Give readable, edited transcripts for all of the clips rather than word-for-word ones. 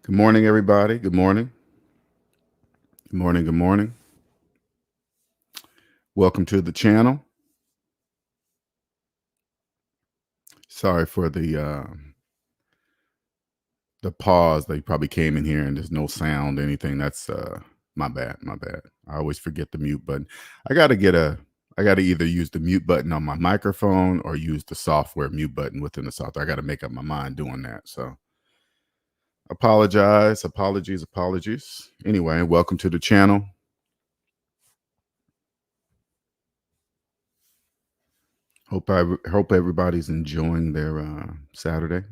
Good morning, everybody. Good morning. Good morning. Good morning. Welcome to the channel. Sorry for the pause. They probably came in here and there's no sound, anything. That's my bad. My bad. I always forget the mute button. I gotta either use the mute button on my microphone or use the software mute button within the software. I gotta make up my mind doing that. So apologies. Anyway, welcome to the channel. Hope everybody's enjoying their Saturday.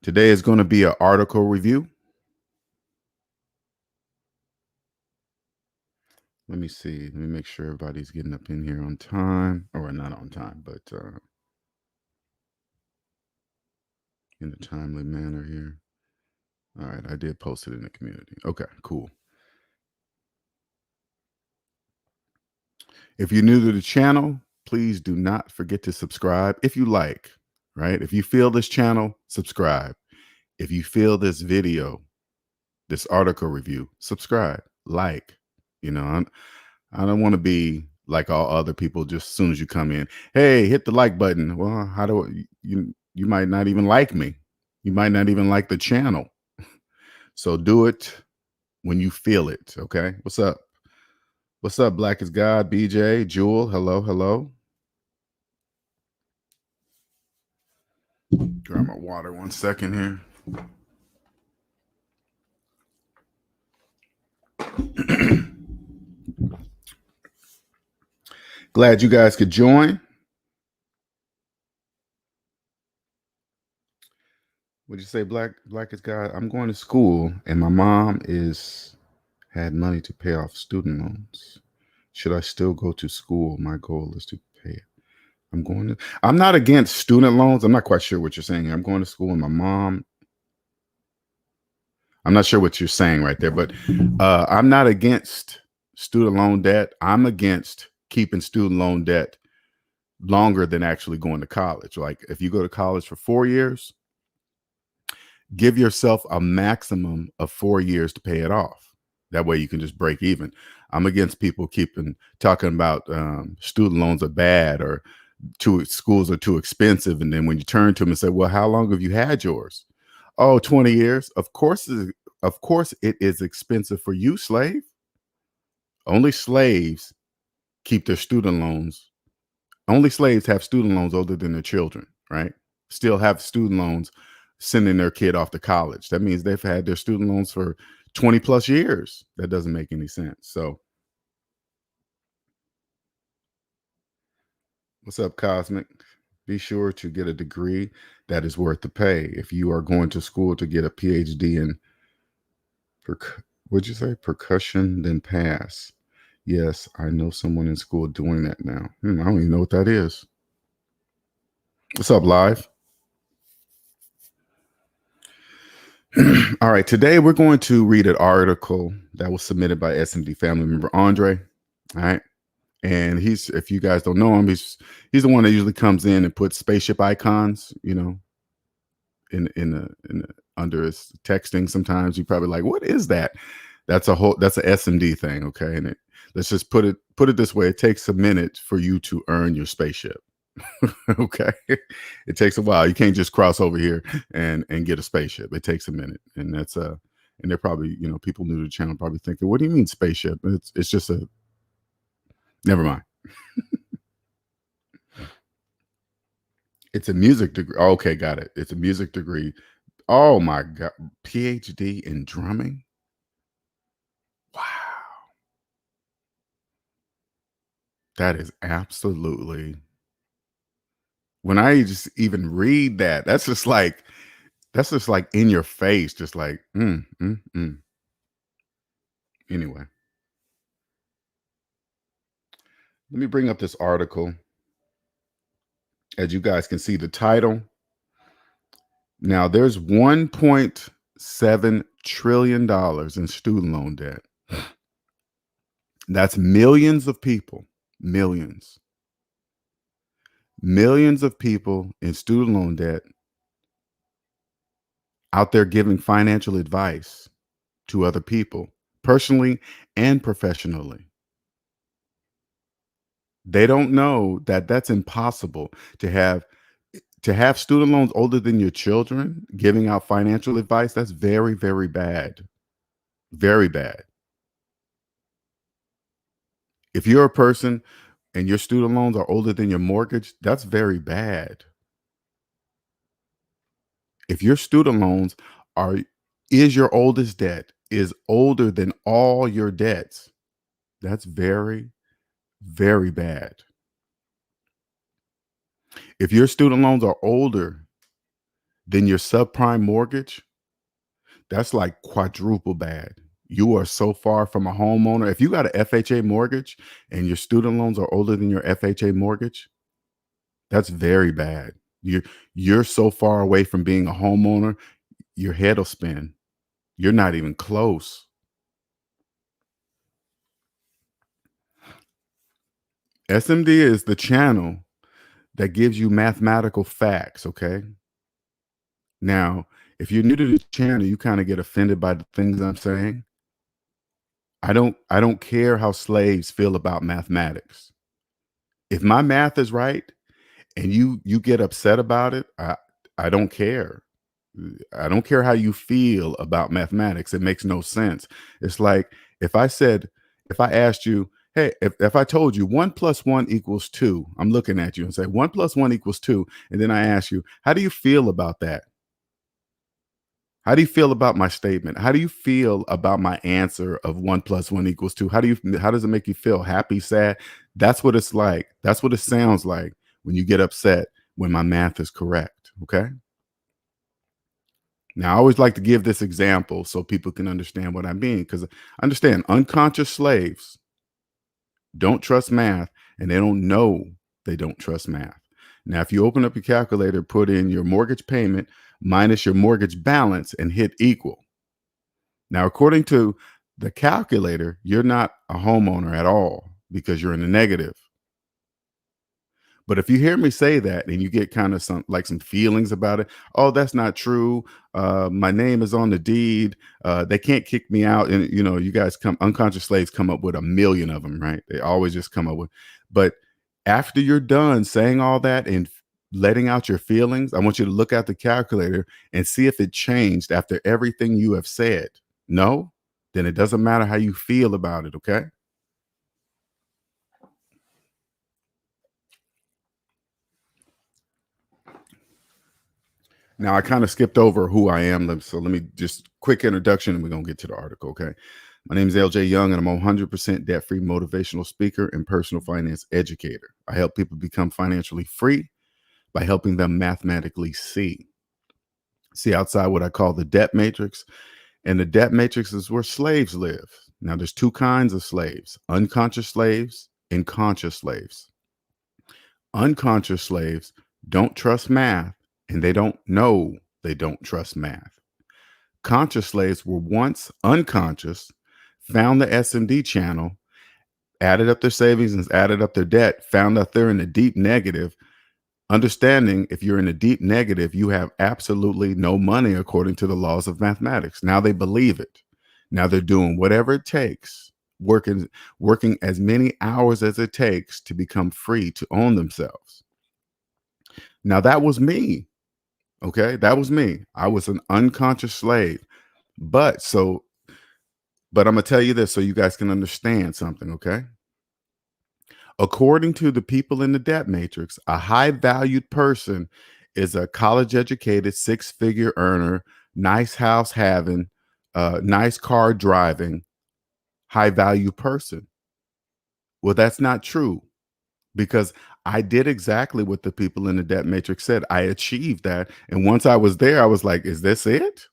Today is going to be an article review. Let me see. Let me make sure everybody's getting up in here on time, or not on time, but in a timely manner here. All right, I did post it in the community. Okay, cool. If you're new to the channel, please do not forget to subscribe if you like, right? If you feel this channel, subscribe. If you feel this video, this article review, subscribe, like. You know, I don't want to be like all other people. Just as soon as you come in, hey, hit the like button. Well, how do you might not even like me. You might not even like the channel. So do it when you feel it. Okay. What's up? What's up? Black is God, BJ, Jewel. Hello. Grab my water 1 second here. Glad you guys could join. What'd you say, Black is God? I'm going to school and my mom had money to pay off student loans. Should I still go to school? My goal is to pay it. I'm not against student loans. I'm not quite sure what you're saying. I'm going to school and my mom. I'm not sure what you're saying right there, but I'm not against student loan debt. I'm against keeping student loan debt longer than actually going to college. Like if you go to college for 4 years, give yourself a maximum of 4 years to pay it off. That way you can just break even. I'm against people talking about student loans are bad or schools are too expensive. And then when you turn to them and say, well, how long have you had yours? Oh, 20 years. Of course it is expensive for you, slave. Only slaves keep their student loans. Only slaves have student loans older than their children, right? Still have student loans sending their kid off to college. That means they've had their student loans for 20 plus years. That doesn't make any sense. So what's up, Cosmic? Be sure to get a degree that is worth the pay. If you are going to school to get a PhD in what'd you say? Percussion, then pass. Yes, I know someone in school doing that now. I don't even know what that is. What's up, live? All right, today we're going to read an article that was submitted by SMD family member Andre. All right. And if you guys don't know him, he's the one that usually comes in and puts spaceship icons, under his texting. Sometimes you probably like, what is that? That's a SMD thing. Okay. And let's just put it this way. It takes a minute for you to earn your spaceship. Okay. It takes a while. You can't just cross over here and get a spaceship. It takes a minute. And and they're probably, people new to the channel probably thinking, what do you mean spaceship? It's just never mind. It's a music degree. Okay, got it. It's a music degree. Oh my God. PhD in drumming. Wow. That is absolutely, when I just even read that, that's just like in your face, just like, Anyway, let me bring up this article. As you guys can see the title. Now there's $1.7 trillion in student loan debt. That's millions of people, millions. Millions of people in student loan debt out there giving financial advice to other people, personally and professionally. They don't know that that's impossible to have student loans older than your children giving out financial advice. That's very, very bad. Very bad. If you're a person and your student loans are older than your mortgage, that's very bad. If your student loans are is your oldest debt is older than all your debts, that's very, very bad. If your student loans are older than your subprime mortgage, that's like quadruple bad. You are so far from a homeowner. If you got an FHA mortgage and your student loans are older than your FHA mortgage, that's very bad. You're so far away from being a homeowner, your head will spin. You're not even close. SMD is the channel that gives you mathematical facts, okay? Now, if you're new to the channel, you kind of get offended by the things I'm saying. I don't care how slaves feel about mathematics. If my math is right and you get upset about it, I don't care. I don't care how you feel about mathematics. It makes no sense. It's like if I said, if I asked you, hey, if I told you 1 + 1 = 2, I'm looking at you and say 1 + 1 = 2, and then I ask you, how do you feel about that? How do you feel about my statement? How do you feel about my answer of 1 + 1 = 2? How does it make you feel? Happy, sad? That's what it's like. That's what it sounds like when you get upset when my math is correct. Okay. Now, I always like to give this example so people can understand what I mean, because understand unconscious slaves don't trust math and they don't know they don't trust math. Now, if you open up your calculator, put in your mortgage payment minus your mortgage balance and hit equal. Now, according to the calculator, you're not a homeowner at all because you're in the negative. But if you hear me say that and you get kind of some feelings about it, oh, that's not true. My name is on the deed. They can't kick me out. And you guys unconscious slaves come up with a million of them, right? They always just come up with. But after you're done saying all that and letting out your feelings, I want you to look at the calculator and see if it changed after everything you have said. No, then it doesn't matter how you feel about it. Okay. Now I kind of skipped over who I am, so let me just quick introduction, and we're gonna get to the article. Okay, my name is LJ Young, and I'm a 100% debt-free motivational speaker and personal finance educator. I help people become financially free by helping them mathematically see outside what I call the debt matrix, and the debt matrix is where slaves live. Now, there's two kinds of slaves: unconscious slaves and conscious slaves. Unconscious slaves don't trust math, and they don't know they don't trust math. Conscious slaves were once unconscious, found the SMD channel, added up their savings and added up their debt, found out they're in a deep negative. Understanding if you're in a deep negative, you have absolutely no money according to the laws of mathematics. Now they believe it. Now they're doing whatever it takes, working as many hours as it takes to become free to own themselves. Now that was me. Okay, that was me. I was an unconscious slave. But so, but I'm gonna tell you this so you guys can understand something, okay? According to the people in the debt matrix, a high valued person is a college educated, six-figure earner, nice house having, nice car driving, high value person. Well, that's not true because I did exactly what the people in the debt matrix said. I achieved that. And once I was there, I was like, is this it?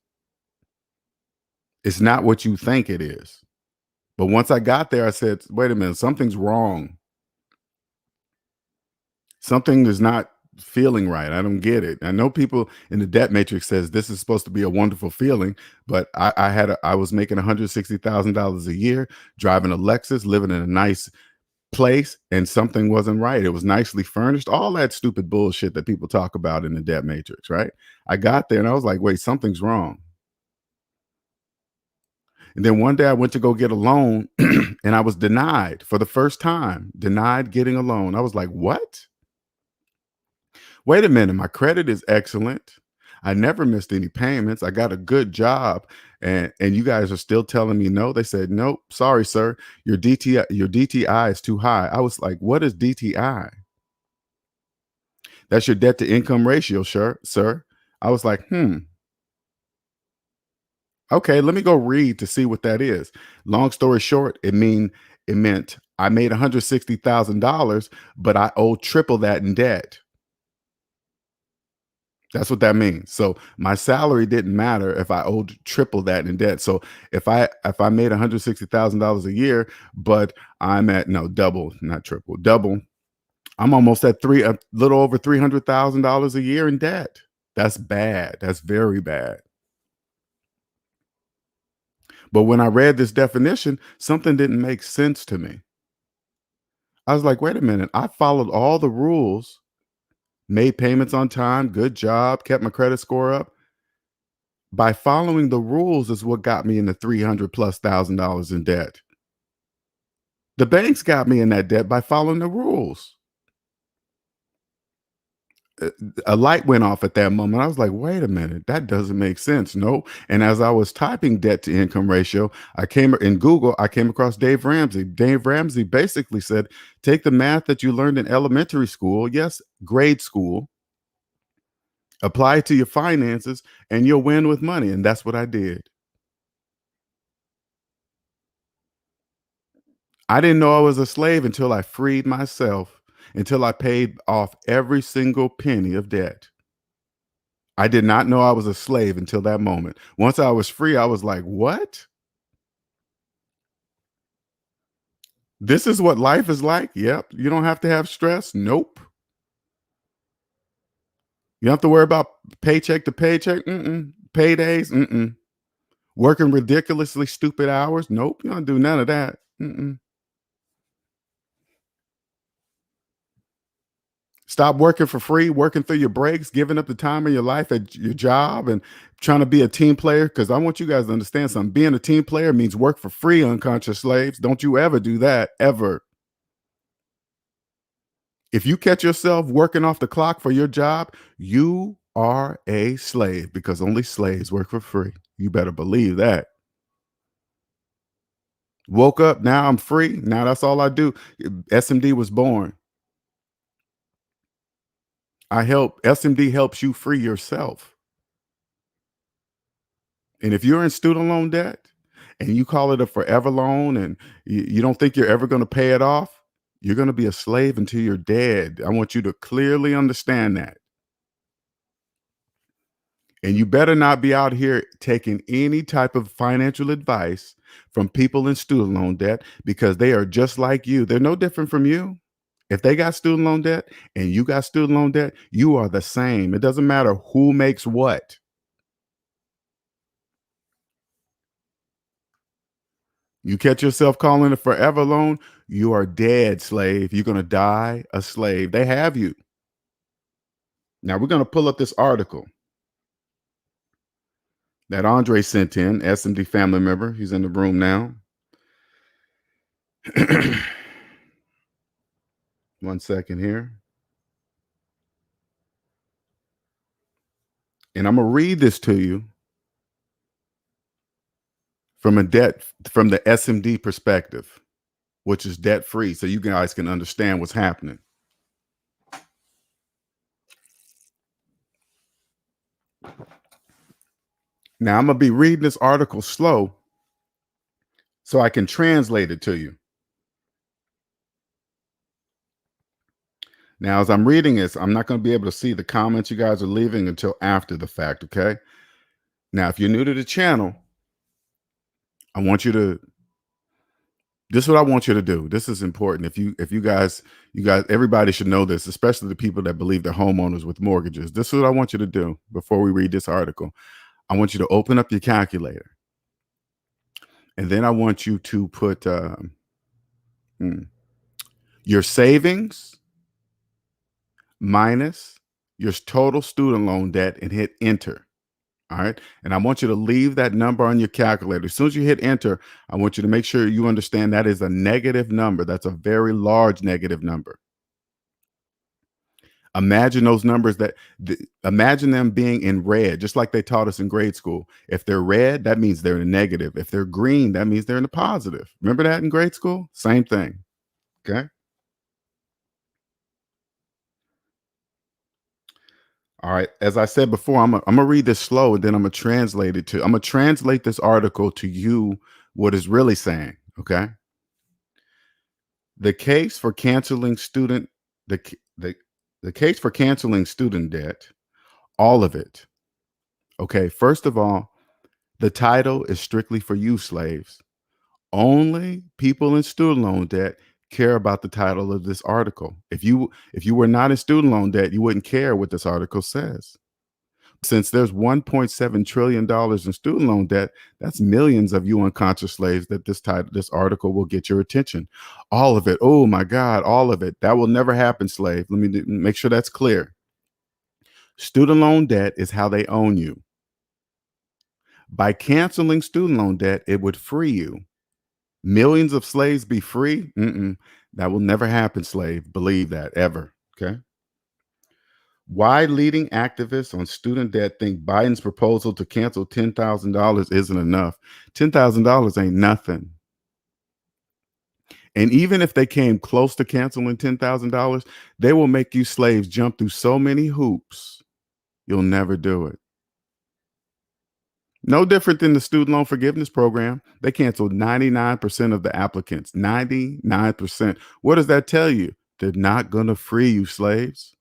It's not what you think it is. But once I got there, I said, wait a minute, something's wrong. Something is not feeling right. I don't get it. I know people in the debt matrix says this is supposed to be a wonderful feeling, but I was making $160,000 a year, driving a Lexus, living in a nice place and something wasn't right. It was nicely furnished, all that stupid bullshit that people talk about in the debt matrix, right? I got there and I was like, wait, something's wrong. And then one day I went to go get a loan and I was denied for the first time, denied getting a loan. I was like, what? Wait a minute, my credit is excellent. I never missed any payments. I got a good job. And you guys are still telling me no. They said, nope, sorry, sir. Your DTI is too high. I was like, what is DTI? That's your debt to income ratio, sir. I was like, okay, let me go read to see what that is. Long story short, it meant I made $160,000, but I owed triple that in debt. That's what that means. So my salary didn't matter if I owed triple that in debt. So if I made $160,000 a year, but I'm at no double, not triple, double. I'm almost at a little over $300,000 a year in debt. That's bad. That's very bad. But when I read this definition, something didn't make sense to me. I was like, wait a minute. I followed all the rules, made payments on time, good job, kept my credit score up. By following the rules is what got me in the 300 plus $1,000 in debt. The banks got me in that debt by following the rules. A light went off at that moment. I was like, wait a minute, that doesn't make sense. No. And as I was typing debt to income ratio, I came across Dave Ramsey. Dave Ramsey basically said, take the math that you learned in elementary school, yes, grade school, apply it to your finances, and you'll win with money. And that's what I did. I didn't know I was a slave until I freed myself, until I paid off every single penny of debt. I did not know I was a slave until that moment. Once I was free, I was like, what? This is what life is like? Yep. You don't have to have stress? Nope. You don't have to worry about paycheck to paycheck? Mm-mm. Paydays? Mm-mm. Working ridiculously stupid hours? Nope. You don't do none of that. Mm-mm. Stop working for free, working through your breaks, giving up the time of your life at your job and trying to be a team player. Because I want you guys to understand something. Being a team player means work for free, unconscious slaves. Don't you ever do that, ever. If you catch yourself working off the clock for your job, you are a slave because only slaves work for free. You better believe that. Woke up, now I'm free. Now that's all I do. SMD was born. SMD helps you free yourself. And if you're in student loan debt and you call it a forever loan and you don't think you're ever going to pay it off, you're going to be a slave until you're dead. I want you to clearly understand that. And you better not be out here taking any type of financial advice from people in student loan debt because they are just like you. They're no different from you. If they got student loan debt and you got student loan debt, you are the same. It doesn't matter who makes what. You catch yourself calling it forever loan, you are dead, slave. You're going to die a slave. They have you. Now we're going to pull up this article that Andre sent in, SMD family member. He's in the room now. One second here. And I'm going to read this to you from the SMD perspective, which is debt free. So you guys can understand what's happening. Now I'm going to be reading this article slow so I can translate it to you. Now, as I'm reading this, I'm not going to be able to see the comments you guys are leaving until after the fact, okay? Now, if you're new to the channel, this is what I want you to do. This is important. If you guys, everybody should know this, especially the people that believe they're homeowners with mortgages. This is what I want you to do before we read this article. I want you to open up your calculator. And then I want you to put, your savings minus your total student loan debt and hit enter. All right. And I want you to leave that number on your calculator. As soon as you hit enter, I want you to make sure you understand that is a negative number. That's a very large negative number. Imagine those numbers imagine them being in red, just like they taught us in grade school. If they're red, that means they're in the negative. If they're green, that means they're in the positive. Remember that in grade school? Same thing. Okay. All right. As I said before, I'm gonna read this slow and then I'm gonna translate this article to you what it's really saying. Okay. The case for canceling student the the the case for canceling student debt, all of it. Okay. First of all, the title is strictly for you, slaves. Only people in student loan debt care about the title of this article. If you were not in student loan debt, you wouldn't care what this article says. Since there's $1.7 trillion in student loan debt, that's millions of you unconscious slaves that this article will get your attention. All of it. Oh my God, all of it. That will never happen, slave. Let me make sure that's clear. Student loan debt is how they own you. By canceling student loan debt, it would free you. Millions of slaves be free? That will never happen, slave. Believe that, ever. Okay. Why leading activists on student debt think Biden's proposal to cancel $10,000 isn't enough? $10,000 ain't nothing. And even if they came close to canceling $10,000, they will make you slaves jump through so many hoops, you'll never do it. No different than the student loan forgiveness program. They canceled 99% of the applicants. 99%. What does that tell you? They're not going to free you, slaves.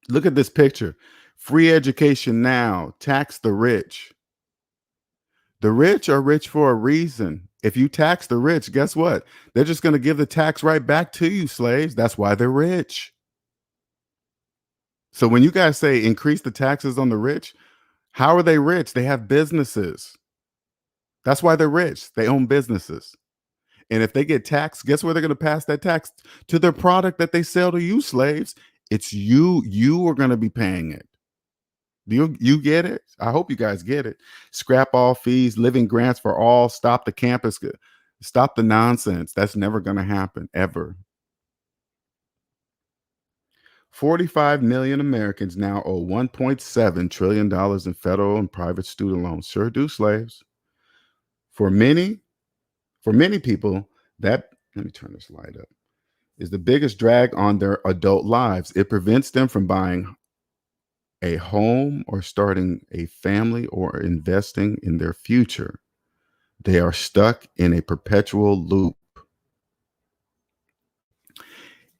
Look at this picture. Free education now. Tax the rich. The rich are rich for a reason. If you tax the rich, guess what? They're just going to give the tax right back to you, slaves. That's why they're rich. So when you guys say increase the taxes on the rich, how are they rich? They have businesses. That's why they're rich. They own businesses. And if they get taxed, guess where they're going to pass that tax? To their product that they sell to you, slaves. It's you. You are going to be paying it. Do you get it? I hope you guys get it. Scrap all fees, living grants for all, stop the campus, stop the nonsense. That's never going to happen, ever. 45 million Americans now owe $1.7 trillion in federal and private student loans. Sure do, slaves. For many people, let me turn this light up, is the biggest drag on their adult lives. It prevents them from buying a home or starting a family or investing in their future. They are stuck in a perpetual loop.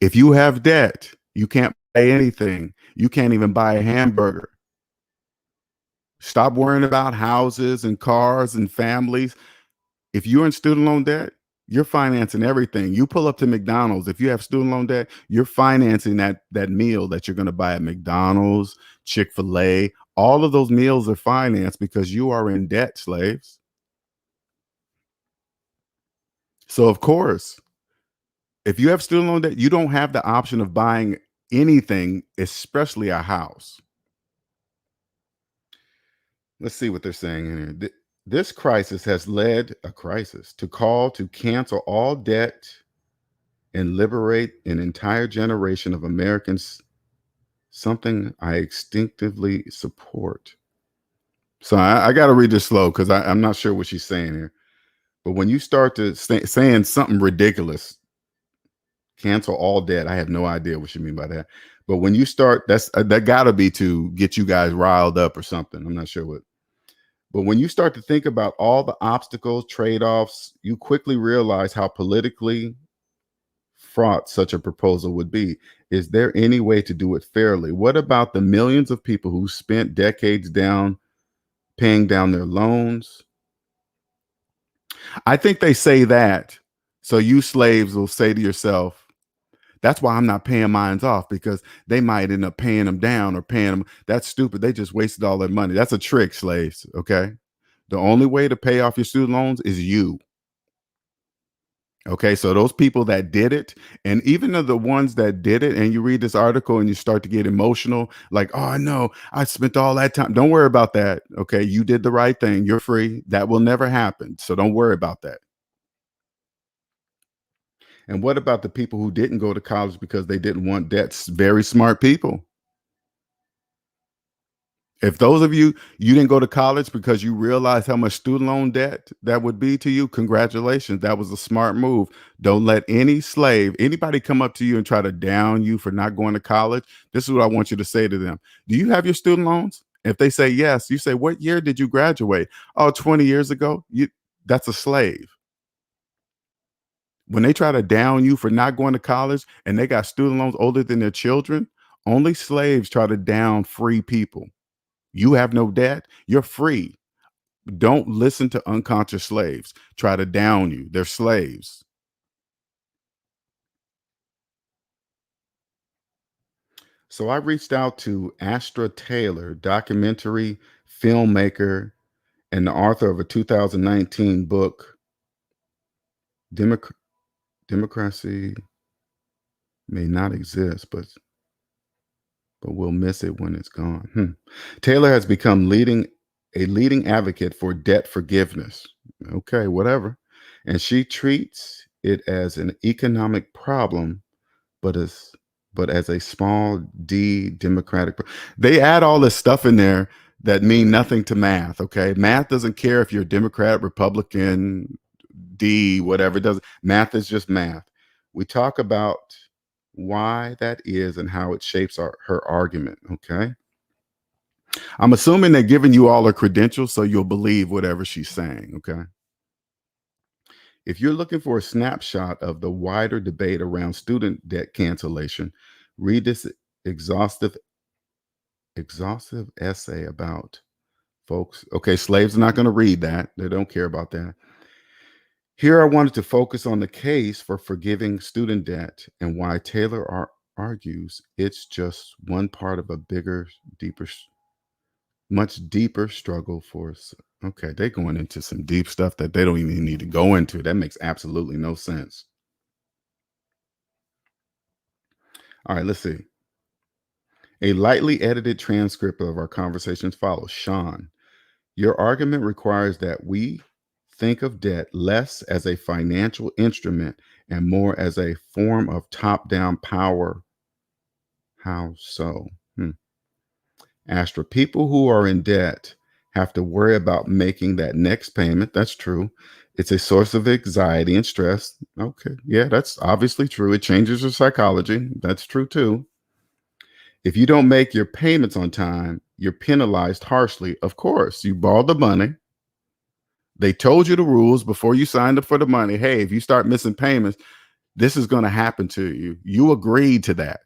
If you have debt, you can't buy anything. You can't even buy a hamburger. Stop worrying about houses and cars and families. If you're in student loan debt, you're financing everything. You pull up to McDonald's. If you have student loan debt, you're financing that meal that you're going to buy at McDonald's, Chick-fil-A. All of those meals are financed because you are in debt, slaves. So of course, if you have student loan debt, you don't have the option of buying anything, especially a house. Let's see what they're saying in here. This crisis has led a crisis to call to cancel all debt and liberate an entire generation of Americans, something I instinctively support. So I got to read this slow because I'm not sure what she's saying here. But when you start to saying something ridiculous, cancel all debt, I have no idea what you mean by that. But when you start, that got to be to get you guys riled up or something. I'm not sure what. But when you start to think about all the obstacles, trade-offs, you quickly realize how politically fraught such a proposal would be. Is there any way to do it fairly? What about the millions of people who spent decades paying down their loans? I think they say that so you slaves will say to yourself, that's why I'm not paying mines off, because they might end up paying them down or paying them. That's stupid. They just wasted all their money. That's a trick, slaves. Okay. The only way to pay off your student loans is you. Okay, so those people that did it, and even the ones that did it, and you read this article and you start to get emotional, like, oh, I know, I spent all that time. Don't worry about that. Okay, you did the right thing. You're free. That will never happen. So don't worry about that. And what about the people who didn't go to college because they didn't want debts? Very smart people. If those of you didn't go to college because you realized how much student loan debt that would be to you, congratulations. That was a smart move. Don't let any slave, anybody come up to you and try to down you for not going to college. This is what I want you to say to them. Do you have your student loans? If they say yes, you say, what year did you graduate? Oh, 20 years ago. That's a slave. When they try to down you for not going to college and they got student loans older than their children, only slaves try to down free people. You have no debt. You're free. Don't listen to unconscious slaves try to down you. They're slaves. So I reached out to Astra Taylor, documentary filmmaker and the author of a 2019 book, Democracy May Not Exist, but we'll miss it when it's gone. Taylor has become a leading advocate for debt forgiveness. Okay, whatever. And she treats it as an economic problem, but as a small d democratic. They add all this stuff in there that mean nothing to math. Okay, math doesn't care if you're Democrat, Republican, D, whatever. It doesn't. Math is just math. We talk about why that is and how it shapes her argument. Okay. I'm assuming they're giving you all her credentials so you'll believe whatever she's saying. Okay. If you're looking for a snapshot of the wider debate around student debt cancellation, read this exhaustive essay about folks. Okay, slaves are not going to read that. They don't care about that. Here I wanted to focus on the case for forgiving student debt and why Taylor argues it's just one part of a bigger, deeper, much deeper struggle for us. Okay, they're going into some deep stuff that they don't even need to go into. That makes absolutely no sense. All right, let's see. A lightly edited transcript of our conversations follows. Sean, your argument requires that we think of debt less as a financial instrument and more as a form of top down power. How so? Astra, people who are in debt have to worry about making that next payment. That's true. It's a source of anxiety and stress. Okay. Yeah, that's obviously true. It changes your psychology. That's true too. If you don't make your payments on time, you're penalized harshly. Of course, you borrowed the money. They told you the rules before you signed up for the money. Hey, if you start missing payments, this is going to happen to you. You agreed to that.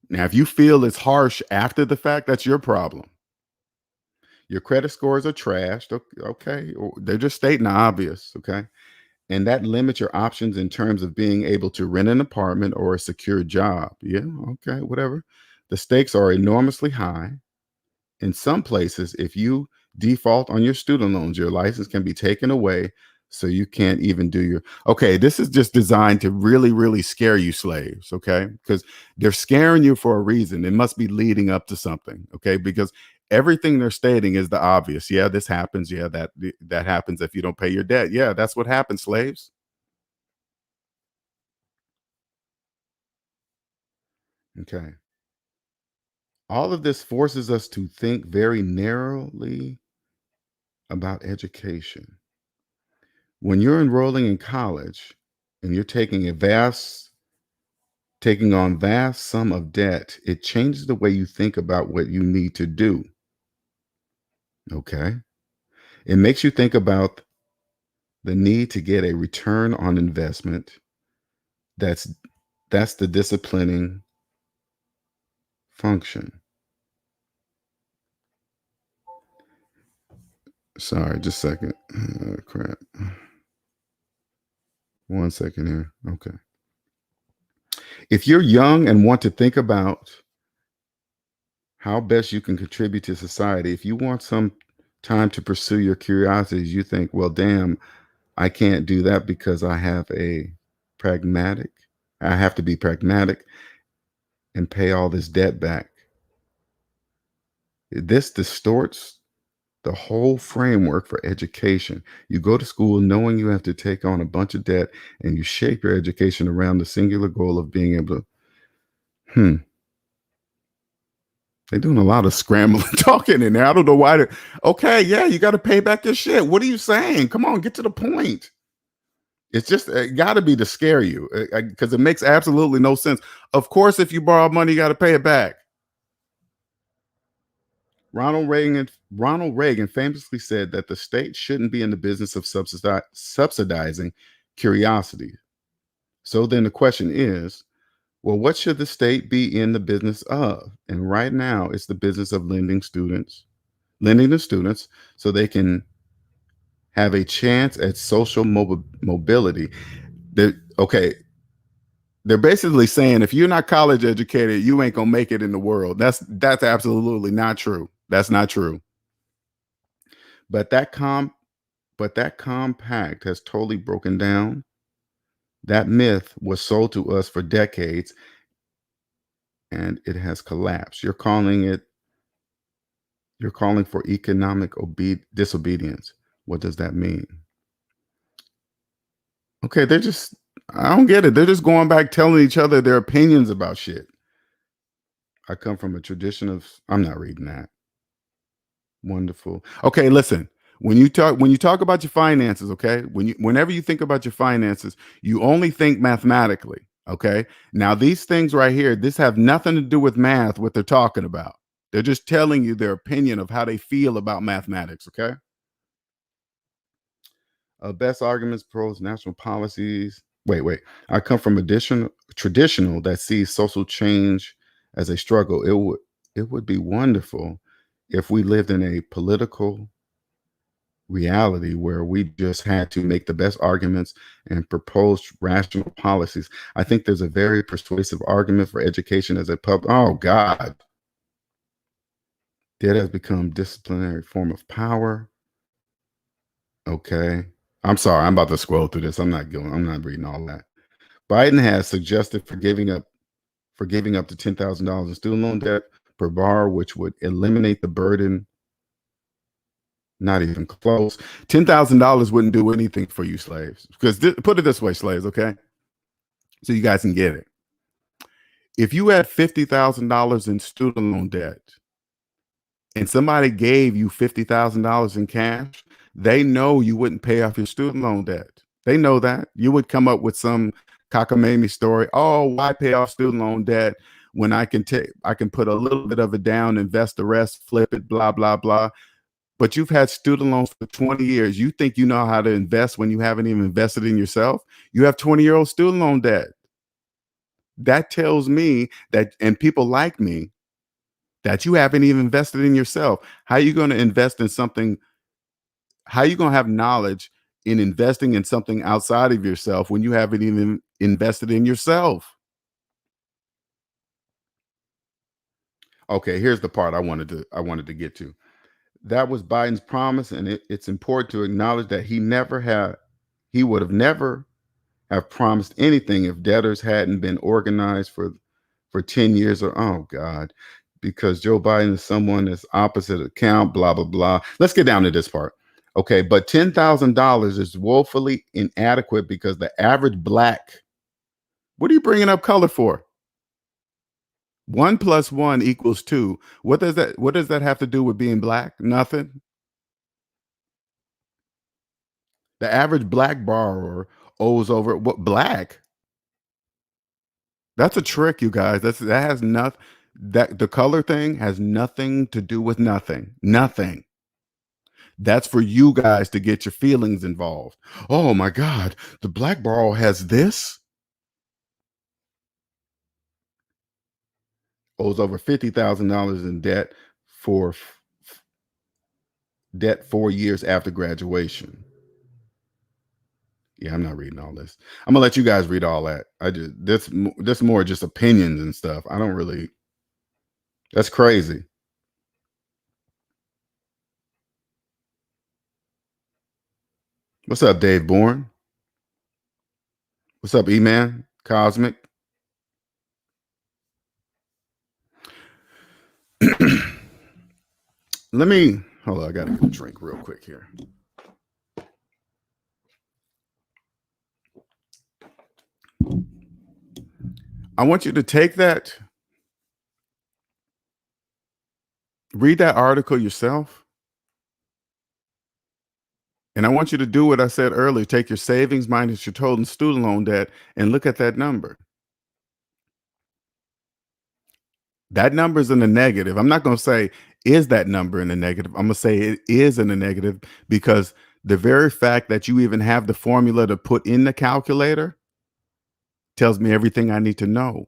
Now, if you feel it's harsh after the fact, that's your problem. Your credit scores are trashed. Okay. They're just stating the obvious. Okay. And that limits your options in terms of being able to rent an apartment or a secure job. Yeah. Okay. Whatever. The stakes are enormously high. In some places, if you default on your student loans, your license can be taken away. So you can't even do your, okay, this is just designed to really, really scare you slaves. Okay. Because they're scaring you for a reason. It must be leading up to something. Okay. Because everything they're stating is the obvious. Yeah, this happens. Yeah, that happens if you don't pay your debt. Yeah, that's what happens, slaves. Okay. All of this forces us to think very narrowly about education. When you're enrolling in college and you're taking on vast sum of debt, it changes the way you think about what you need to do. Okay. It makes you think about the need to get a return on investment. That's that's the disciplining function. Sorry, just a second. Crap. 1 second here. Okay. If you're young and want to think about how best you can contribute to society, if you want some time to pursue your curiosities, you think, well, damn, I can't do that because pragmatic, I have to be pragmatic and pay all this debt back. This distorts the whole framework for education. You go to school knowing you have to take on a bunch of debt, and you shape your education around the singular goal of being able to, they're doing a lot of scrambling talking in there. I don't know why. Okay, yeah, you got to pay back your shit. What are you saying? Come on, get to the point. It's just got to be to scare you because it makes absolutely no sense. Of course, if you borrow money, you got to pay it back. Ronald Reagan famously said that the state shouldn't be in the business of subsidizing curiosity. So then the question is, well, what should the state be in the business of? And right now, it's the business of lending to students so they can have a chance at social mobility. Okay, they're basically saying if you're not college educated, you ain't gonna make it in the world. That's absolutely not true. That's not true. But that compact has totally broken down. That myth was sold to us for decades, and it has collapsed. You're calling for economic disobedience. What does that mean? Okay, I don't get it. They're just going back telling each other their opinions about shit. I come from a tradition of, I'm not reading that. Wonderful. Okay, listen. When you talk about your finances, okay? Whenever you think about your finances, you only think mathematically, okay? Now these things right here, this have nothing to do with math, what they're talking about. They're just telling you their opinion of how they feel about mathematics, okay? Best arguments, pros, national policies. Wait. I come from traditional that sees social change as a struggle. It would be wonderful if we lived in a political reality where we just had to make the best arguments and propose rational policies. I think there's a very persuasive argument for education as a oh God. Debt has become disciplinary form of power. Okay. I'm sorry, I'm about to scroll through this. I'm not reading all that. Biden has suggested for giving up to $10,000 in student loan debt per borrower, which would eliminate the burden. Not even close. $10,000 wouldn't do anything for you slaves. Because put it this way, slaves, okay? So you guys can get it. If you had $50,000 in student loan debt and somebody gave you $50,000 in cash, they know you wouldn't pay off your student loan debt. They know that. You would come up with some cockamamie story. Oh, why pay off student loan debt when I can put a little bit of it down, invest the rest, flip it, blah, blah, blah. But you've had student loans for 20 years. You think you know how to invest when you haven't even invested in yourself? You have 20-year-old student loan debt. That tells me that, and people like me, that you haven't even invested in yourself. How are you going to invest in something? How are you going to have knowledge in investing in something outside of yourself when you haven't even invested in yourself? Okay, here's the part I wanted to get to. That was Biden's promise, and it's important to acknowledge that he would have never have promised anything if debtors hadn't been organized for 10 years or, oh God, because Joe Biden is someone that's opposite account, blah, blah, blah. Let's get down to this part. Okay, but $10,000 is woefully inadequate because the average Black, what are you bringing up color for? 1 + 1 = 2. What does that have to do with being Black? Nothing. The average Black borrower owes over what? Black? That's a trick, you guys. That has nothing. That the color thing has nothing to do with nothing. Nothing. That's for you guys to get your feelings involved. Oh my God, the Black borrower has this. Owes over $50,000 in debt for 4 years after graduation. Yeah, I'm not reading all this. I'm gonna let you guys read all that. I just this more just opinions and stuff. I don't really. That's crazy. What's up, Dave Bourne? What's up, E-Man? Cosmic? Let me hold on. I gotta get a drink real quick here. I want you to take that, read that article yourself, and I want you to do what I said earlier. Take your savings minus your total student loan debt and look at that number. That number's in the negative. I'm not going to say, is that number in the negative? I'm going to say it is in the negative because the very fact that you even have the formula to put in the calculator tells me everything I need to know.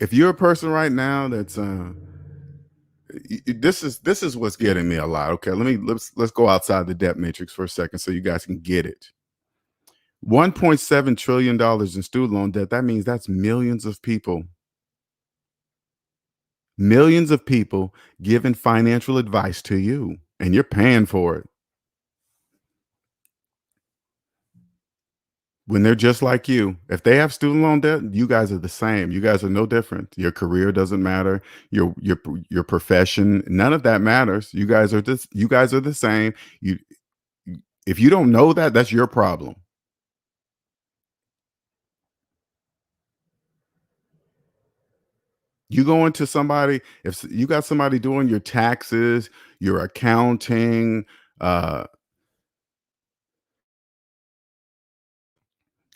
If you're a person right now that's this is what's getting me a lot. Okay, let's go outside the debt matrix for a second so you guys can get it. $1.7 trillion in student loan debt. That means that's millions of people giving financial advice to you, and you're paying for it when they're just like you. If they have student loan debt, you guys are the same. You guys are no different. Your career doesn't matter. Your profession, none of that matters. You guys are the same. You If you don't know that, that's your problem. You go into somebody, if you got somebody doing your taxes, your accounting, uh,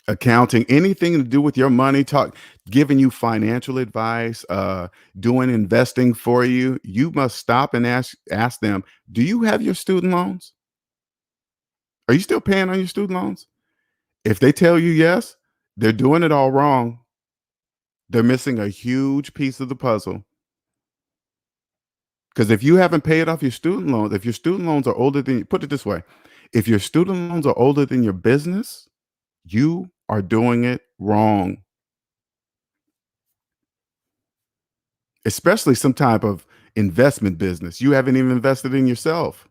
anything to do with your money, giving you financial advice, doing investing for you, you must stop and ask them, do you have your student loans? Are you still paying on your student loans? If they tell you yes, they're doing it all wrong. They're missing a huge piece of the puzzle. Because if you haven't paid off your student loans, if your student loans are older than, put it this way, if your student loans are older than your business, you are doing it wrong, especially some type of investment business. You haven't even invested in yourself.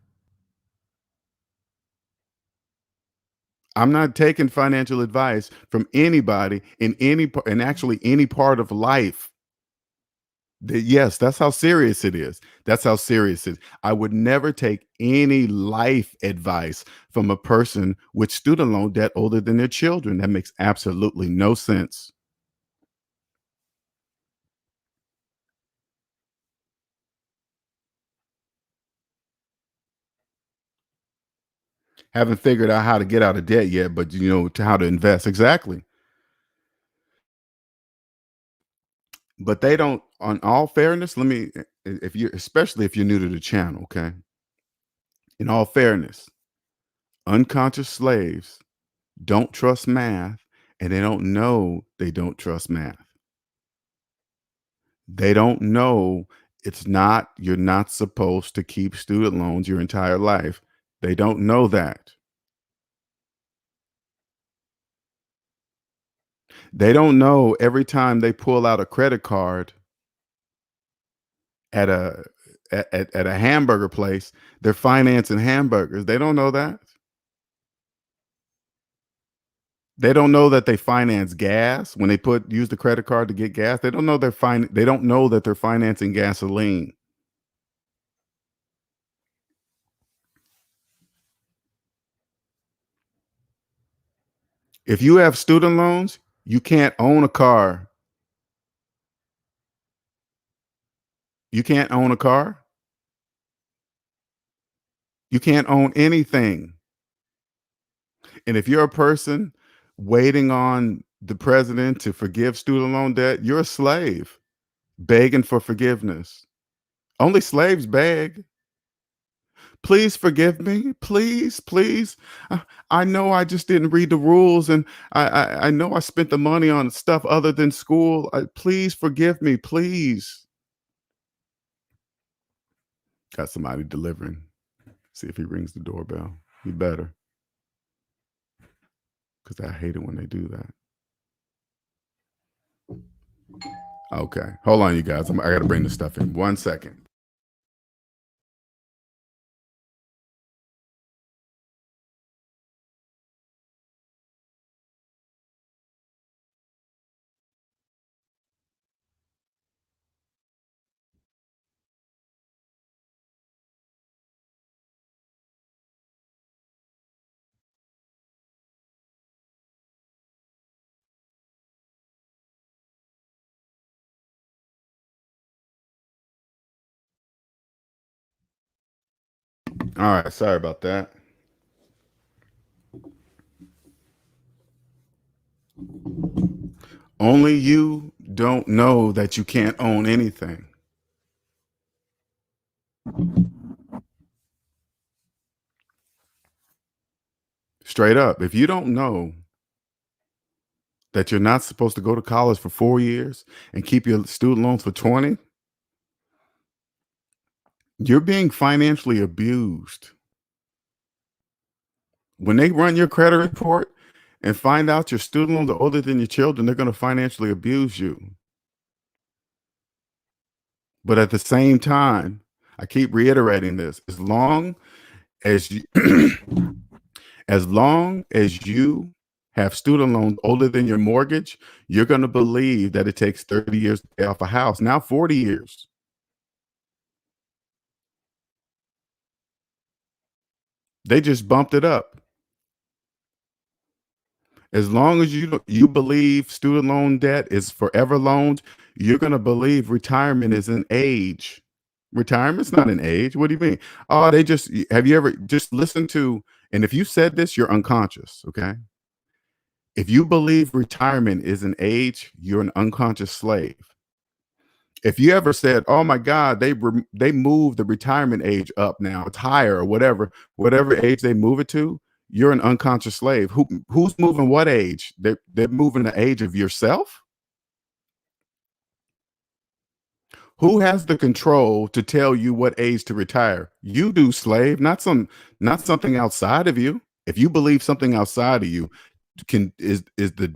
I'm not taking financial advice from anybody in actually any part of life. Yes, that's how serious it is. That's how serious it is. I would never take any life advice from a person with student loan debt older than their children. That makes absolutely no sense. Haven't figured out how to get out of debt yet, but to how to invest exactly. But they don't. On all fairness, if you especially if you're new to the channel, okay. In all fairness, unconscious slaves don't trust math, and they don't know they don't trust math. They don't know you're not supposed to keep student loans your entire life. They don't know that. They don't know every time they pull out a credit card at a at a hamburger place, they're financing hamburgers. They don't know that. They don't know that they finance gas when they use the credit card to get gas. They don't know they don't know that they're financing gasoline. If you have student loans, you can't own a car. You can't own a car. You can't own anything. And if you're a person waiting on the president to forgive student loan debt, you're a slave begging for forgiveness. Only slaves beg. Please forgive me. Please, please. I know I just didn't read the rules, and I know I spent the money on stuff other than school. Please forgive me, please. Got somebody delivering. See if he rings the doorbell. He better, because I hate it when they do that. Okay. Hold on, you guys. I got to bring this stuff in. 1 second. All right. Sorry about that. Only you don't know that you can't own anything. Straight up. If you don't know that you're not supposed to go to college for 4 years and keep your student loans for 20, you're being financially abused. When they run your credit report and find out your student loans are older than your children, they're going to financially abuse you. But at the same time, I keep reiterating this: as you, as long as you have student loans older than your mortgage, you're going to believe that it takes 30 years to pay off a house. Now 40 years. They just bumped it up. As long as you believe student loan debt is forever loans, you're going to believe retirement is an age. Retirement's not an age. What do you mean? Oh, they just have you ever just listened to, and if you said this, you're unconscious, okay? If you believe retirement is an age, you're an unconscious slave. If you ever said, "Oh my God, they moved the retirement age up now, it's higher or whatever age they move it to," you're an unconscious slave. Who's moving what age? They're moving the age of yourself. Who has the control to tell you what age to retire? You do, slave, not something outside of you. If you believe something outside of you can is the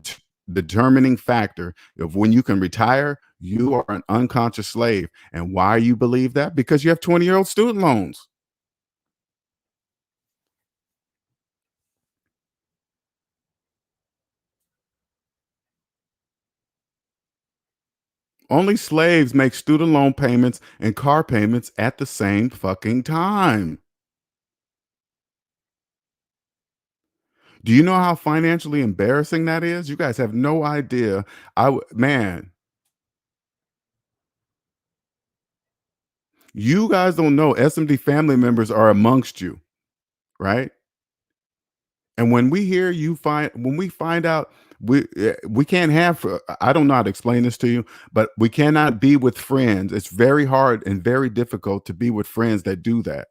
determining factor of when you can retire, you are an unconscious slave. And why you believe that? Because you have 20-year-old student loans. Only slaves make student loan payments and car payments at the same fucking time. Do you know how financially embarrassing that is? You guys have no idea. Man, you guys don't know SMD family members are amongst you, right? And when we find out we can't have I don't know how to explain this to you, but we cannot be with friends. It's very hard and very difficult to be with friends that do that.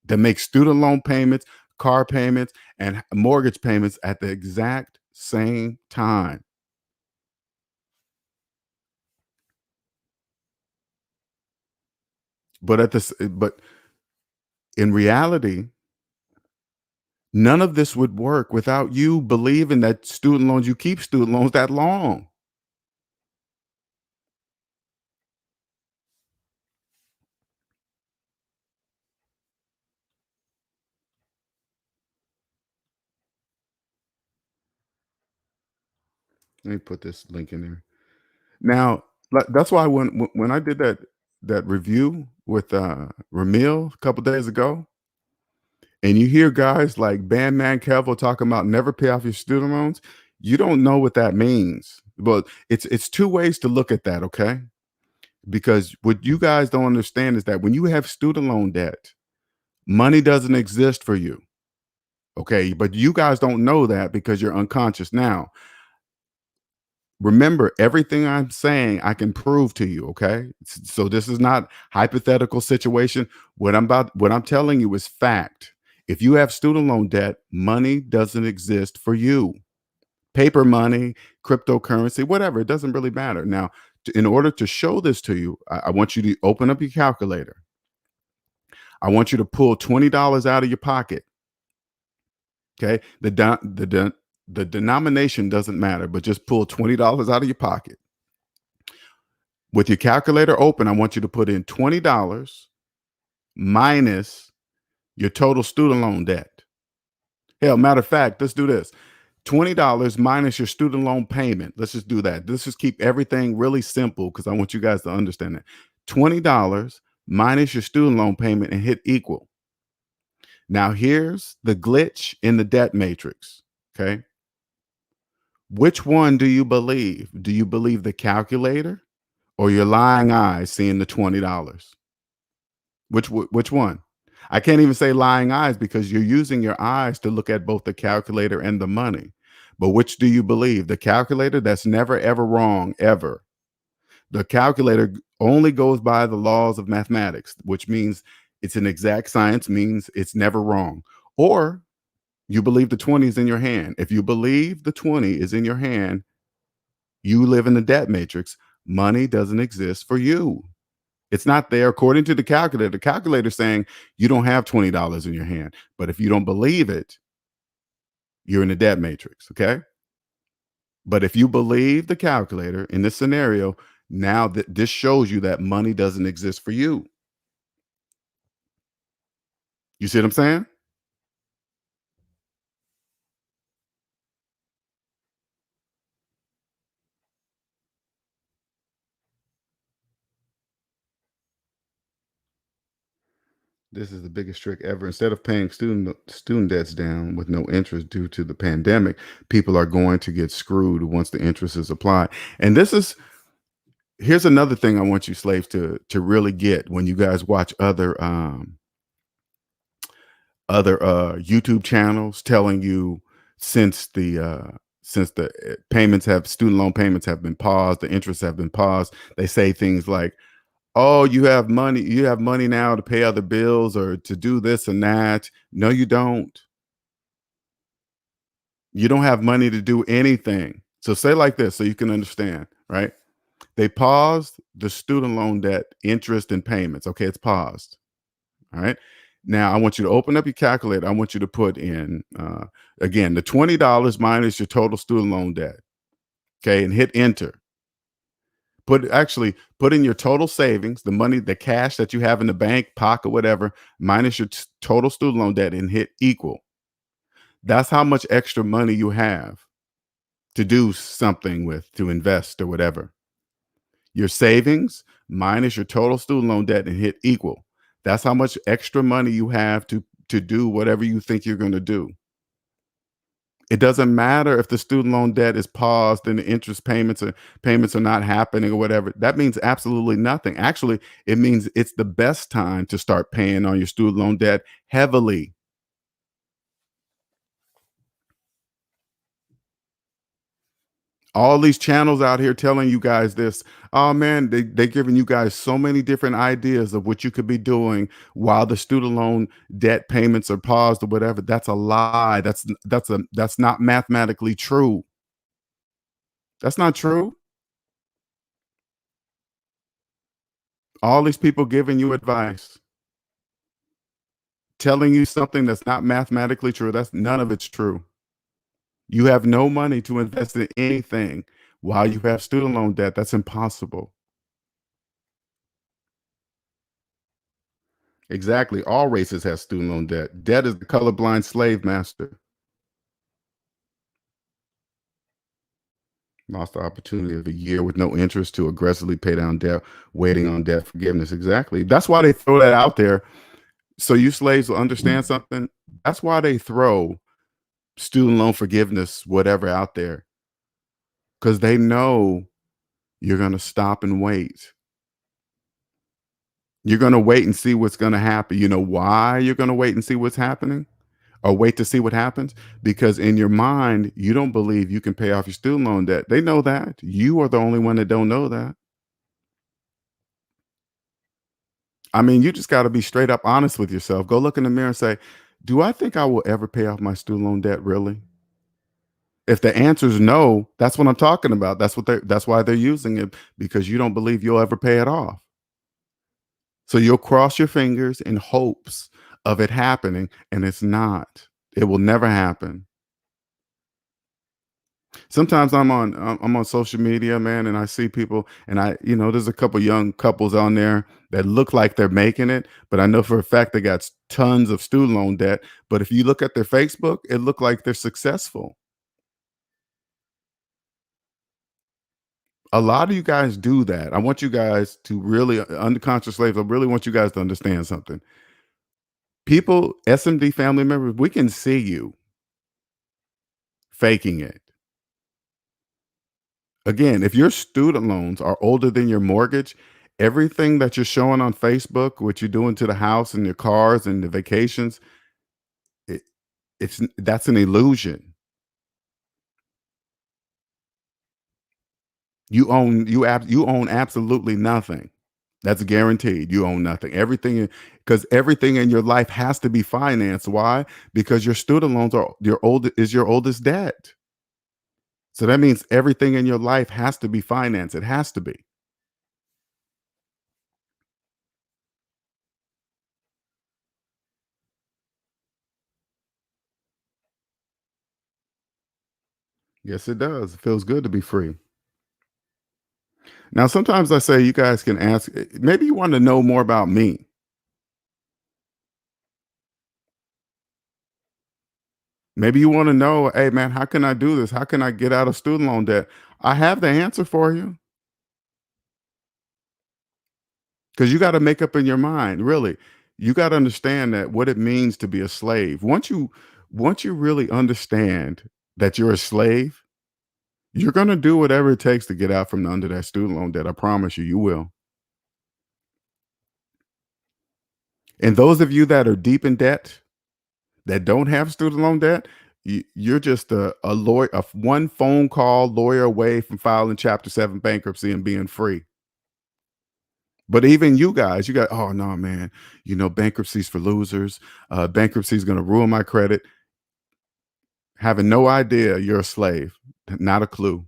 That make student loan payments, car payments, and mortgage payments at the exact same time. But in reality, none of this would work without you believing that student loans, you keep student loans that long. Let me put this link in there. Now, that's why when I did that review with Ramil a couple days ago, and you hear guys like Bandman Kevo talking about never pay off your student loans, you don't know what that means. But it's two ways to look at that, okay? Because what you guys don't understand is that when you have student loan debt, money doesn't exist for you. Okay, but you guys don't know that because you're unconscious now. Remember, everything I'm saying I can prove to you, okay? So this is not hypothetical situation. What I'm telling you is fact. If you have student loan debt, money doesn't exist for you. Paper money, cryptocurrency, whatever, it doesn't really matter. Now, in order to show this to you, I want you to open up your calculator. I want you to pull $20 out of your pocket. Okay? The denomination doesn't matter, but just pull $20 out of your pocket. With your calculator open, I want you to put in $20 minus your total student loan debt. Hell, matter of fact, let's do this. $20 minus your student loan payment. Let's just do that. Let's just keep everything really simple because I want you guys to understand that. $20 minus your student loan payment and hit equal. Now, here's the glitch in the debt matrix. Okay. Which one do you believe? Do you believe the calculator or your lying eyes seeing the $20? Which one? I can't even say lying eyes because you're using your eyes to look at both the calculator and the money. But which do you believe? The calculator? That's never ever wrong ever. The calculator only goes by the laws of mathematics, which means it's an exact science, means it's never wrong. Or you believe the 20 is in your hand. If you believe the 20 is in your hand, you live in the debt matrix. Money doesn't exist for you. It's not there according to the calculator. The calculator saying you don't have $20 in your hand. But if you don't believe it, you're in the debt matrix. Okay. But if you believe the calculator in this scenario, now that this shows you that money doesn't exist for you. You see what I'm saying? This is the biggest trick ever. Instead of paying student debts down with no interest due to the pandemic, people are going to get screwed once the interest is applied. And this is here's another thing I want you slaves to really get when you guys watch other YouTube channels telling you since the payments have student loan payments have been paused, the interests have been paused. They say things like, "Oh, you have money now to pay other bills or to do this and that." No, you don't. You don't have money to do anything. So say like this so you can understand, right? They paused the student loan debt interest and payments. Okay, it's paused. All right. Now I want you to open up your calculator. I want you to put in again the $20 minus your total student loan debt. Okay, and hit enter. Put in your total savings, the money, the cash that you have in the bank, pocket, whatever, minus your total student loan debt, and hit equal. That's how much extra money you have to do something with, to invest or whatever. Your savings minus your total student loan debt and hit equal. That's how much extra money you have to do whatever you think you're going to do. It doesn't matter if the student loan debt is paused and the interest payments are not happening or whatever. That means absolutely nothing. Actually, it means it's the best time to start paying on your student loan debt heavily. All these channels out here telling you guys this. Oh man, they're giving you guys so many different ideas of what you could be doing while the student loan debt payments are paused or whatever. That's a lie. That's not mathematically true. That's not true. All these people giving you advice, telling you something that's not mathematically true. That's none of it's true. You have no money to invest in anything while you have student loan debt. That's impossible. Exactly. All races have student loan debt. Debt is the colorblind slave master. Lost the opportunity of a year with no interest to aggressively pay down debt, waiting on debt forgiveness. Exactly. That's why they throw that out there. So you slaves will understand something. That's why they throw student loan forgiveness, whatever out there, because they know you're going to stop and wait. You're going to wait and see what's going to happen. You know why you're going to wait and see what's happening or wait to see what happens? Because in your mind, you don't believe you can pay off your student loan debt. They know that. You are the only one that don't know that. I mean, you just got to be straight up honest with yourself. Go look in the mirror and say, do I think I will ever pay off my student loan debt really? If the answer is no, that's what I'm talking about. That's why they're using it, because you don't believe you'll ever pay it off. So you'll cross your fingers in hopes of it happening, and it's not. It will never happen. Sometimes I'm on social media, man, and I see people, and there's a couple young couples on there that look like they're making it, but I know for a fact they got tons of student loan debt. But if you look at their Facebook, it look like they're successful. A lot of you guys do that. I want you guys to really, underconscious slaves, I really want you guys to understand something. People, SMD family members, we can see you faking it. Again, if your student loans are older than your mortgage, everything that you're showing on Facebook, what you're doing to the house and your cars and the vacations, it, that's an illusion. You own absolutely nothing. That's guaranteed. You own nothing. Everything, because everything in your life has to be financed. Why? Because your student loans are your oldest debt. So that means everything in your life has to be financed. It has to be. Yes, it does. It feels good to be free. Now, sometimes I say you guys can ask, maybe you want to know more about me. Maybe you want to know, hey, man, how can I do this? How can I get out of student loan debt? I have the answer for you, because you got to make up in your mind, really. You got to understand that what it means to be a slave. Once you really understand that you're a slave, you're going to do whatever it takes to get out from under that student loan debt. I promise you, you will. And those of you that are deep in debt, that don't have student loan debt, you're just a lawyer, one phone call lawyer away from filing Chapter 7 bankruptcy and being free. But even you guys, you got, oh no, man, bankruptcy's for losers. Bankruptcy's going to ruin my credit. Having no idea you're a slave, not a clue.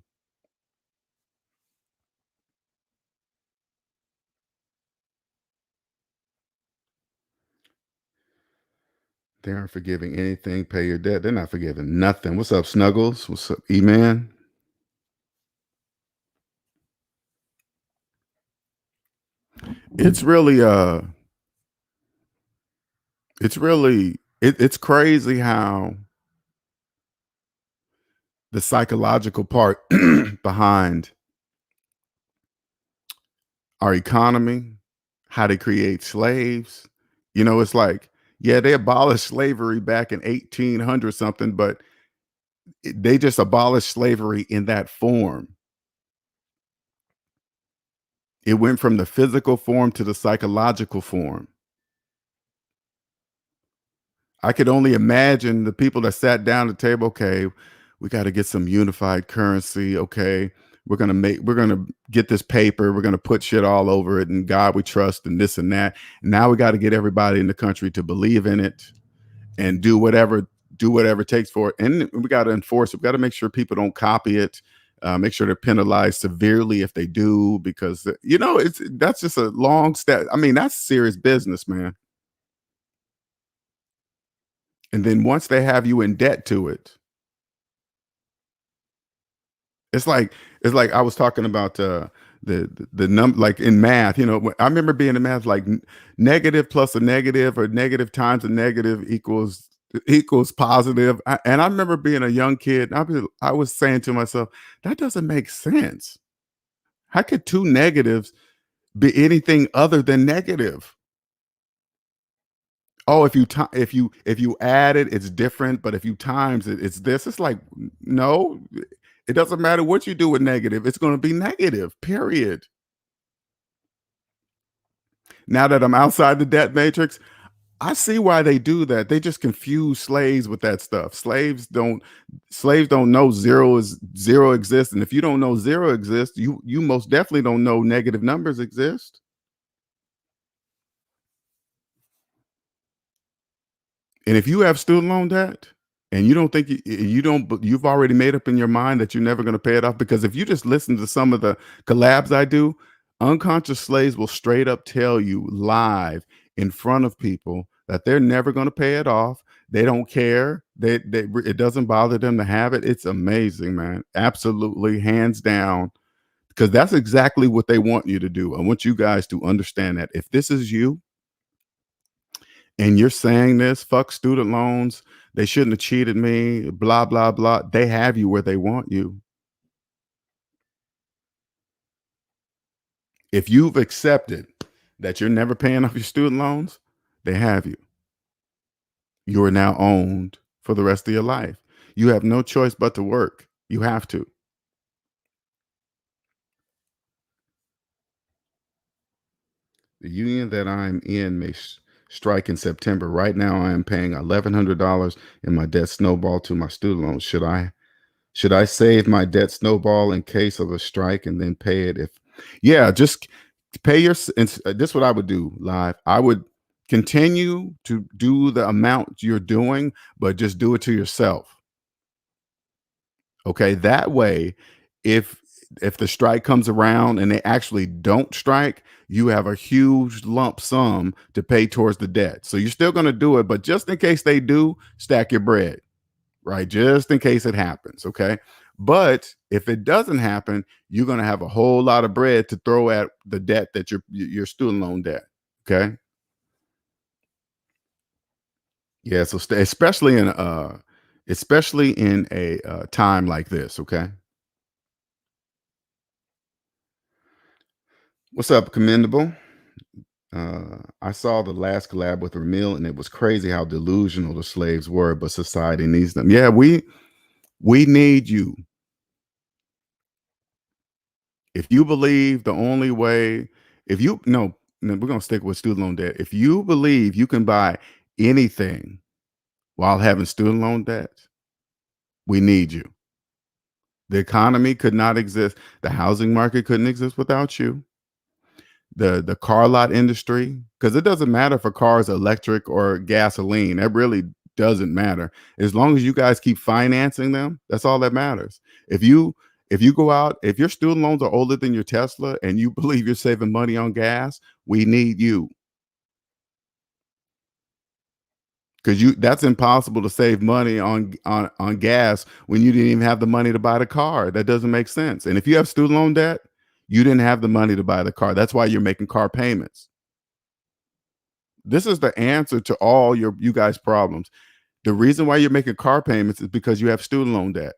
They aren't forgiving anything. Pay your debt. They're not forgiving nothing. What's up, Snuggles? What's up, E-Man? It's really it's crazy how the psychological part behind our economy, how they create slaves. It's like, yeah, they abolished slavery back in 1800 something, but they just abolished slavery in that form. It went from the physical form to the psychological form. I could only imagine the people that sat down at the table. Okay, we got to get some unified currency. Okay, we're gonna get this paper. We're gonna put shit all over it, and God we trust, and this and that. And now we got to get everybody in the country to believe in it and do whatever it takes for it. And we got to enforce it. We got to make sure people don't copy it. Make sure they're penalized severely if they do, because that's just a long step. I mean, that's serious business, man. And then once they have you in debt to it, it's like I was talking about the number, like in math. I remember being in math, like negative plus a negative or negative times a negative equals positive. And I remember being a young kid. I was saying to myself, that doesn't make sense. How could two negatives be anything other than negative? Oh, if you add it, it's different, but if you times it, it's this. It's like, no, it doesn't matter what you do with negative, it's going to be negative, period. Now that I'm outside the debt matrix, I see why they do that. They just confuse slaves with that stuff. Slaves don't know zero exists. And if you don't know zero exists, you most definitely don't know negative numbers exist. And if you have student loan debt and you don't think you don't, but you've already made up in your mind that you're never going to pay it off, because if you just listen to some of the collabs I do, unconscious slaves will straight up tell you live in front of people that they're never going to pay it off. They don't care. They it doesn't bother them to have it. It's amazing, man. Absolutely, hands down, because that's exactly what they want you to do. I want you guys to understand that if this is you and you're saying this, fuck student loans, they shouldn't have cheated me, blah, blah, blah. They have you where they want you. If you've accepted that you're never paying off your student loans, they have you. You are now owned for the rest of your life. You have no choice but to work. You have to. The union that I'm in may strike in September. Right now, I am paying $1,100 in my debt snowball to my student loans. Should I save my debt snowball in case of a strike and then pay it if? Yeah, just pay your. This is what I would do live. I would continue to do the amount you're doing, but just do it to yourself. Okay, that way, if the strike comes around and they actually don't strike, you have a huge lump sum to pay towards the debt. So you're still going to do it, but just in case they do, stack your bread, right? Just in case it happens, okay? But if it doesn't happen, you're going to have a whole lot of bread to throw at the debt that your student loan debt, okay? Yeah, so especially in a time like this, okay? What's up, commendable? I saw the last collab with Ramil, and it was crazy how delusional the slaves were, but society needs them. Yeah, we need you. If you believe the only way, if you no, we're gonna stick with student loan debt. If you believe you can buy anything while having student loan debt, we need you. The economy could not exist. The housing market couldn't exist without you. The car lot industry, because it doesn't matter if a car is electric or gasoline. That really doesn't matter. As long as you guys keep financing them, that's all that matters. If you go out, if your student loans are older than your Tesla and you believe you're saving money on gas, we need you. Because that's impossible to save money on gas when you didn't even have the money to buy the car. That doesn't make sense. And if you have student loan debt, you didn't have the money to buy the car. That's why you're making car payments. This is the answer to all you guys' problems. The reason why you're making car payments is because you have student loan debt.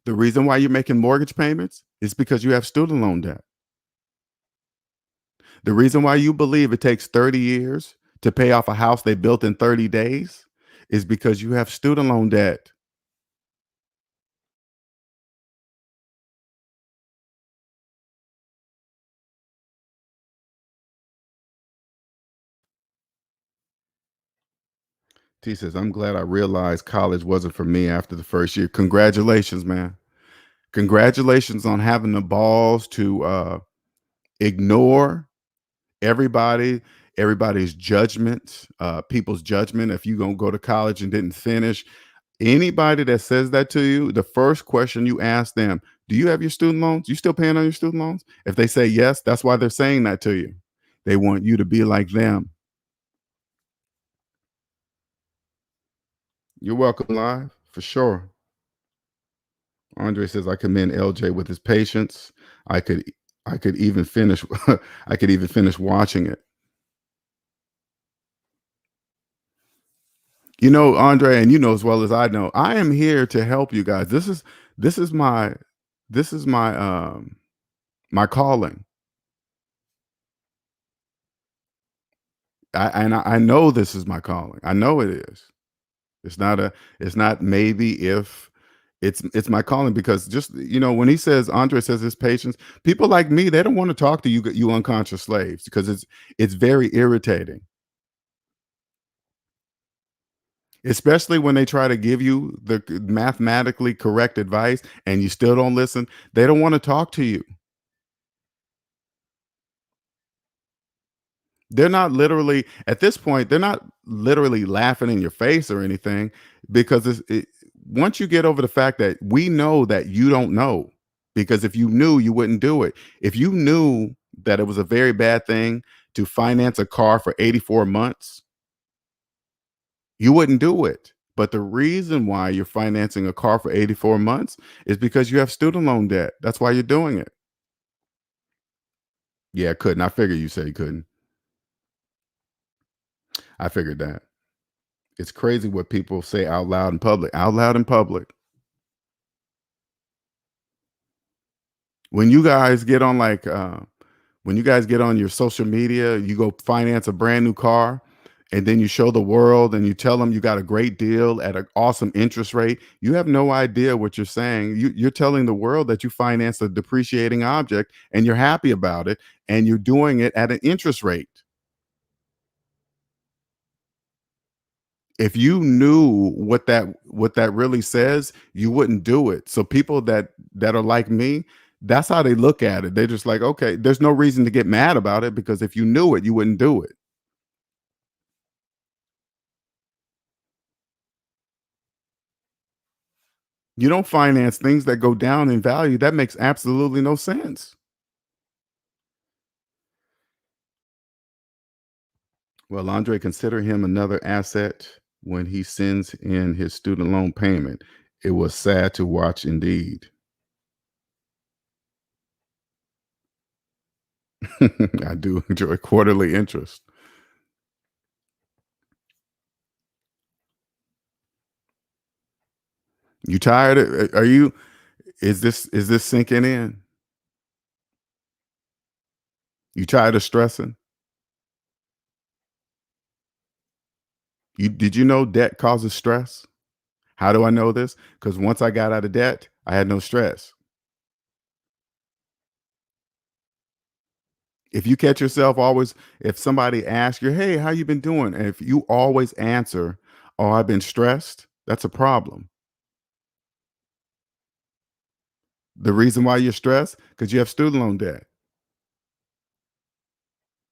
The reason why you're making mortgage payments is because you have student loan debt. The reason why you believe it takes 30 years to pay off a house they built in 30 days is because you have student loan debt. T says, I'm glad I realized college wasn't for me after the first year. Congratulations, man. Congratulations on having the balls to ignore everybody, everybody's judgment, people's judgment. If you gonna go to college and didn't finish, anybody that says that to you, the first question you ask them, do you have your student loans? You still paying on your student loans? If they say yes, that's why they're saying that to you. They want you to be like them. You're welcome, live for sure. Andre says, I commend LJ with his patience. I could I could even finish I could even finish watching it. You know, Andre, and you know as well as I know, I am here to help you guys. This is my this is my calling. I know this is my calling. I know it is. It's not maybe if it's my calling because just when he says Andre says his patience, people like me, they don't want to talk to you unconscious slaves because it's very irritating. Especially when they try to give you the mathematically correct advice and you still don't listen. They don't want to talk to you. They're not literally at this point, they're not literally laughing in your face or anything because once you get over the fact that we know that you don't know, because if you knew, you wouldn't do it. If you knew that it was a very bad thing to finance a car for 84 months, You wouldn't do it. But the reason why you're financing a car for 84 months is because you have student loan debt. That's why you're doing it. Yeah, I couldn't. I figured you said you couldn't. I figured that. It's crazy what people say out loud in public. Out loud in public. When you guys get on when you guys get on your social media, you go finance a brand new car, and then you show the world and you tell them you got a great deal at an awesome interest rate. You have no idea what you're saying. You're telling the world that you financed a depreciating object and you're happy about it, and you're doing it at an interest rate. If you knew what that really says, you wouldn't do it. So people that are like me, that's how they look at it. They're just like, okay, there's no reason to get mad about it, because if you knew it, you wouldn't do it. You don't finance things that go down in value. That makes absolutely no sense. Well, Andre, consider him another asset when he sends in his student loan payment. It was sad to watch indeed. I do enjoy quarterly interest. You tired? Are you? Is this sinking in? You tired of stressing? Did you know debt causes stress? How do I know this? Because once I got out of debt, I had no stress. If you catch yourself always, if somebody asks you, "Hey, how you been doing?" And if you always answer, "Oh, I've been stressed," that's a problem. The reason why you're stressed, because you have student loan debt.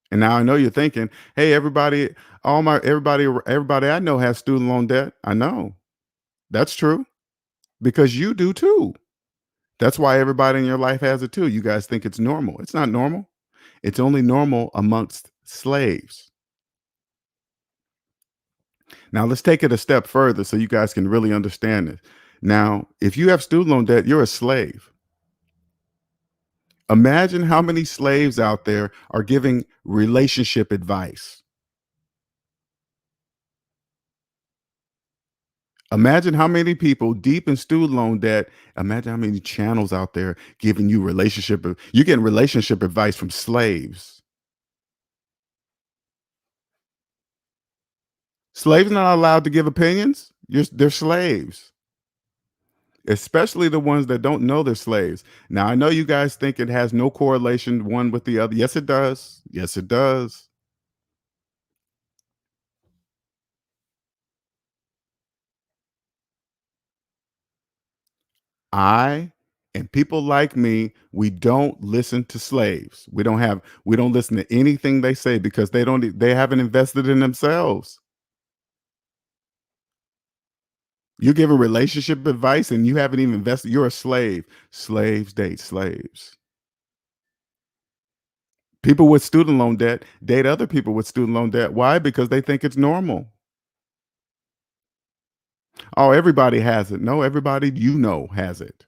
And now I know you're thinking, "Hey, everybody I know has student loan debt." I know. That's true, because you do too. That's why everybody in your life has it too. You guys think it's normal. It's not normal. It's only normal amongst slaves. Now, let's take it a step further so you guys can really understand it. Now, if you have student loan debt, you're a slave. Imagine how many slaves out there are giving relationship advice. Imagine how many people deep in student loan debt. Imagine how many channels out there giving you you're getting relationship advice from slaves. Slaves not allowed to give opinions. They're slaves, especially the ones that don't know they're slaves. Now, I know you guys think it has no correlation one with the other. Yes, it does. Yes, it does. I and people like me, we don't listen to slaves. We don't listen to anything they say, because they haven't invested in themselves. You're giving relationship advice and you haven't even invested. You're a slave. Slaves date slaves. People with student loan debt date other people with student loan debt. Why? Because they think it's normal. Oh, everybody has it. No, everybody you know has it.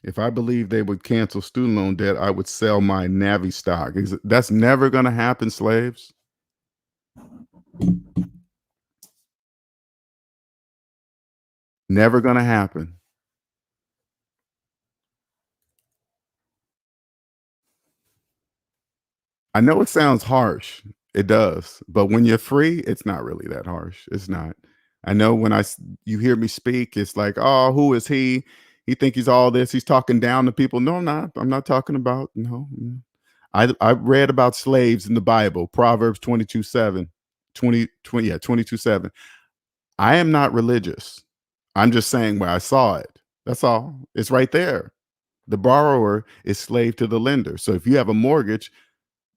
If I believe they would cancel student loan debt, I would sell my Navy stock. That's never going to happen, slaves. Never going to happen. I know it sounds harsh. It does. But when you're free, it's not really that harsh. It's not. I know you hear me speak, it's like, "Oh, who is he? He think he's all this. He's talking down to people." No, I'm not. I'm not talking about, no. I read about slaves in the Bible, Proverbs 22:7, 20, yeah, 22:7. I am not religious. I'm just saying where I saw it. That's all. It's right there. The borrower is slave to the lender. So if you have a mortgage,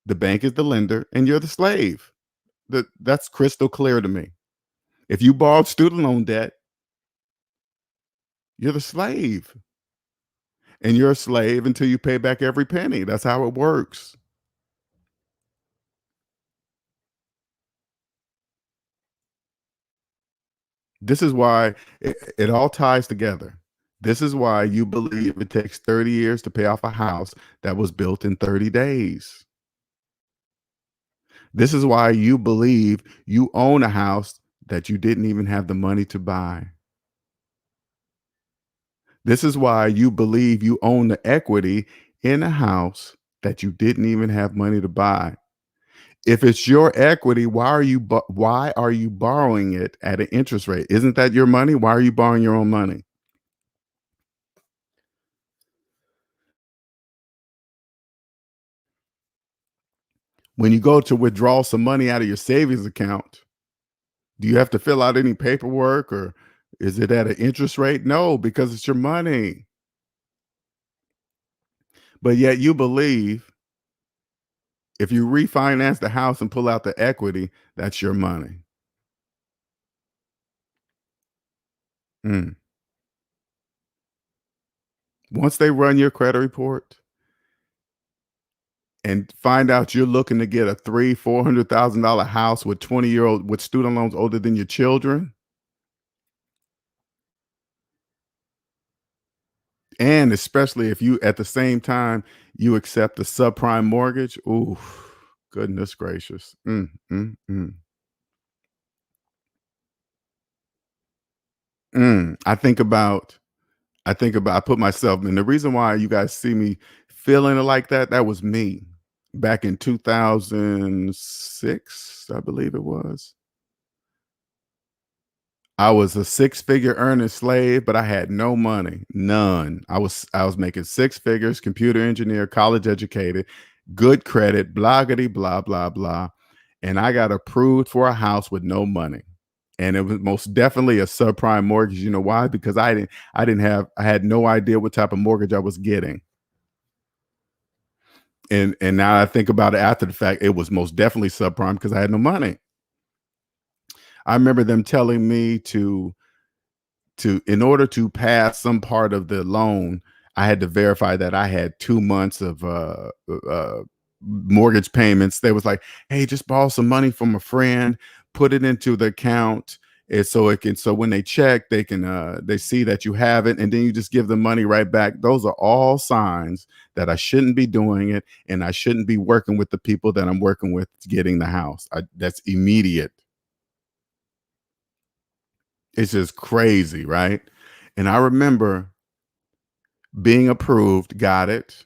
the bank is the lender and you're the slave. That's crystal clear to me. If you borrowed student loan debt, you're the slave. And you're a slave until you pay back every penny. That's how it works. This is why it all ties together. This is why you believe it takes 30 years to pay off a house that was built in 30 days. This is why you believe you own a house that you didn't even have the money to buy. This is why you believe you own the equity in a house that you didn't even have money to buy. If it's your equity, why are you borrowing it at an interest rate? Isn't that your money? Why are you borrowing your own money? When you go to withdraw some money out of your savings account, do you have to fill out any paperwork, or is it at an interest rate? No, because it's your money. But yet you believe if you refinance the house and pull out the equity, that's your money. Mm. Once they run your credit report and find out you're looking to get a $400,000 house with 20-year-old with student loans older than your children, and especially if you at the same time you accept a subprime mortgage, ooh, goodness gracious. I think about I put myself and the reason why you guys see me feeling like that, that was me back in 2006, I believe it was. I was a six-figure earning slave, but I had no money, none. I was making six figures, computer engineer, college educated, good credit, bloggity, blah, blah, blah. And I got approved for a house with no money. And it was most definitely a subprime mortgage. You know why? Because I had no idea what type of mortgage I was getting. And now I think about it after the fact, it was most definitely subprime because I had no money. I remember them telling me to in order to pass some part of the loan, I had to verify that I had 2 months of mortgage payments. They was like, "Hey, just borrow some money from a friend, put it into the account, and so it can so when they check, they can they see that you have it, and then you just give the money right back." Those are all signs that I shouldn't be doing it, and I shouldn't be working with the people that I'm working with getting the house. That's immediate. It's just crazy, right? And I remember being approved, got it.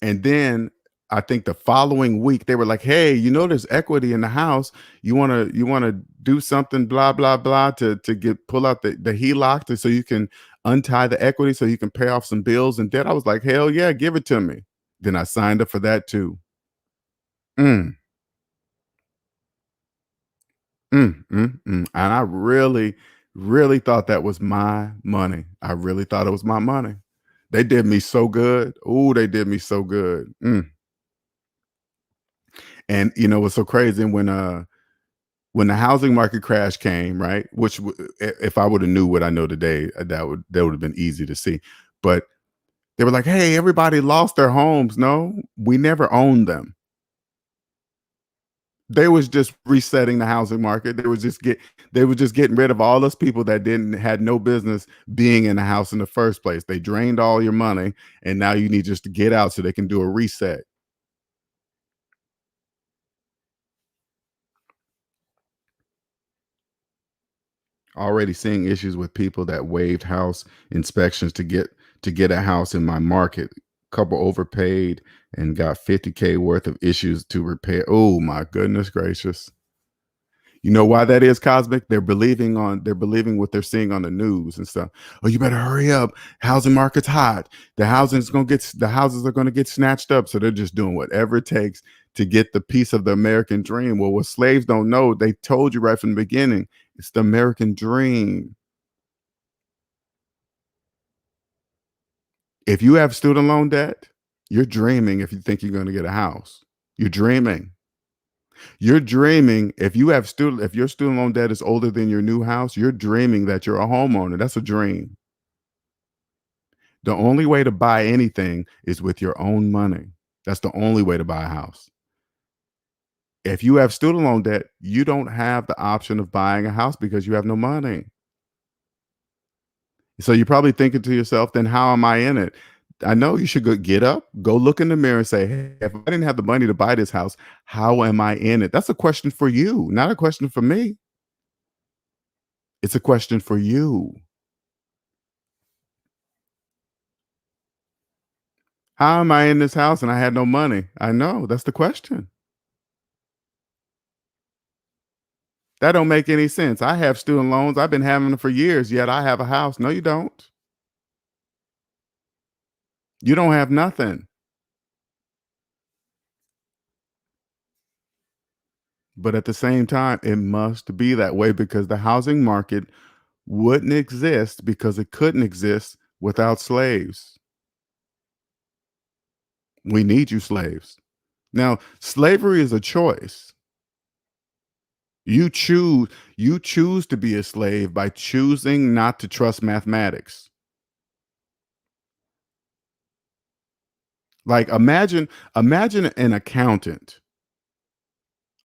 And then I think the following week they were like, "Hey, you know there's equity in the house. You want to do something blah blah blah to get pull out the HELOC so you can untie the equity so you can pay off some bills and debt." I was like, "Hell yeah, give it to me." Then I signed up for that too. Mm, And I really, really thought that was my money. I really thought it was my money. They did me so good. Oh, they did me so good. And you know what's so crazy when the housing market crash came, right? If I would have knew what I know today, that would have been easy to see. But they were like, "Hey, everybody lost their homes." No, we never owned them. They was just resetting the housing market. They were just getting rid of all those people that didn't had no business being in the house in the first place. They drained all your money, and now you need just to get out so they can do a reset. Already seeing issues with people that waived house inspections to get a house in my market. Couple overpaid and got 50K worth of issues to repair. Oh my goodness gracious. You know why that is, Cosmic? They're believing what they're seeing on the news and stuff. Oh, you better hurry up. Housing market's hot. The houses are gonna get snatched up. So they're just doing whatever it takes to get the piece of the American dream. Well, what slaves don't know, they told you right from the beginning, it's the American dream. If you have student loan debt, you're dreaming if you think you're gonna get a house. You're dreaming. You're dreaming if your student loan debt is older than your new house, you're dreaming that you're a homeowner. That's a dream. The only way to buy anything is with your own money. That's the only way to buy a house. If you have student loan debt, you don't have the option of buying a house because you have no money. So you're probably thinking to yourself, then how am I in it? I know you should get up, go look in the mirror and say, hey, if I didn't have the money to buy this house, how am I in it? That's a question for you, not a question for me. It's a question for you. How am I in this house and I had no money? I know, that's the question. That don't make any sense. I have student loans. I've been having them for years, yet I have a house. No, you don't. You don't have nothing. But at the same time, it must be that way because the housing market wouldn't exist because it couldn't exist without slaves. We need you slaves. Now, slavery is a choice. You choose you choose to be a slave by choosing not to trust mathematics. Like imagine an accountant.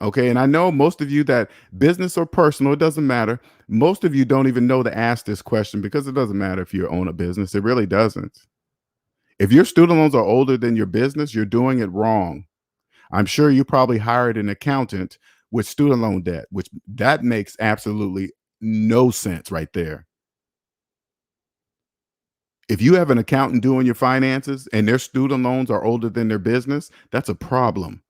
Okay, and I know most of you that business or personal, it doesn't matter. Most of you don't even know to ask this question because it doesn't matter if you own a business. It really doesn't. If your student loans are older than your business, you're doing it wrong. I'm sure you probably hired an accountant with student loan debt, which that makes absolutely no sense right there. If you have an accountant doing your finances and their student loans are older than their business, that's a problem.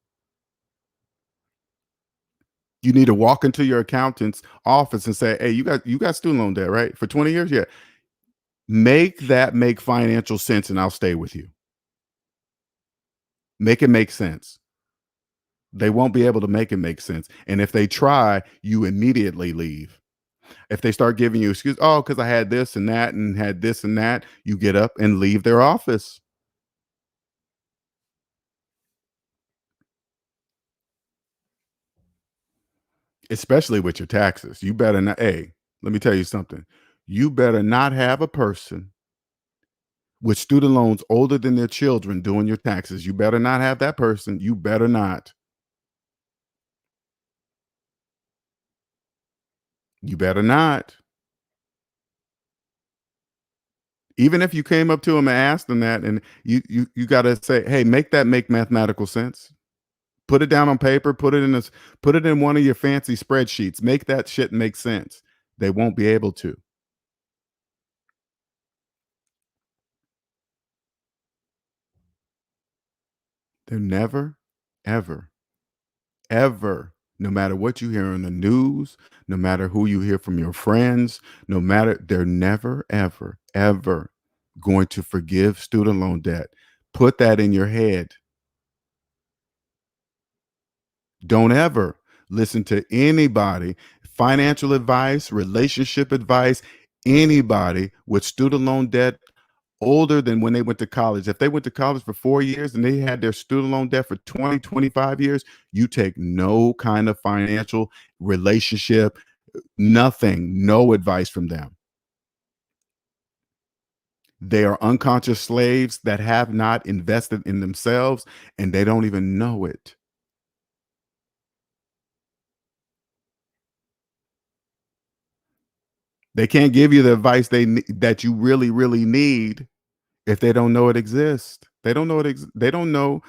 You need to walk into your accountant's office and say, "Hey, you got student loan debt, right? For 20 years? Yeah. Make that make financial sense and I'll stay with you. Make it make sense." They won't be able to make it make sense. And if they try, you immediately leave. If they start giving you excuse, oh, because I had this and that and had this and that, you get up and leave their office. Especially with your taxes. You better not, hey, let me tell you something. You better not have a person with student loans older than their children doing your taxes. You better not have that person. You better not. You better not. Even if you came up to them and asked them that, and you got to say, hey, make that make mathematical sense. Put it down on paper. Put it in one of your fancy spreadsheets. Make that shit make sense. They won't be able to. They're never, ever, ever, no matter what you hear on the news, no matter who you hear from your friends, no matter, they're never, ever, ever going to forgive student loan debt. Put that in your head. Don't ever listen to anybody, financial advice, relationship advice, anybody with student loan debt older than when they went to college. If they went to college for 4 years and they had their student loan debt for 20, 25 years, you take no kind of financial relationship, nothing, no advice from them. They are unconscious slaves that have not invested in themselves and they don't even know it. They can't give you the advice that you really, really need if they don't know it exists. They don't know they don't know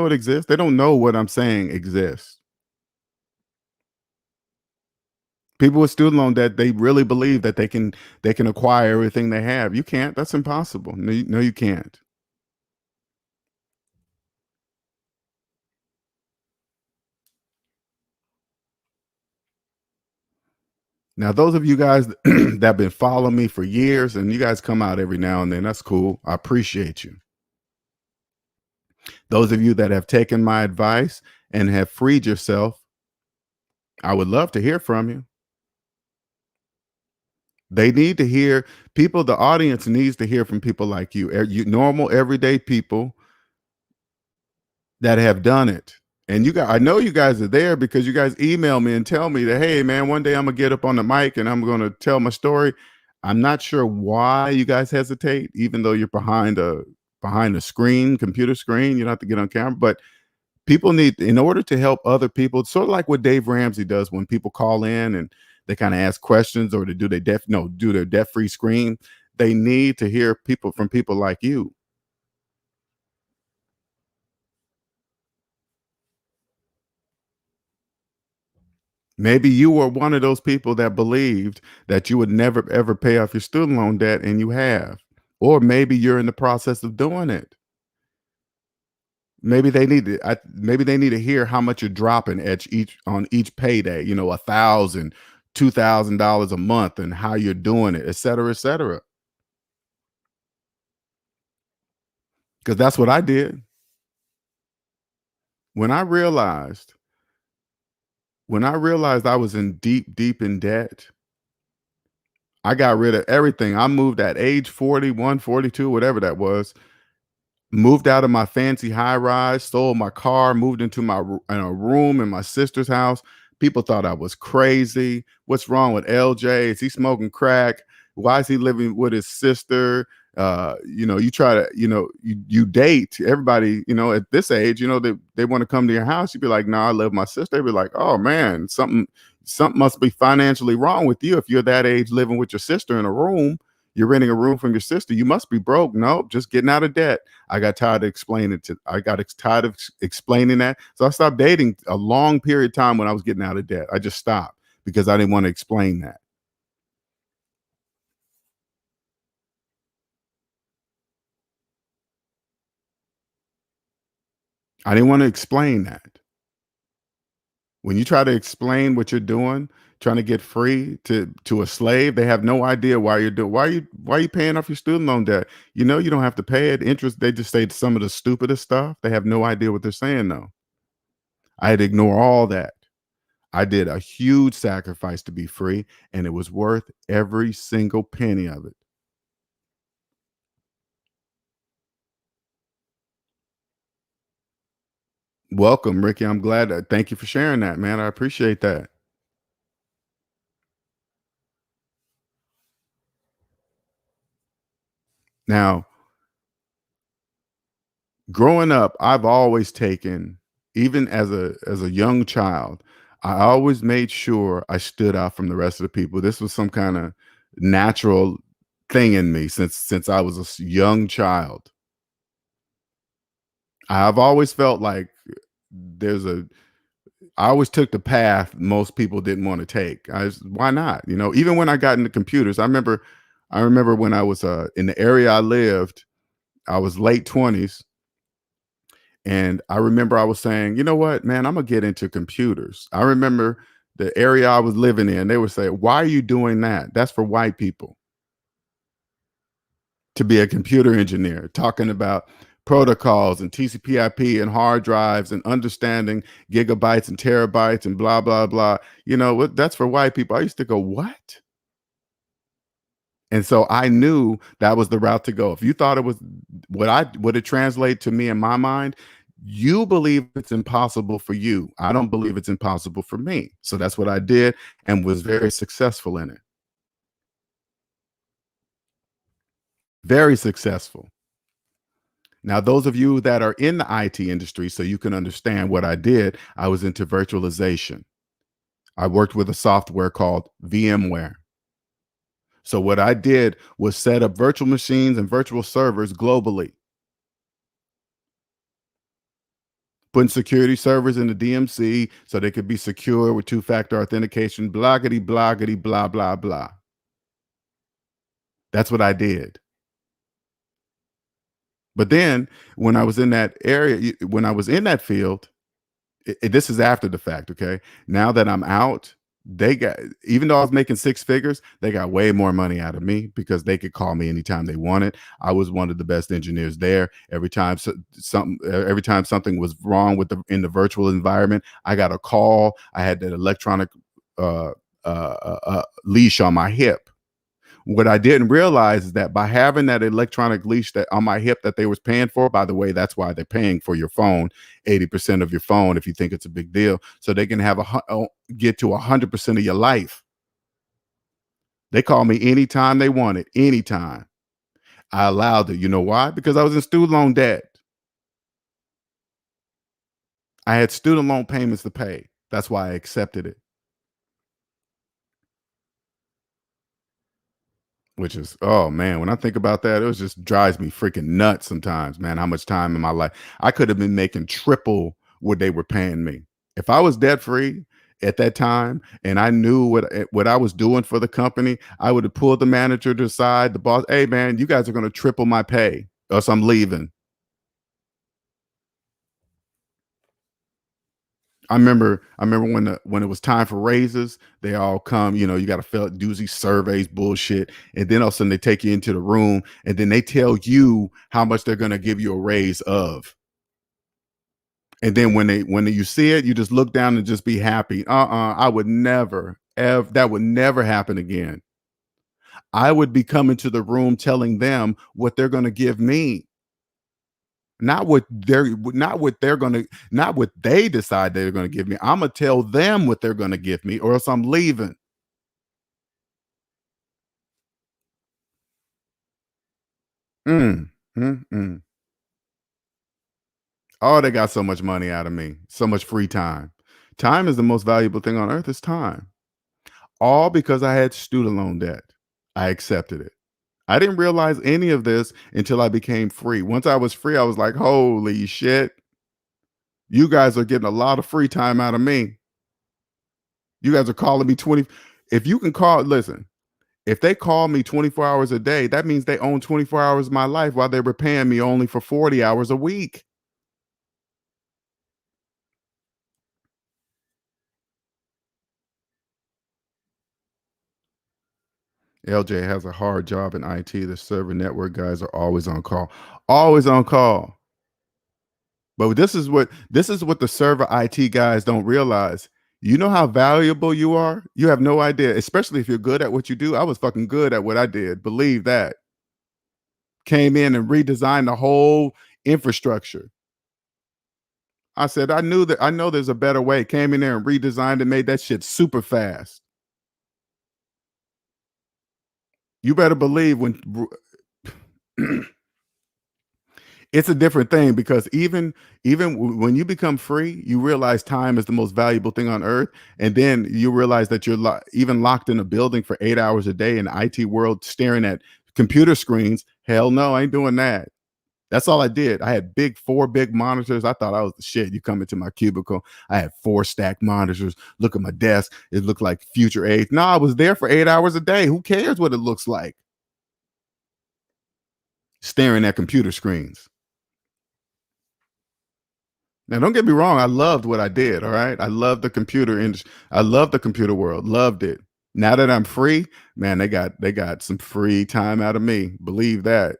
it exists. They don't know what I'm saying exists. People with student loan debt, they really believe that they can acquire everything they have. You can't. That's impossible. No, no, you can't. Now, those of you guys that have been following me for years and you guys come out every now and then, that's cool. I appreciate you. Those of you that have taken my advice and have freed yourself, I would love to hear from you. They need to hear people, the audience needs to hear from people like you, you normal, everyday people that have done it. And you guys, I know you guys are there because you guys email me and tell me that, hey man, one day I'm gonna get up on the mic and I'm gonna tell my story. I'm not sure why you guys hesitate, even though you're behind a screen, computer screen, you don't have to get on camera. But people need, in order to help other people, sort of like what Dave Ramsey does when people call in and they kind of ask questions or to do their debt free screen. they need to hear people from people like you. Maybe you were one of those people that believed that you would never ever pay off your student loan debt, and you have. Or maybe you're in the process of doing it. Maybe they need to hear how much you're dropping at each on each payday, you know, 1,000, $2,000 a month, and how you're doing it, et cetera, et cetera. Because that's what I did. When I realized when I realized I was in deep, deep in debt, I got rid of everything. I moved at age 41, 42, whatever that was. Moved out of my fancy high rise, stole my car, moved into in a room in my sister's house. People thought I was crazy. What's wrong with LJ? Is he smoking crack? Why is he living with his sister? You know, you try to, you know, you date everybody, you know, at this age, you know, they want to come to your house. You'd be like, no, I love my sister. They'd be like, oh man, something must be financially wrong with you if you're that age living with your sister in a room. You're renting a room from your sister. You must be broke. No, just getting out of debt. I got tired of explaining that. So I stopped dating a long period of time when I was getting out of debt. I just stopped because I didn't want to explain that. I didn't want to explain that. When you try to explain what you're doing, trying to get free to a slave, they have no idea why you're doing. Why are you paying off your student loan debt? You know you don't have to pay it. Interest. They just say some of the stupidest stuff. They have no idea what they're saying though. I had to ignore all that. I did a huge sacrifice to be free, and it was worth every single penny of it. Welcome, Ricky. I'm glad. Thank you for sharing that, man. I appreciate that. Now, growing up, I've always taken, even as a young child, I always made sure I stood out from the rest of the people. This was some kind of natural thing in me since I was a young child. I've always felt like there's a I always took the path most people didn't want to take. Why not? You know, even when I got into computers, I remember when I was in the area I lived, I was late 20s, and I remember I was saying, "You know what, man, I'm gonna get into computers." I remember the area I was living in, they would say, "Why are you doing that? That's for white people to be a computer engineer," talking about protocols and TCP/IP and hard drives and understanding gigabytes and terabytes and blah blah blah. You know what? That's for white people. I used to go, "What?" And so I knew that was the route to go. If you thought it was what it translate to me in my mind, you believe it's impossible for you. I don't believe it's impossible for me. So that's what I did and was very successful in it. Very successful. Now, those of you that are in the IT industry, so you can understand what I did, I was into virtualization. I worked with a software called VMware. So what I did was set up virtual machines and virtual servers globally, putting security servers in the DMC so they could be secure with two-factor authentication, bloggity, bloggity, blah, blah, blah. That's what I did. But then when I was in that area, when I was in that field, this is after the fact, okay? Now that I'm out, they got, even though I was making six figures, they got way more money out of me because they could call me anytime they wanted. I was one of the best engineers there. Every time something was wrong with in the virtual environment, I got a call. I had that electronic uh, leash on my hip. What I didn't realize is that by having that electronic leash that on my hip that they was paying for, by the way, that's why they're paying for your phone, 80% of your phone if you think it's a big deal, so they can have get to 100% of your life. They call me anytime they wanted, anytime. I allowed it. You know why? Because I was in student loan debt. I had student loan payments to pay. That's why I accepted it. which is, oh man, when I think about that, it was just drives me freaking nuts sometimes, man, how much time in my life I could have been making triple what they were paying me. If I was debt free at that time and I knew what I was doing for the company, I would have pulled the manager to the side, the boss, hey man, you guys are going to triple my pay, or else I'm leaving. I remember when it was time for raises, they all come, you got to fill out do these surveys, bullshit. And then all of a sudden they take you into the room and then they tell you how much they're gonna give you a raise of. And then when you see it, you just look down and just be happy. I would never, ever, that would never happen again. I would be coming to the room telling them what they're gonna give me. Not what they decide they're gonna give me. Imma tell them what they're gonna give me, or else I'm leaving. Mm, mm. Oh, they got so much money out of me, so much free time. Time is the most valuable thing on earth is time. All because I had student loan debt. I accepted it. I didn't realize any of this until I became free. Once I was free, I was like, "Holy shit. You guys are getting a lot of free time out of me. You guys are calling me 20." If you can call listen, if they call me 24 hours a day, that means they own 24 hours of my life while they were paying me only for 40 hours a week. LJ has a hard job in IT. The server network guys are always on call. Always on call. But this is what the server IT guys don't realize. You know how valuable you are? You have no idea, especially if you're good at what you do. I was fucking good at what I did. Believe that. Came in and redesigned the whole infrastructure. I said, I know there's a better way. Came in there and redesigned and made that shit super fast. You better believe when it's a different thing because when you become free, you realize time is the most valuable thing on earth, and then you realize that you're even locked in a building for 8 hours a day in the IT world, staring at computer screens. Hell no, I ain't doing that. That's all I did. I had four big monitors. I thought I was the shit. You come into my cubicle, I had four stacked monitors. Look at my desk; it looked like future age. No, I was there for 8 hours a day. Who cares what it looks like? Staring at computer screens. Now, don't get me wrong. I loved what I did. All right. I loved the computer industry. I loved the computer world. Loved it. Now that I'm free, man, they got some free time out of me. Believe that.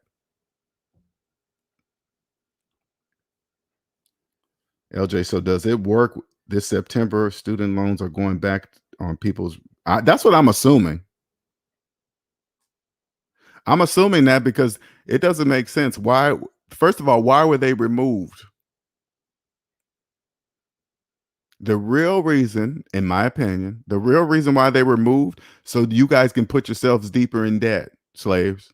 LJ, so does it work this September? Student loans are going back on people's. That's what I'm assuming. I'm assuming that because it doesn't make sense. Why? First of all, why were they removed? The real reason, in my opinion, the real reason why they were moved, so you guys can put yourselves deeper in debt, slaves.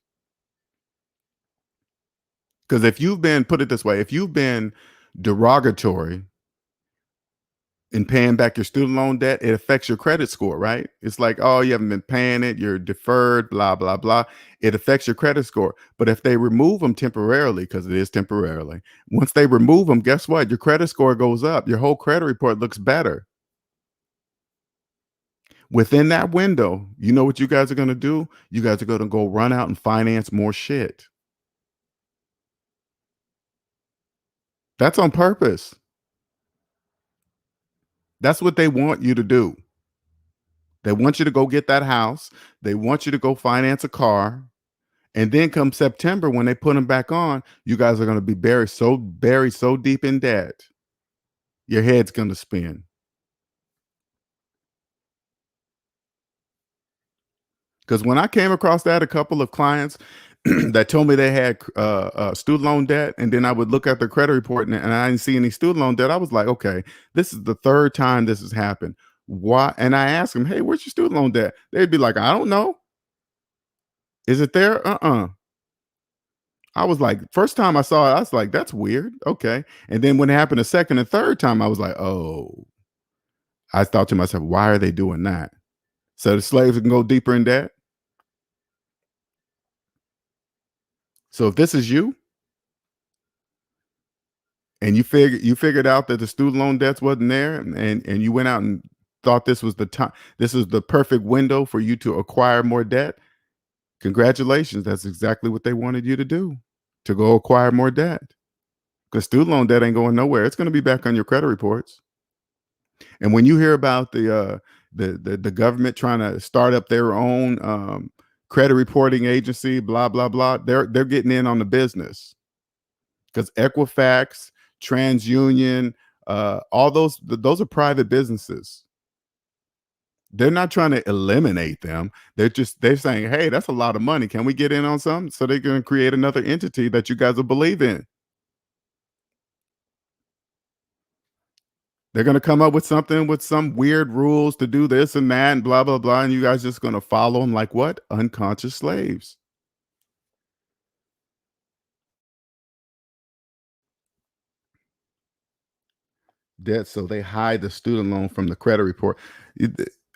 Because if you've been, put it this way, if you've been derogatory in paying back your student loan debt, it affects your credit score, right? It's like, oh, you haven't been paying it, you're deferred, blah, blah, blah. It affects your credit score. But if they remove them temporarily, because it is temporarily, once they remove them, guess what? Your credit score goes up. Your whole credit report looks better. Within that window, you know what you guys are going to do? You guys are going to go run out and finance more shit. That's on purpose. That's what they want you to do. They want you to go get that house. They want you to go finance a car. And then come September, when they put them back on, you guys are going to be buried so deep in debt, your head's going to spin. Because when I came across that, a couple of clients that told me they had student loan debt, and then I would look at their credit report and I didn't see any student loan debt. I was like, okay, this is the third time this has happened. Why? And I asked them, hey, where's your student loan debt? They'd be like, I don't know. Is it there? I was like, first time I saw it, I was like, that's weird. Okay. And then when it happened a second and third time, I was like, oh, I thought to myself, why are they doing that? So the slaves can go deeper in debt? So if this is you and you figured out that the student loan debts wasn't there, and you went out and thought this was the time, this is the perfect window for you to acquire more debt, congratulations. That's exactly what they wanted you to do, to go acquire more debt. Because student loan debt ain't going nowhere. It's going to be back on your credit reports. And when you hear about the government trying to start up their own credit reporting agency, blah blah blah, they're getting in on the business, because Equifax, TransUnion, all those are private businesses. They're not trying to eliminate them. They're saying, hey, that's a lot of money. Can we get in on something? So they're going to create another entity that you guys will believe in. They're going to come up with something with some weird rules to do this and that and blah blah blah, and you guys just going to follow them like what? Unconscious slaves. Debt, so they hide the student loan from the credit report.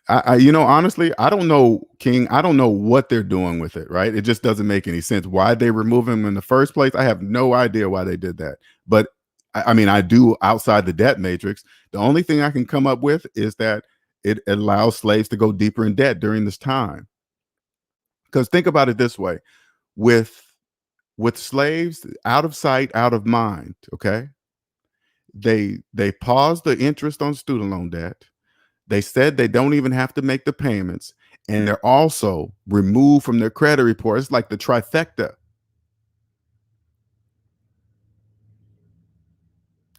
Honestly, I don't know, King. I don't know what they're doing with it. Right? It just doesn't make any sense. Why they remove him in the first place? I have no idea why they did that. But I mean, I do outside the debt matrix. The only thing I can come up with is that it allows slaves to go deeper in debt during this time. Because think about it this way: with slaves, out of sight, out of mind. Okay, they paused the interest on student loan debt. They said they don't even have to make the payments, and they're also removed from their credit report. It's like the trifecta.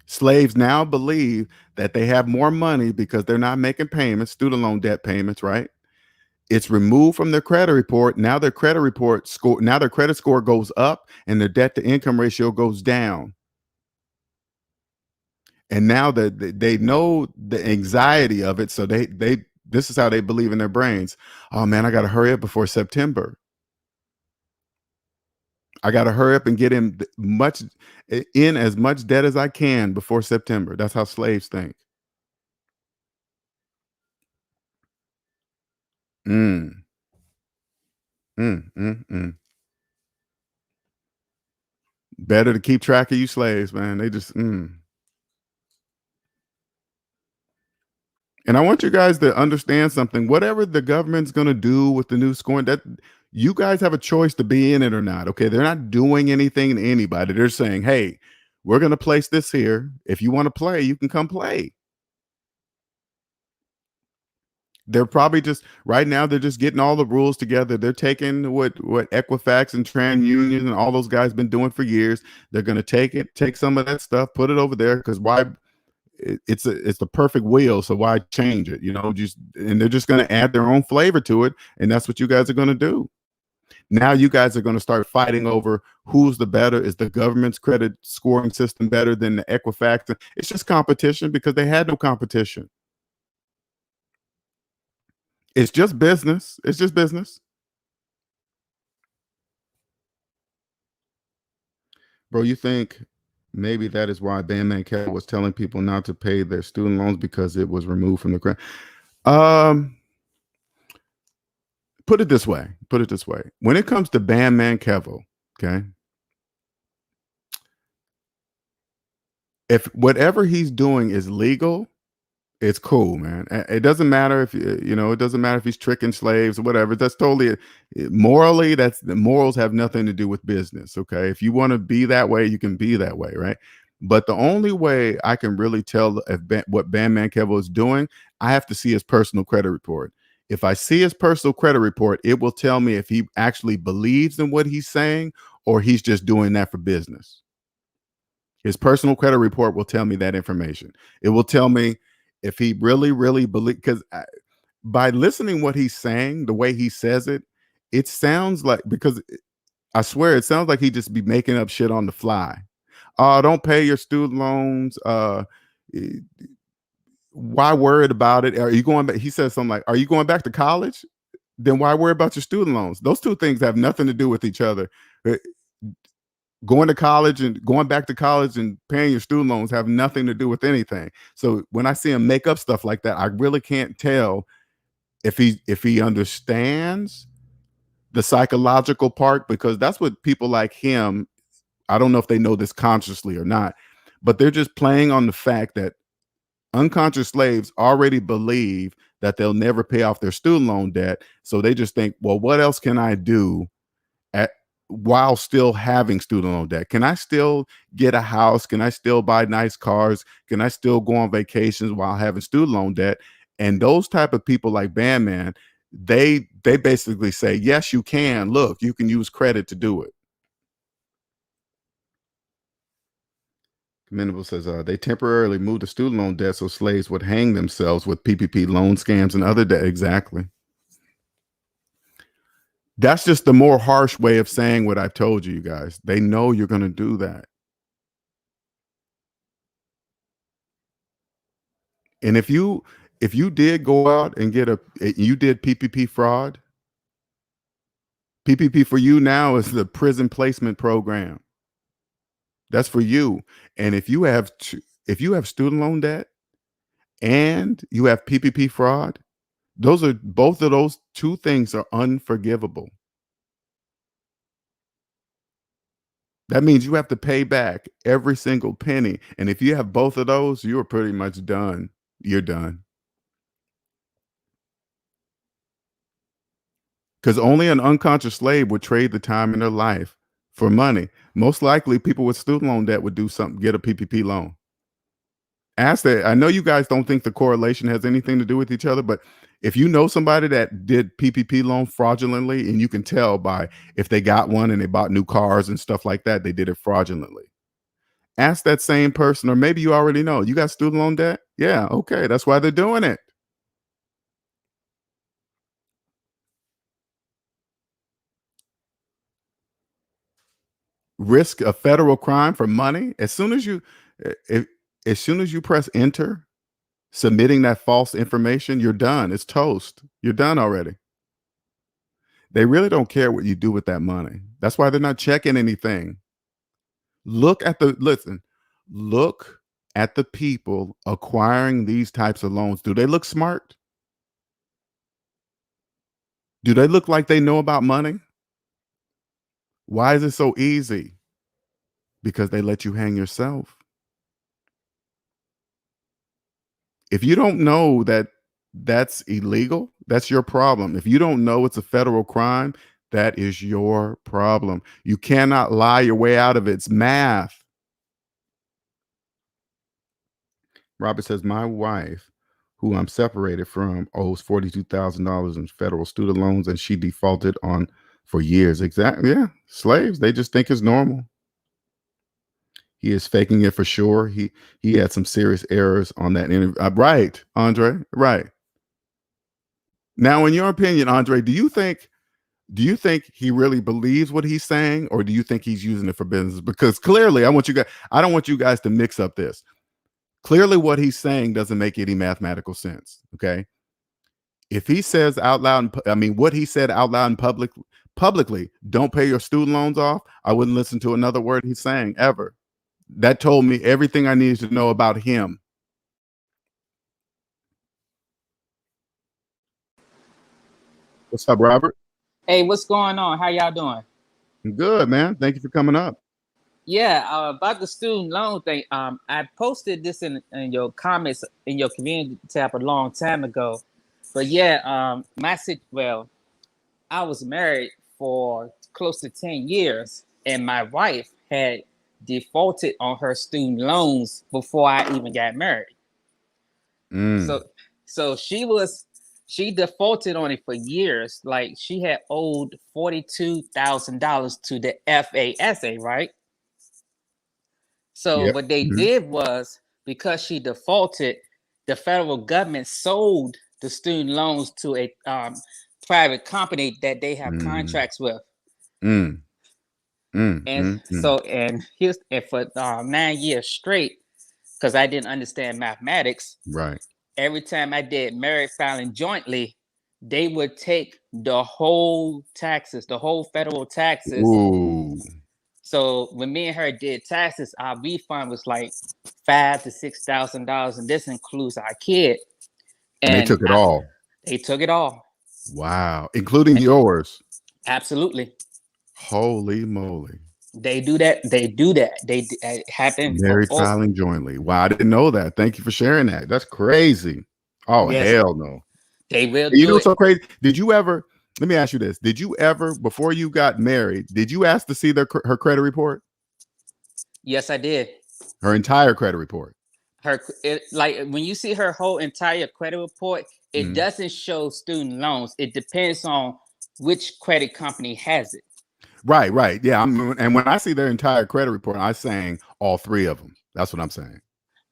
Slaves now believe that they have more money because they're not making payments, student loan debt payments, right? It's removed from their credit report. Now their credit score goes up and their debt to income ratio goes down. And now that they know the anxiety of it, so they this is how they believe in their brains. Oh man, I got to hurry up before September. I got to hurry up and get in as much debt as I can before September. That's how slaves think. Mm, mm. Better to keep track of you slaves, man. They just And I want you guys to understand something. Whatever the government's going to do with the new scoring, that you guys have a choice to be in it or not. Okay, they're not doing anything to anybody. They're saying, "Hey, we're going to place this here. If you want to play, you can come play." They're probably just right now. They're just getting all the rules together. They're taking what Equifax and TransUnion and all those guys been doing for years. They're going to take some of that stuff, put it over there, because why? It's the perfect wheel, so why change it? Just and they're just going to add their own flavor to it, and that's what you guys are going to do. Now you guys are going to start fighting over who's the better. Is the government's credit scoring system better than the Equifax? It's just competition because they had no competition. It's just business. It's just business. Bro, you think maybe that is why Bandman Cat was telling people not to pay their student loans because it was removed from the credit? Um, Put it this way. Put it this way. When it comes to Bandman Kevo, okay, if whatever he's doing is legal, it's cool, man. It doesn't matter if it doesn't matter if he's tricking slaves or whatever. That's totally morally. That's the morals have nothing to do with business. Okay, if you want to be that way, you can be that way, right? But the only way I can really tell what Bandman Kevo is doing, I have to see his personal credit report. If I see his personal credit report, it will tell me if he actually believes in what he's saying or he's just doing that for business. His personal credit report will tell me that information. It will tell me if he really, really believes, because by listening what he's saying, the way he says it, it sounds like, because I swear it sounds like he just be making up shit on the fly. Don't pay your student loans. Why worried about it? Are you going back? He says something like, are you going back to college? Then why worry about your student loans? Those two things have nothing to do with each other. Going to college and going back to college and paying your student loans have nothing to do with anything. So when I see him make up stuff like that, I really can't tell if he understands the psychological part, because that's what people like him, I don't know if they know this consciously or not, but they're just playing on the fact that unconscious slaves already believe that they'll never pay off their student loan debt. So they just think, well, what else can I do at while still having student loan debt? Can I still get a house? Can I still buy nice cars? Can I still go on vacations while having student loan debt? And those type of people like Bandman, they basically say, yes, you can. Look, you can use credit to do it. Commendable says they temporarily moved the student loan debt so slaves would hang themselves with PPP loan scams and other debt. Exactly. That's just the more harsh way of saying what I've told you, guys. They know you're going to do that. And if you did go out and you did PPP fraud, PPP for you now is the prison placement program. That's for you. And if you have student loan debt and you have PPP fraud, both of those two things are unforgivable. That means you have to pay back every single penny. And if you have both of those, you're pretty much done. You're done. Because only an unconscious slave would trade the time in their life for money. Most likely, people with student loan debt would do something, get a PPP loan. Ask that. I know you guys don't think the correlation has anything to do with each other, but if you know somebody that did PPP loan fraudulently, and you can tell by if they got one and they bought new cars and stuff like that, they did it fraudulently. Ask that same person, or maybe you already know, you got student loan debt? Yeah, okay, that's why they're doing it. Risk a federal crime for money as soon as you press enter, submitting that false information, you're done. It's toast. You're done already. They really don't care what you do with that money. That's why they're not checking anything. Look at the people acquiring these types of loans. Do they look smart? Do they look like they know about money? Why is it so easy? Because they let you hang yourself. If you don't know that that's illegal, that's your problem. If you don't know it's a federal crime, that is your problem. You cannot lie your way out of it. It's math. Robert says, my wife, who I'm separated from, owes $42,000 in federal student loans, and she defaulted on for years. Exactly. Yeah. Slaves, they just think it's normal. He is faking it for sure. He had some serious errors on that interview. Right, Andre. Right. Now, in your opinion, Andre, do you think he really believes what he's saying, or do you think he's using it for business? Because clearly, I don't want you guys to mix up this. Clearly, what he's saying doesn't make any mathematical sense. Okay. If he says out loud, what he said out loud in publicly, don't pay your student loans off, I wouldn't listen to another word he's saying ever. That told me everything I needed to know about him. What's up, Robert? Hey, what's going on? How y'all doing? Good, man. Thank you for coming up. Yeah, about the student loan thing. I posted this in your comments in your community tab a long time ago. But yeah, I was married for close to 10 years, and my wife had defaulted on her student loans before I even got married. So she defaulted on it for years. Like, she had owed $42,000 to the FASA, right? So Yep. what they did was, because she defaulted, the federal government sold the student loans to a private company that they have contracts with. And for 9 years straight, because I didn't understand mathematics. Right. Every time I did married filing jointly, they would take the whole federal taxes. Ooh. So when me and her did taxes, our refund was like $5,000 to $6,000, and this includes our kid. And they took it all. They took it all. Wow, including yours. Absolutely. Holy moly. They do that. They do that. It happened for Married folks. filing jointly. Wow, I didn't know that. Thank you for sharing that. That's crazy. Oh, Yes, hell no. they will You know do what's it. so crazy? Did you ever, let me ask you this. Did you ever, before you got married, did you ask to see her credit report? Yes, I did. Her entire credit report? Like when you see her whole entire credit report, it Mhm. doesn't show student loans. It depends on which credit company has it. Right, right. Yeah. And when I see their entire credit report, I'm saying all three of them. That's what I'm saying.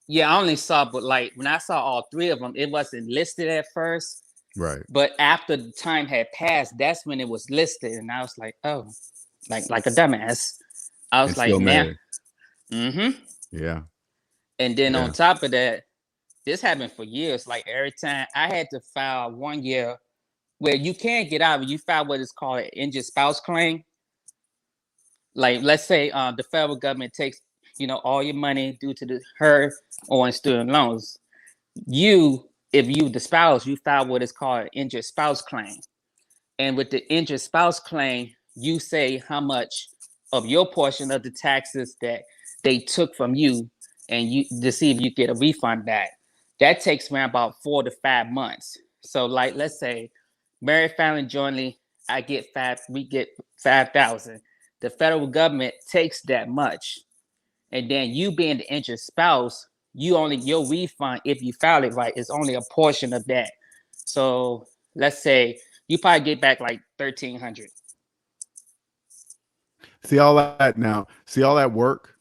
Yeah, I only saw, but like when I saw all three of them, it wasn't listed at first. Right. But after the time had passed, that's when it was listed, and I was like, oh, like a dumbass. I And was like, still man, married. mm-hmm. Yeah. And then Yeah. on top of that, this happened for years. Like every time I had to file 1 year where you can't get out, you file what is called an injured spouse claim. Like let's say the federal government takes all your money due to her on student loans. If you the spouse, you file what is called an injured spouse claim. And with the injured spouse claim, you say how much of your portion of the taxes that they took from you, and you to see if you get a refund back. That takes around about 4 to 5 months. So, like, let's say, married filing jointly, we get 5,000. The federal government takes that much, and then you being the injured spouse, your refund if you file it right is only a portion of that. So let's say you probably get back like 1,300. See all that now. See all that work.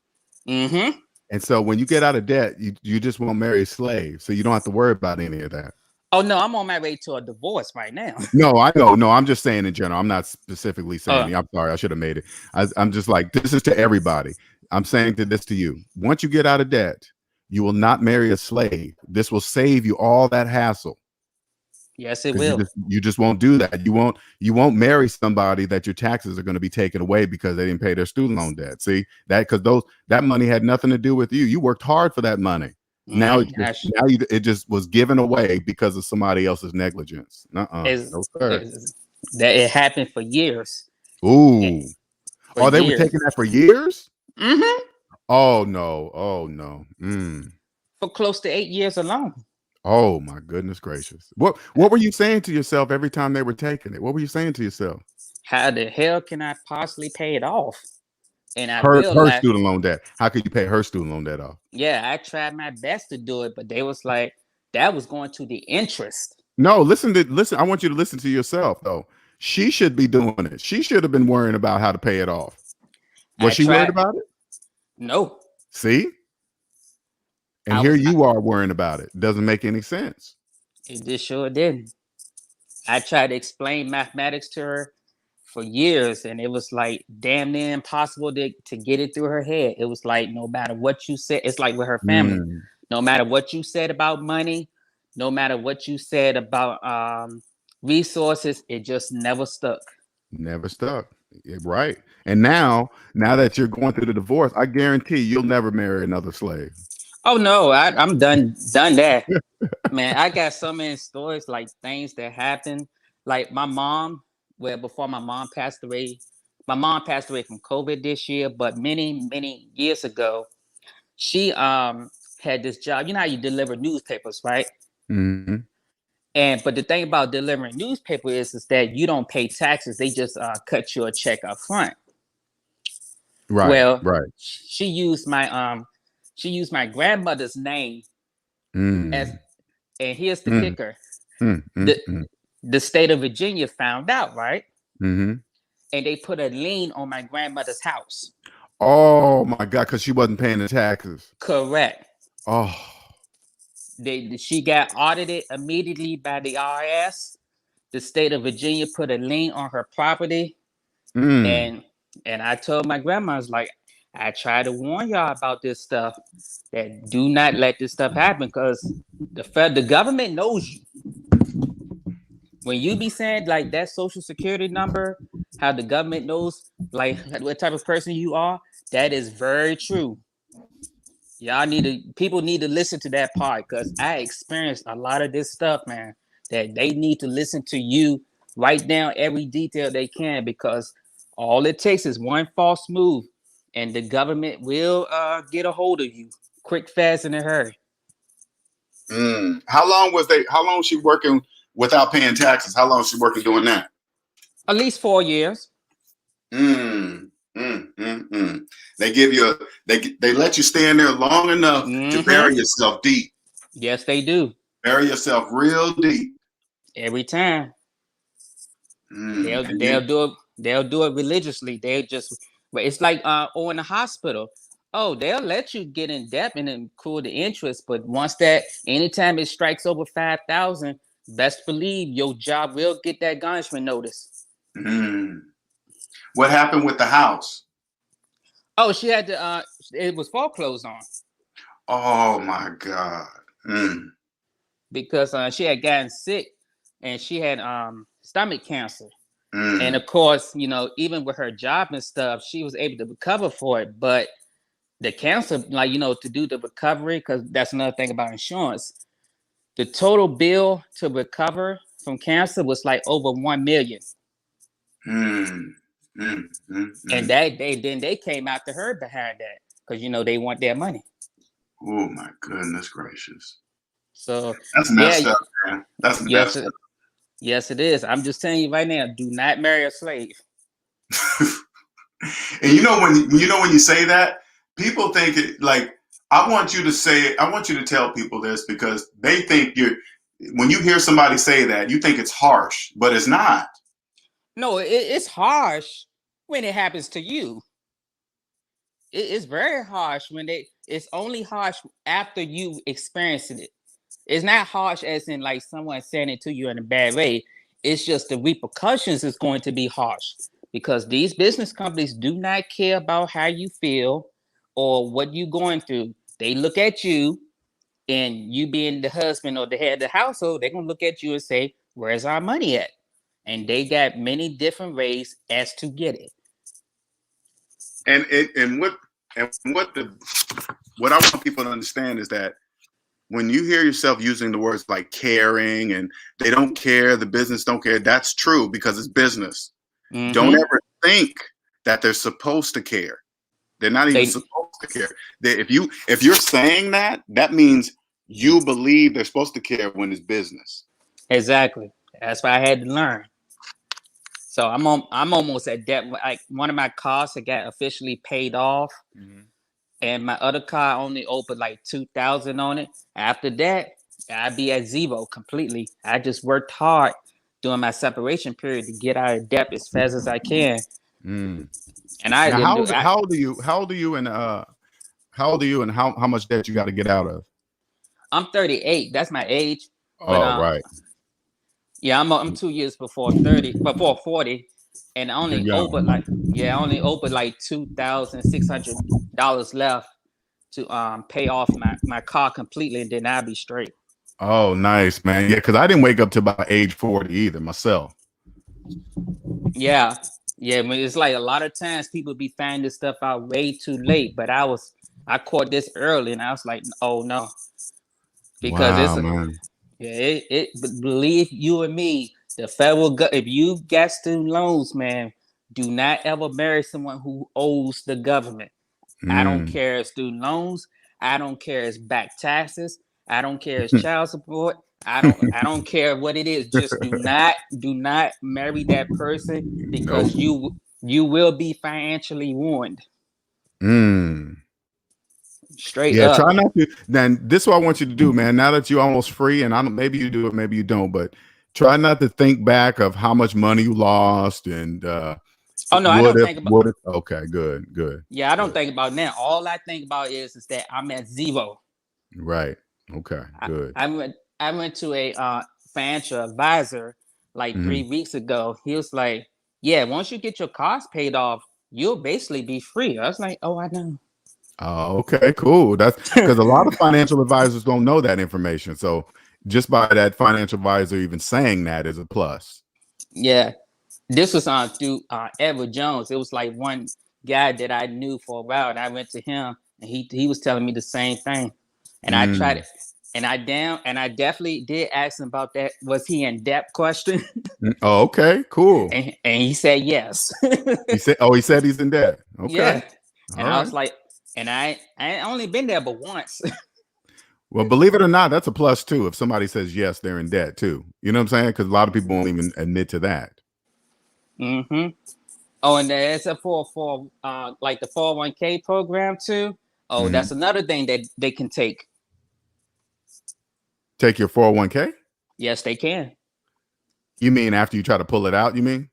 Mm-hmm. And so when you get out of debt, you just won't marry a slave. So you don't have to worry about any of that. Oh no, I'm on my way to a divorce right now. No, I know. No, I'm just saying in general. I'm not specifically Uh, saying. I'm sorry. I should have made it. I'm just like, this is to everybody. I'm saying this to you. Once you get out of debt, you will not marry a slave. This will save you all that hassle. yes, it Because will. you just won't do that. You won't marry somebody that your taxes are going to be taken away because they didn't pay their student loan debt. See that, because that money had nothing to do with you. You worked hard for that money. Now it just was given away because of somebody else's negligence. No sir. That it happened for years. Ooh. For Oh, they were years. taking that for years? Mm-hmm. Oh no. Oh no. For close to 8 years alone. Oh my goodness gracious. What were you saying to yourself every time they were taking it? What were you saying to yourself? How the hell can I possibly pay it off? And I Her realized, student loan debt. How could you pay her student loan debt off? yeah, I tried my best to do it, but they was like, that was going to the interest. No, listen. I want you to listen to yourself though. She should be doing it. She should have been worrying about how to pay it off. Was I she worried tried. about it? No, See? And I here was. you are worrying about it. Doesn't make any sense. It just sure didn't. I tried to explain mathematics to her for years, and it was like damn near impossible to get it through her head. It was like no matter what you said, it's like with her family. Mm, No matter what you said about money, no matter what you said about resources, it just never stuck. never stuck. Right. And now that you're going through the divorce, I guarantee you'll never marry another slave. Oh no, I'm done that. Man, I got so many stories like things that happened. Like my mom, well, before my mom passed away from COVID this year, but many years ago, she had this job. You know how you deliver newspapers, right? Mm-hmm. And but the thing about delivering newspaper is that you don't pay taxes. They just cut you a check up front. Right. Well, Right. she used my grandmother's name as, Mm, and here's the mm, kicker: mm, mm, the mm. the state of Virginia found out, right? Mm-hmm. And they put a lien on my grandmother's house. Oh my God, because she wasn't paying the taxes. Correct. Oh. She got audited immediately by the IRS. The state of Virginia put a lien on her property, Mm. and I told my grandma, I was like, I try to warn y'all about this stuff. That do not let this stuff happen because the government knows you. When you be saying like that social security number, how the government knows like what type of person you are, that is very true. People need to listen to that part because I experienced a lot of this stuff, man. That they need to listen to you write down every detail they can, because all it takes is one false move and the government will get a hold of you quick, fast, and in a hurry. How long was she working without paying taxes? How long was she working doing that? At least 4 years. They give you they let you stay in there long enough to bury yourself deep. Yes, they do. Bury yourself real deep. Every time. They'll do it religiously. But it's like or in the hospital. Oh, they'll let you get in debt and include the interest, but anytime it strikes over 5,000, best believe your job will get that garnishment notice. What happened with the house? Oh, she had to. It was foreclosed on. Oh my God. Because she had gotten sick and she had stomach cancer. And of course, even with her job and stuff, she was able to recover for it. But the cancer, to do the recovery, because that's another thing about insurance, the total bill to recover from cancer was like over $1 million. And they came after her behind that, because they want their money. Oh my goodness gracious! So that's messed up, man. That's messed up. Yes, it is. I'm just telling you right now, do not marry a slave. And when you say that, people think it like, I want you to tell people this, because they think when you hear somebody say that, you think it's harsh, but it's not. No, it's harsh when it happens to you. It's very harsh it's only harsh after you experiencing it. It's not harsh as in like someone saying it to you in a bad way. It's just the repercussions is going to be harsh, because these business companies do not care about how you feel or what you're going through. They look at you, and you being the husband or the head of the household, they're going to look at you and say, where's our money at? And they got many different ways as to get it. And what I want people to understand is that when you hear yourself using the words like caring and they don't care, the business don't care, that's true, because it's business. Don't ever think that they're supposed to care. They're not even supposed to care. If you're saying that means you believe they're supposed to care when it's business. Exactly. That's what I had to learn. So I'm almost at debt. Like one of my cars that got officially paid off, and my other car only owed like $2,000 on it. After that, I'd be at zero completely. I just worked hard during my separation period to get out of debt as fast as I can. And how old are you and how much debt you got to get out of? I'm 38. That's my age. But, right. Yeah, I'm 2 years before 40, and I only owe but like $2,600 left to pay off my car completely, and then I'll be straight. Oh, nice, man. Yeah, because I didn't wake up to about age 40 either myself. Yeah. I mean, it's like a lot of times people be finding this stuff out way too late, but I caught this early, and I was like, oh no, because believe you and me, the federal if you got student loans, man, do not ever marry someone who owes the government. I don't care if student loans, I don't care if back taxes, I don't care if child support, I don't care what it is. Just do not marry that person, because you will be financially ruined. Straight up. Try not to. Then this is what I want you to do, man. Now that you're almost free, and maybe you do it, maybe you don't, but try not to think back of how much money you lost and oh no, I don't think about it. Okay, good. Yeah, I don't think about that. All I think about is that I'm at zero. Right. Okay, good. I went to a financial advisor like 3 weeks ago. He was like, yeah, once you get your costs paid off, you'll basically be free. I was like, oh, I know. Oh, okay, cool. That's because a lot of financial advisors don't know that information. So just by that financial advisor even saying that is a plus. Yeah. This was through Edward Jones. It was like one guy that I knew for a while, and I went to him, and he was telling me the same thing. And I tried it, and I definitely did ask him about that. Was he in debt question? Oh, okay, cool. And he said yes. He said he's in debt. Okay. Yeah. All And I right. was like, and I ain't only been there but once. Well, believe it or not, that's a plus too. If somebody says yes, they're in debt too. You know what I'm saying? Because a lot of people won't even admit to that. Mm-hmm. Oh, and there's a for like the 401k program too. Oh, Mhm. that's another thing that they can take. Take your 401k? Yes, they can. You mean after you try to pull it out? You mean?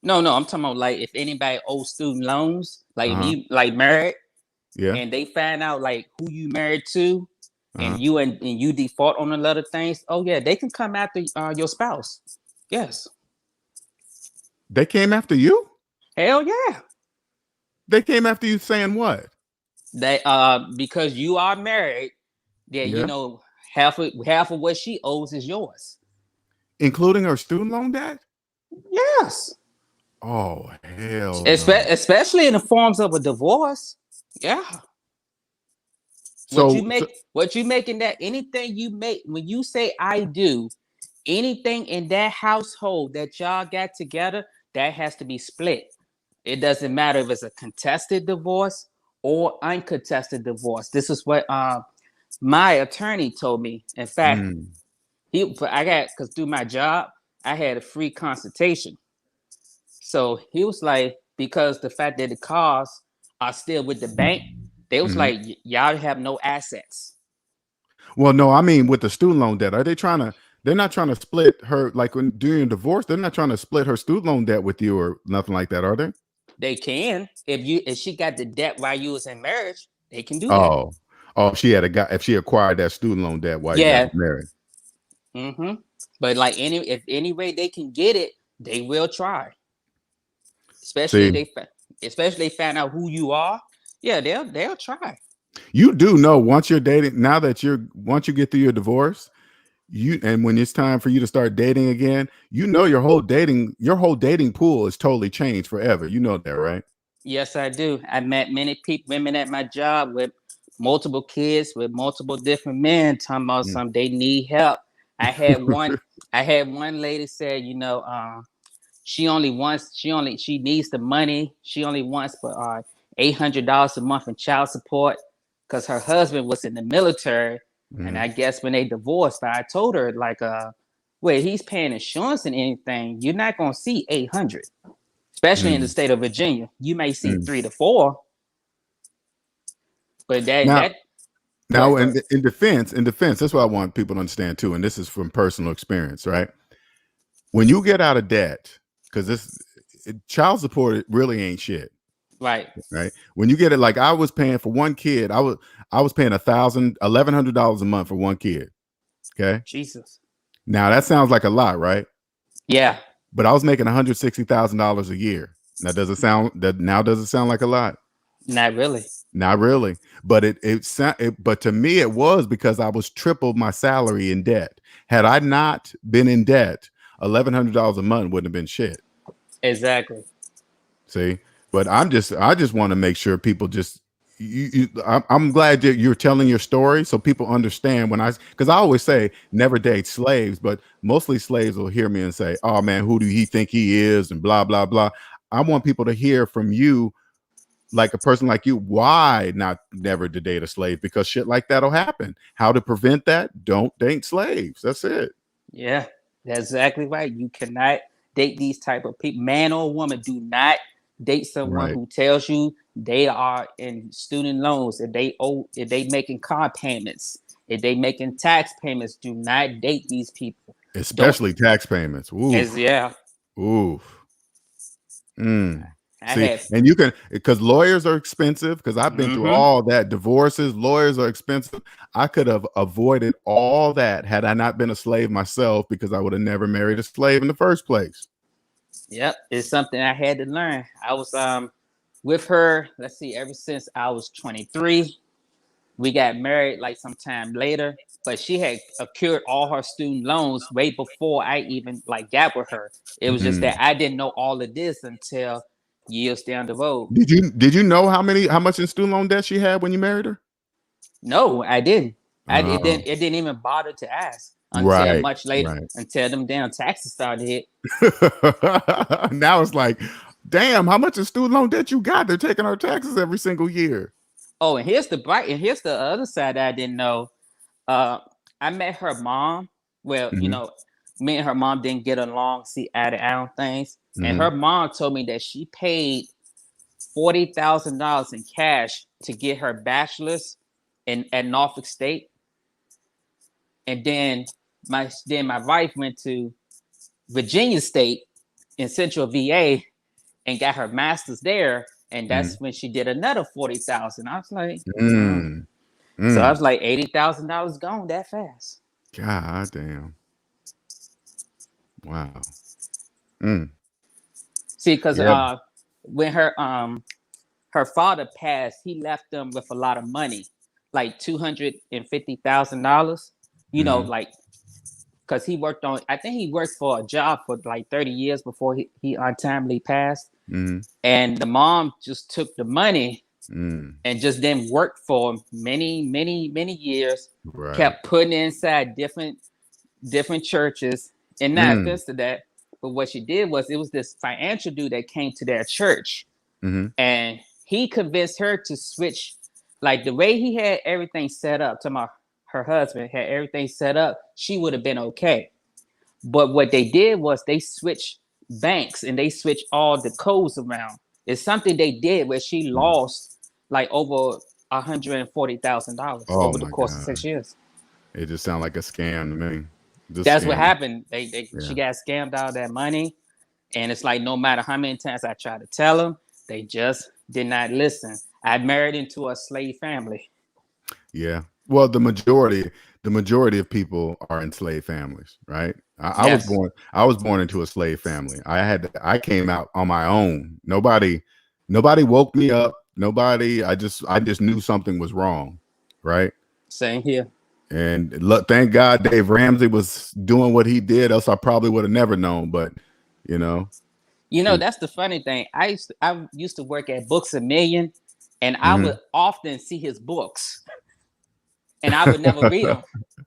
No, I'm talking about like if anybody owes student loans, like if Uh-huh. you like married Yeah. and they find out like who you married to, Uh-huh. and you default on a lot of things. Oh yeah, they can come after your spouse. Yes, They came after you? hell yeah. They came after you saying what? They because you are married, yeah, you Yeah. know half of what she owes is yours. Including her student loan debt? Yes, Oh, hell no. especially in the forms of a divorce. Yeah, So what you making that anything you make when you say I do anything in that household that y'all got together that has to be split. It doesn't matter if it's a contested divorce or uncontested divorce. This is what my attorney told me. In fact, mm, I got because through my job I had a free consultation. So he was like, because the fact that the cars are still with the bank, they was mhm. like, y'all have no assets. Well, no, I mean with the student loan debt, are they trying to they're not trying to split her like when during a divorce, they're not trying to split her student loan debt with you or nothing like that, are they? They can if she got the debt while you was in marriage, they can do that. Oh. Oh, if she had a guy if she acquired that student loan debt while you guys Yeah. were married. Mm-hmm. But like any way they can get it, they will try. Especially See, they especially they find out who you are. Yeah, they'll try. you do know once you're dating, now that once you get through your divorce, you and when it's time for you to start dating again, you know your whole dating pool is totally changed forever. You know that, right? Yes, I do. I met many people, women at my job with multiple kids, with multiple different men talking about Mm. some they need help. I had one. I had one lady say, she needs the money. She only wants for $800 a month in child support because her husband was in the military, and Mhm. I guess when they divorced, I told her like wait, he's paying insurance and anything, you're not gonna see 800, especially in the Mm. state of Virginia. You may see Mm. 3 to 4, but that Now, that go now, ahead, go in ahead. in defense, that's what I want people to understand too, and this is from personal experience, right? When you get out of debt, because child support really ain't shit, Right, right? When you get it, like I was paying for one kid, I was paying $1,100 a month for one kid. Okay, Jesus, now that sounds like a lot, right? yeah, But I was making $160,000 a year. Does it sound like a lot? not really. Not really, but but to me it was because I was triple my salary in debt. Had I not been in debt, $1,100 a month wouldn't have been shit. Exactly. See, but I just want to make sure people just I'm glad that you're telling your story so people understand because I always say never date slaves, but mostly slaves will hear me and say, "Oh man, who do he think he is?" and blah blah blah. I want people to hear from you, like a person like you, why not never to date a slave, because shit like that'll happen. How to prevent that? Don't date slaves. That's it. Yeah, that's exactly right. You cannot date these type of people, man or woman. Do not date someone Right. who tells you they are in student loans, if they making car payments, if they making tax payments. Do not date these people. Don't Especially tax payments. as Oof. yeah. Oof. Mm. I See, have. and you can, because lawyers are expensive, because I've been through Mm-hmm. all that. Divorces, lawyers are expensive. I could have avoided all that had I not been a slave myself, because I would have never married a slave in the first place. Yep, it's something I had to learn. I was with her. Let's see, ever since I was 23. We got married like sometime later, but she had accrued all her student loans way before I even like got with her. It was just Mm. that I didn't know all of this until years down the road. Did you know how much in student loan debt she had when you married her? No, I didn't. Oh, It didn't even bother to ask until right, much later, right. until them damn taxes started to hit. Now it's like, damn, how much of student loan debt you got? They're taking our taxes every single year. Oh, and here's the other side that I didn't know. Uh, I met her mom. Well, you Hmm. know, me and her mom didn't get along, see eye to eye on things. And Hmm. her mom told me that she paid $40,000 in cash to get her bachelor's in at Norfolk State, and then my wife went to Virginia State in Central VA and got her master's there, and Hmm. that's when she did another 40,000. I was like, oh. Mm. So I Mm. was like, $80,000 gone that fast. God damn. Wow. Mm. See, because Yeah. when her father passed, he left them with a lot of money, like $250,000. You know, Hmm. like because he worked on. I think he worked for a job for like 30 years before he untimely passed. Hmm. And the mom just took the money Mm. and just then worked for many years, Right. kept putting inside different churches. And not Mm. offense to that, but what she did was it was this financial dude that came to their church, Hmm. and he convinced her to switch, like the way he had everything set up. To my Her husband had everything set up, she would have been okay. But what they did was they switched banks and they switched all the codes around. It's something they did where she lost like over $140,000 Oh over the my course of God. 6 years. It just sounds like a scam to me. Just That's what scam. happened. She Yeah. got scammed out of that money, and it's like no matter how many times I tried to tell them, they just did not listen. I married into a slave family. Yeah. Well, the majority of people are in slave families, right? Yes, I was born into a slave family. I came out on my own. Nobody woke me up. Nobody, I just knew something was wrong, right? same here. And look, thank God Dave Ramsey was doing what he did, else I probably would have never known. But you know, You know, it, that's the funny thing. I used to work at Books a Million, and I would mhm. often see his books, and I would never read them.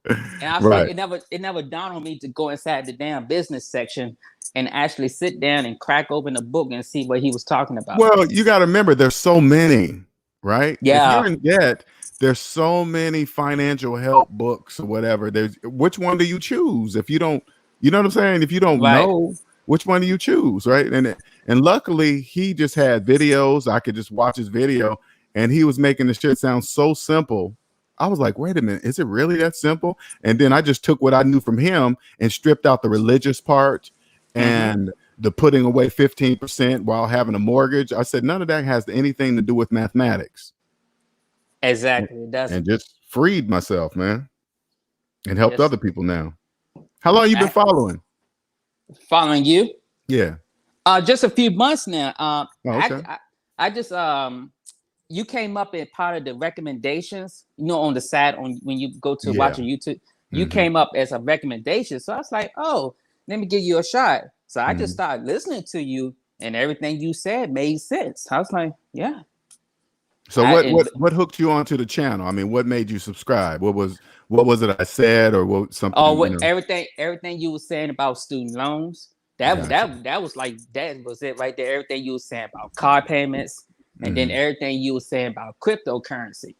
And I was like, Right. it never dawned on me to go inside the damn business section and actually sit down and crack open a book and see what he was talking about. Well, you got to remember, there's so many, right? If you're Yeah, in debt, there's so many financial help books or whatever. There's which one do you choose? If you don't, you know what I'm saying? If you don't right. know, which one do you choose, right? And luckily, he just had videos. I could just watch his video, and he was making the shit sound so simple. I was like, wait a minute, is it really that simple? And then I just took what I knew from him and stripped out the religious part Hmm. and the putting away 15% while having a mortgage. I said none of that has anything to do with mathematics, and, Exactly. It doesn't. and just freed myself, man, and helped Just other people now. How long you been I, following? following you. Yeah. Just a few months now. Oh, okay. I just you came up in part of the recommendations, you know, on the side on when you go to Yeah. watch a YouTube, you Hmm. came up as a recommendation. So I was like, oh, let me give you a shot. So I just Hmm. started listening to you, and everything you said made sense. I was like, yeah. So I and what hooked you onto the channel? I mean, what made you subscribe? What was it I said, or what Oh, something, what everything you were saying about student loans, Gotcha. that was like that was it right there. Everything you were saying about car payments, and then Hmm. everything you were saying about cryptocurrency.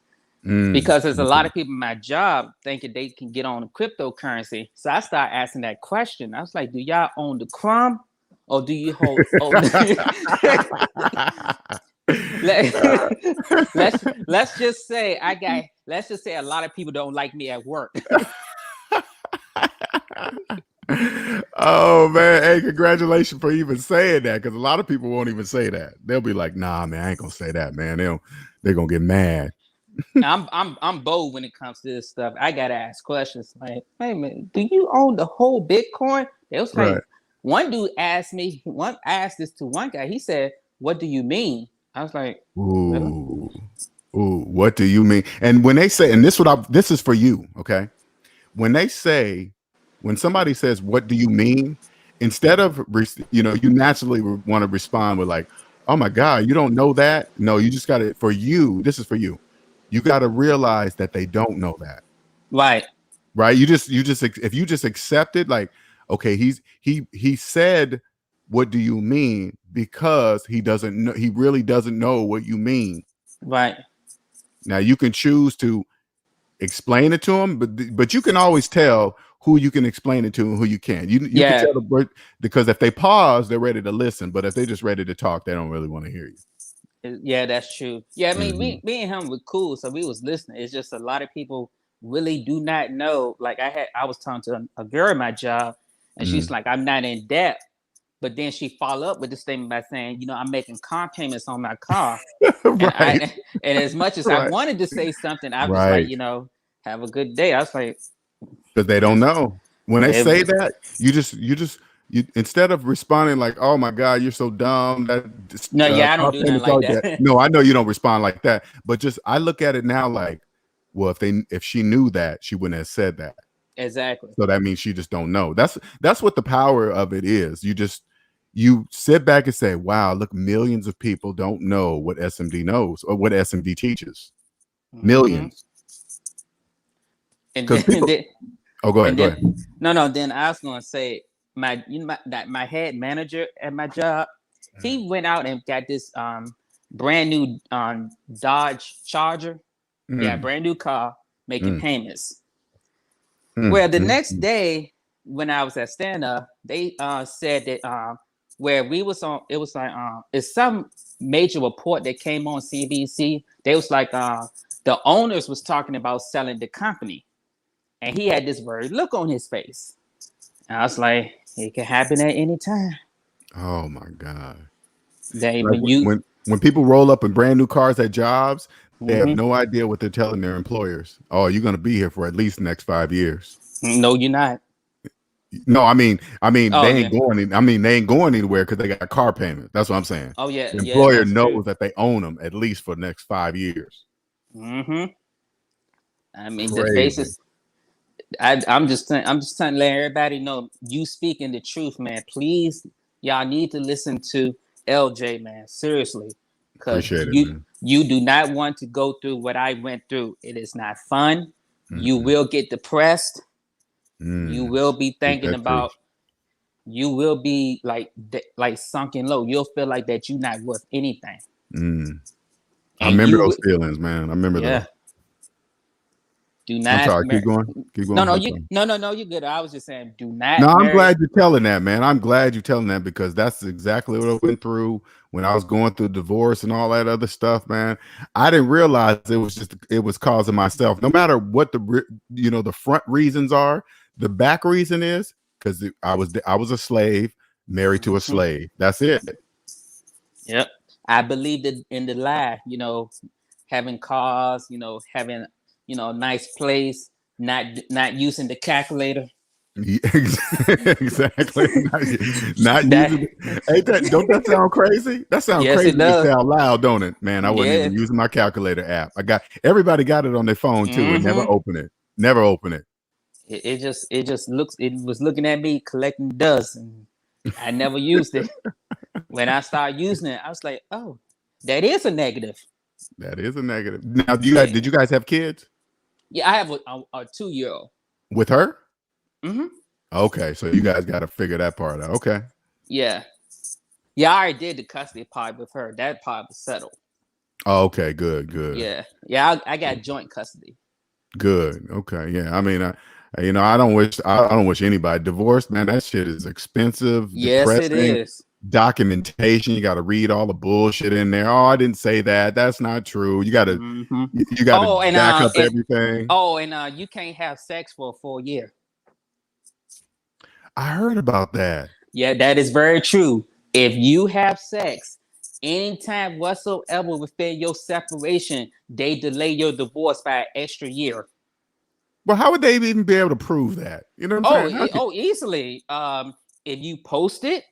Mm. Because there's a lot Okay. of people in my job thinking they can get on cryptocurrency. So I started asking that question. I was like, do y'all own the crumb or do you hold let's just say let's just say a lot of people don't like me at work. Oh man, hey, congratulations for even saying that, because a lot of people won't even say that. They'll be like, nah, man, I ain't gonna say that, man. They're gonna get mad. I'm bold when it comes to this stuff. I gotta ask questions like, hey man, do you own the whole Bitcoin? It was Right. like one asked this to one guy. He said, what do you mean? I was like, really? Ooh. Ooh, what do you mean? And when they say, and this is for you, okay? When they say, when somebody says, what do you mean? Instead of, you naturally want to respond with like, oh my God, you don't know that? No, you just got to, for you, this is for you. You got to realize that they don't know that. Right. right? If you just accept it, like, okay, he said, what do you mean? Because he doesn't know, he really doesn't know what you mean. Right. Now you can choose to explain it to him, but you can always tell who you can explain it to and who you can't. You can Yeah. tell because if they pause, they're ready to listen, but if they're just ready to talk, they don't really want to hear you. Yeah, that's true. Yeah, I mean, Mm-hmm. me and him were cool, so we was listening. It's just a lot of people really do not know. Like I was talking to a girl at my job, and she's Mm-hmm. like, "I'm not in debt," but then she followed up with this statement by saying, "I'm making car payments on my car," and Right, and as much as I right, wanted to say something, I was like, right. "Have a good day." I was like, Because they don't just know. When they say it, that, you instead of responding like, "Oh my God, you're so dumb," that no, yeah, I don't car do nothing payments like are that. that. No, I know you don't respond like that, but just I look at it now like, well, if she knew that, she wouldn't have said that. Exactly. So that means she just don't know. That's what the power of it is. You sit back and say, "Wow, look, millions of people don't know what SMD knows or what SMD teaches. Hmm. Millions." And Because then, people. Oh, go ahead. and Go then, ahead. no. Then I was gonna say my head manager at my job, he went out and got this brand new Dodge Charger, yeah, Mm, brand new car, making mm, payments. mm, Well, the mm, next day when I was at stand up, they said that where we was on, it was like it's some major report that came on CBC. They was like the owners was talking about selling the company, and he had this worried look on his face. And I was like, it can happen at any time. Oh my God. They Like when you when people roll up in brand new cars at jobs, they have mm-hmm. no idea what they're telling their employers. Oh, you're going to be here for at least the next 5 years. No, you're not. No, Oh they yeah. ain't going. They ain't going anywhere because they got car payment. That's what I'm saying. Oh yeah. The Yeah, employer that's true. knows that they own them at least for the next 5 years. Mm-hmm. I mean, the Crazy. basis. I'm just trying to let everybody know you speaking the truth, man. Please, y'all need to listen to LJ, man. Seriously, because Appreciate it, you man. you do not want to go through what I went through. It is not fun. You Mm-mm. will get depressed. You Mm. will be Speak thinking that about. truth. You will be like sunken low. You'll feel like that you're not worth anything, Mm. I and remember you those will. feelings, man. I remember those. Yeah. Do I'm not. sorry. Keep going. Keep No, going. no, I'm you sorry. no, you're good. I was just saying, do No, not I'm marry. glad you're telling that, man. I'm glad you're telling that because that's exactly what I went through when I was going through divorce and all that other stuff, man. I didn't realize it was causing myself. No matter what the front reasons are, the back reason is because I was a slave married to a Mhm. slave. That's it. Yep. I believed in the lie, having cars, having, a nice place, not using the calculator. Yeah, exactly. Not That using. Ain't that? Don't that sound crazy? That sounds yes, crazy it to does. say out loud, don't it? Man, I wasn't Yeah. even using my calculator app. Everybody got it on their phone too, and never Hmm. open it. Never open it. It was looking at me collecting dust, and I never used it. When I started using it, I was like, oh, that is a negative. That is a negative. Now, Yeah, did you guys have kids yeah, I have a 2-year-old. with her? Hmm. Okay, so you guys got to figure that part out. Okay. Yeah. Yeah, I already did the custody part with her. That part was settled. Oh, okay. Good. Good. Yeah. Yeah, I got joint custody. Good. Okay. Yeah. I don't wish anybody divorced, man. That shit is expensive, Yes, it depressing. is. Documentation. You got to read all the bullshit in there. Oh, I didn't say that. That's not true. Hmm. You got to Oh, back up everything. you can't have sex for a full year. I heard about that. Yeah, that is very true. If you have sex anytime whatsoever within your separation, they delay your divorce by an extra year. Well, how would they even be able to prove that? You know what I'm Oh, saying? easily. If you post it,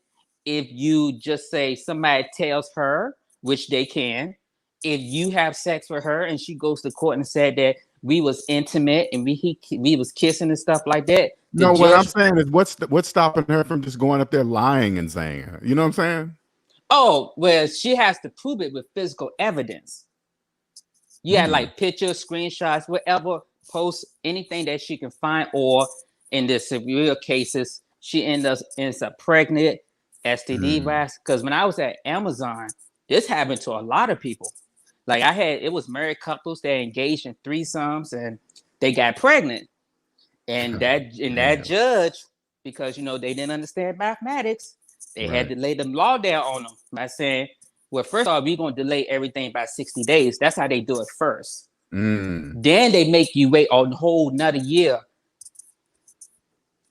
if you just say somebody tells her, which they can, if you have sex with her and she goes to court and said that we was intimate and we was kissing and stuff like that, the No, what I'm judge. saying is what's stopping her from just going up there lying and saying it? You know what I'm saying? Oh, well, she has to prove it with physical evidence. You had Hmm. like pictures, screenshots, whatever, post anything that she can find, or in the severe cases, she ends up pregnant, STD Mm. wise. Because when I was at Amazon, this happened to a lot of people. Like it was married couples that engaged in threesomes and they got pregnant, and God that damn. judge, because they didn't understand mathematics, they had Right. to lay the law down on them by saying, well, first of all, we're gonna delay everything by 60 days. That's how they do it first. Mm. Then they make you wait a whole another year,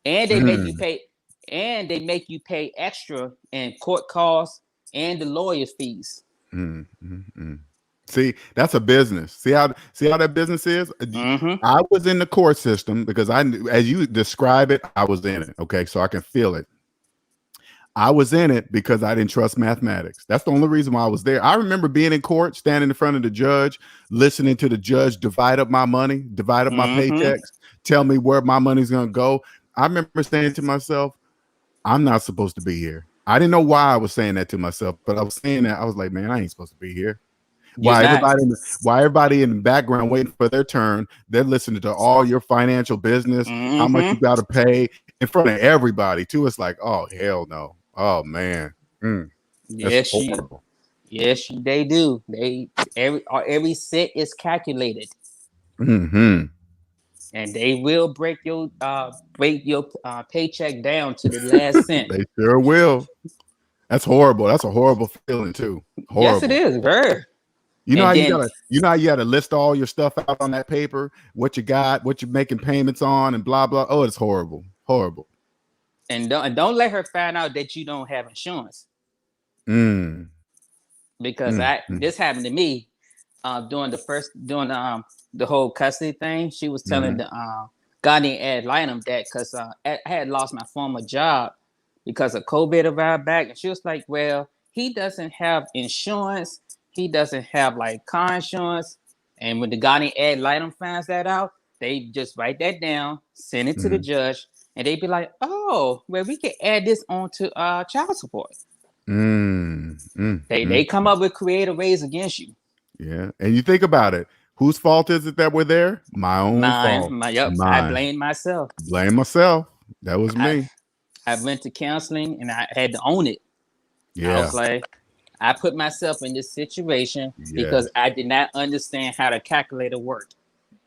and they make you Mm. pay, extra in court costs and the lawyer fees. Mm. Mm. Mm. See, that's a business. See how that business is. Mm-hmm. I was in the court system because as you describe it, I was in it. Okay, so I can feel it. I was in it because I didn't trust mathematics. That's the only reason why I was there. I remember being in court, standing in front of the judge, listening to the judge divide up my money, divide up my Mm-hmm. paychecks, tell me where my money's going to go. I remember saying to myself, I'm not supposed to be here. I didn't know why I was saying that to myself, but I was saying that. I was like, man, I ain't supposed to be here. You're not. Why everybody in the background waiting for their turn? They're listening to all your financial business, how much you Mm-hmm. got to pay in front of everybody too. It's like, oh hell no. Oh man. That's Yes, horrible. they do. Every cent is calculated, Hmm. and they will break your paycheck down to the last cent. They sure will. That's horrible. That's a horrible feeling too. Yes, it Horrible. is very. You know how And you then gotta, you know how you gotta list all your stuff out on that paper, what you got, what you're making payments on, and blah blah. Oh, it's horrible. Horrible. don't let her find out that you don't have insurance, Mm, because mm, I mm, this happened to me during the whole custody thing. She was telling mm, the guardian ad litem that because I had lost my former job because of COVID a while back, and she was like, "Well, he doesn't have insurance. He doesn't have like car insurance." And when the guardian ad litem finds that out, they just write that down, send it to the mm, judge, and they be like, "Oh, well, we can add this on to child support." mm, mm, They mm. come up with creative ways against you. Yeah. And you think about it. Whose fault is it that we're there? My own Mine, fault. I Mine. blame myself. Blame myself. That was I me. I went to counseling and I had to own it. I Yeah. was like, I put myself in this situation Yes. because I did not understand how the calculator worked.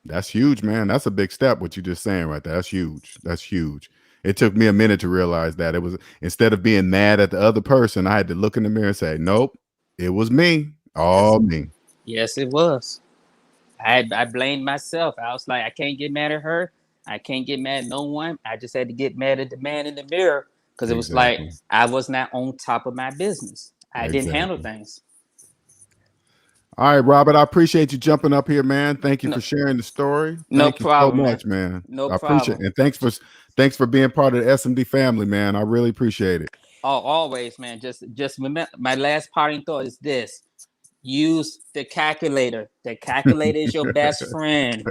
That's huge, man. That's a big step. What you just saying right there. That's huge. That's huge. It took me a minute to realize that it was, instead of being mad at the other person, I had to look in the mirror and say, nope, it was me. Yes, All me. yes, it was. I blamed myself. I was like, I can't get mad at her. I can't get mad at no one. I just had to get mad at the man in the mirror because it was like Exactly. I was not on top of my business. I didn't handle Exactly. things. All right, Robert, I appreciate you jumping up here, man. Thank you No, for sharing the story. no Thank you so problem, man. much, man. No I appreciate it. problem. And thanks for being part of the SMD family, man. I really appreciate it. Oh, always, man. Just remember, my last parting thought is this: use the calculator. The calculator is your best friend.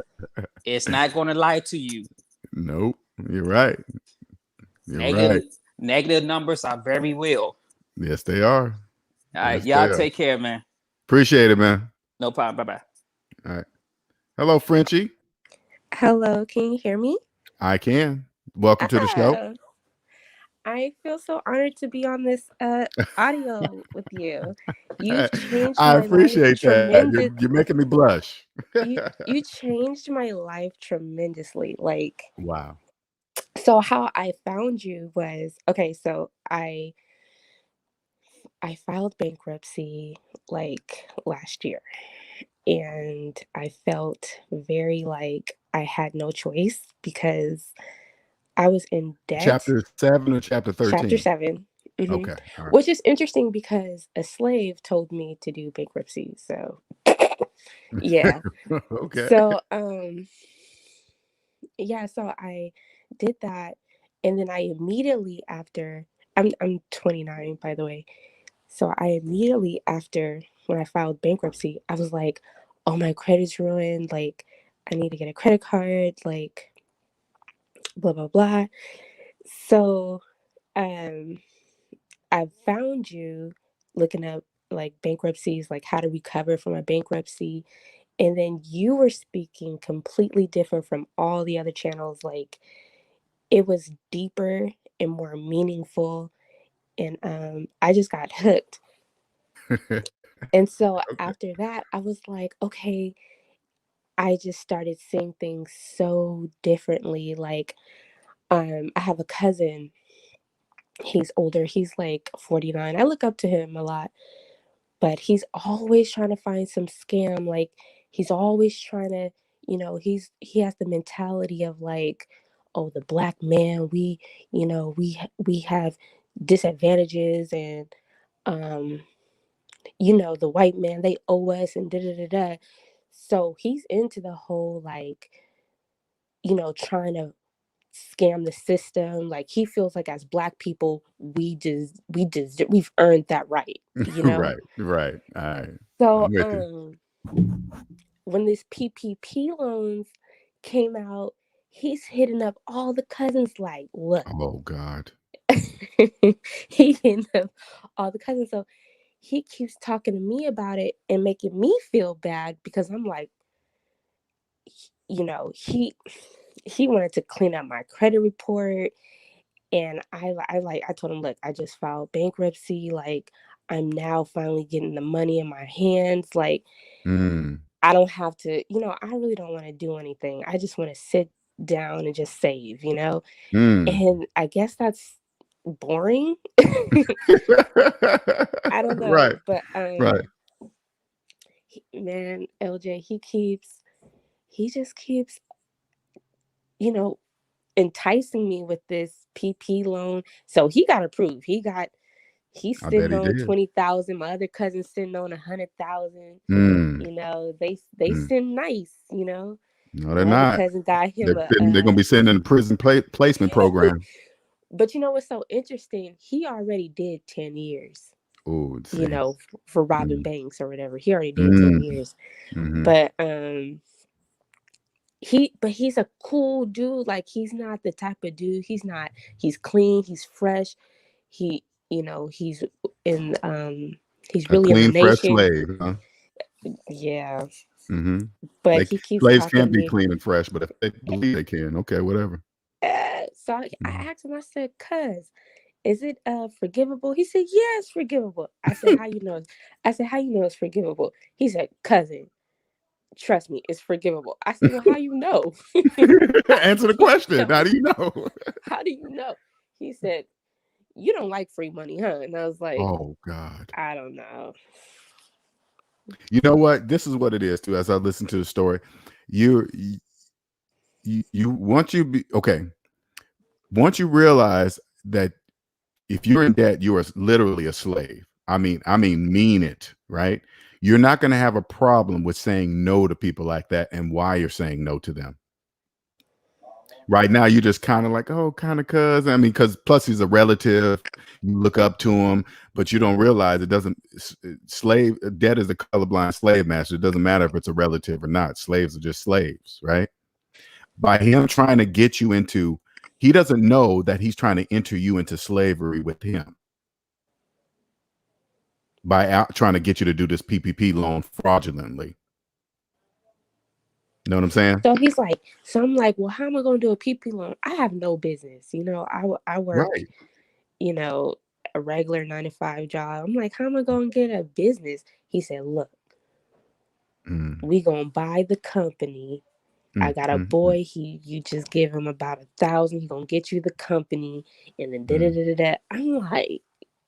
It's not going to lie to you. Nope. You're right. You're right. Negative negative numbers are very real. Yes, they are. All right, Yes, they y'all are. take care, man. Appreciate it, man. No problem. Bye bye. All right. Hello, Frenchie. Hello, can you hear me? I can. Welcome to the show. Ah, I feel so honored to be on this audio with you. You've changed I my life appreciate that. tremendous. You're making me blush. You changed my life tremendously. Like, Wow. so how I found you was okay, so I filed bankruptcy like last year, and I felt very like I had no choice because I was in debt. Chapter 7 or chapter Chapter 13? 7. hmm Okay. All right. Which is interesting because a slave told me to do bankruptcy. So, yeah. Okay. So, yeah, so I did that, and then I immediately after I'm 29, by the way. So I immediately after when I filed bankruptcy, I was like, "Oh, my credit's ruined. Like, I need to get a credit card. Like, blah blah blah." So, um, I found you looking up like bankruptcies, like how to recover from a bankruptcy. And then you were speaking completely different from all the other channels. Like, it was deeper and more meaningful. And I just got hooked. And so Okay. after that, I was like, okay, I just started seeing things so differently. Like, I have a cousin. He's older. He's like 49. I look up to him a lot, but he's always trying to find some scam. Like, he's always trying to, he has the mentality of like, oh, the black man, we have disadvantages, and um the white man, they owe us, and da da da da. So he's into the whole, like, trying to scam the system. Like, he feels like as black people, we've earned that right. Right. Right. All right. I'm So with you. when this PPP loans came out, he's hitting up all the cousins like, look. Oh God. He hitting up all the cousins. So he keeps talking to me about it and making me feel bad, because I'm like, he wanted to clean up my credit report. And I told him, look, I just filed bankruptcy. Like, I'm now finally getting the money in my hands. Like, Mm. I don't have to, I really don't want to do anything. I just want to sit down and just save. Mm. And I guess that's boring. I don't Right. know. But Right. man, LJ, he just keeps, you know, enticing me with this PP loan. So he got approved. He's I bet sitting he on did. 20,000. My other cousin's sitting on 100,000. Mm. They Mm. send nice. No, they're My other not. cousin got him They're gonna be sitting in the prison placement program. but you know what's so interesting? He already did 10 years, Oh, see. for robbing Mm. banks or whatever. He already did 10 Mm. years. Mm-hmm. But he's a cool dude. Like, he's not the type of dude. He's clean, he's fresh. He, he's in he's A really in the clean, fresh nation. slave, huh? Yeah. Mm-hmm. But They he keeps slaves talking to can't be me. clean and fresh, but if they believe they can, okay, whatever. So I Mhm. asked him, I said, cuz, is it forgivable? He said, yeah, it's forgivable. I said, how you know? I said, how you know it's forgivable? He said, cousin, trust me, it's forgivable. I said, well, how you know? How Answer the do you question. How know? do you know? How do you know? He said, you don't like free money, huh? And I was like, Oh God. I don't know. You know what? This is what it is too. As I listen to the story, you once you be okay, once you realize that if you're in debt, you are literally a slave. Mean it, right? You're not going to have a problem with saying no to people like that and why you're saying no to them. Right now, you're just kind of like, oh, kind of cuz. Because plus he's a relative, you look up to him, but you don't realize it doesn't. Slave debt is a colorblind slave master. It doesn't matter if it's a relative or not. Slaves are just slaves, right? By him trying to get you into, he doesn't know that he's trying to enter you into slavery with him by trying to get you to do this PPP loan fraudulently. Know what I'm saying? So I'm like, well, how am I going to do a PP loan? I have no business. I work, Right. you know, a regular 9 to 5 job. I'm like, how am I going to get a business? He said, look, Mm, we going to buy the company. I mm, got a mm, mm, boy. You just give him about 1,000. He gonna get you the company, and then da da mm. da da.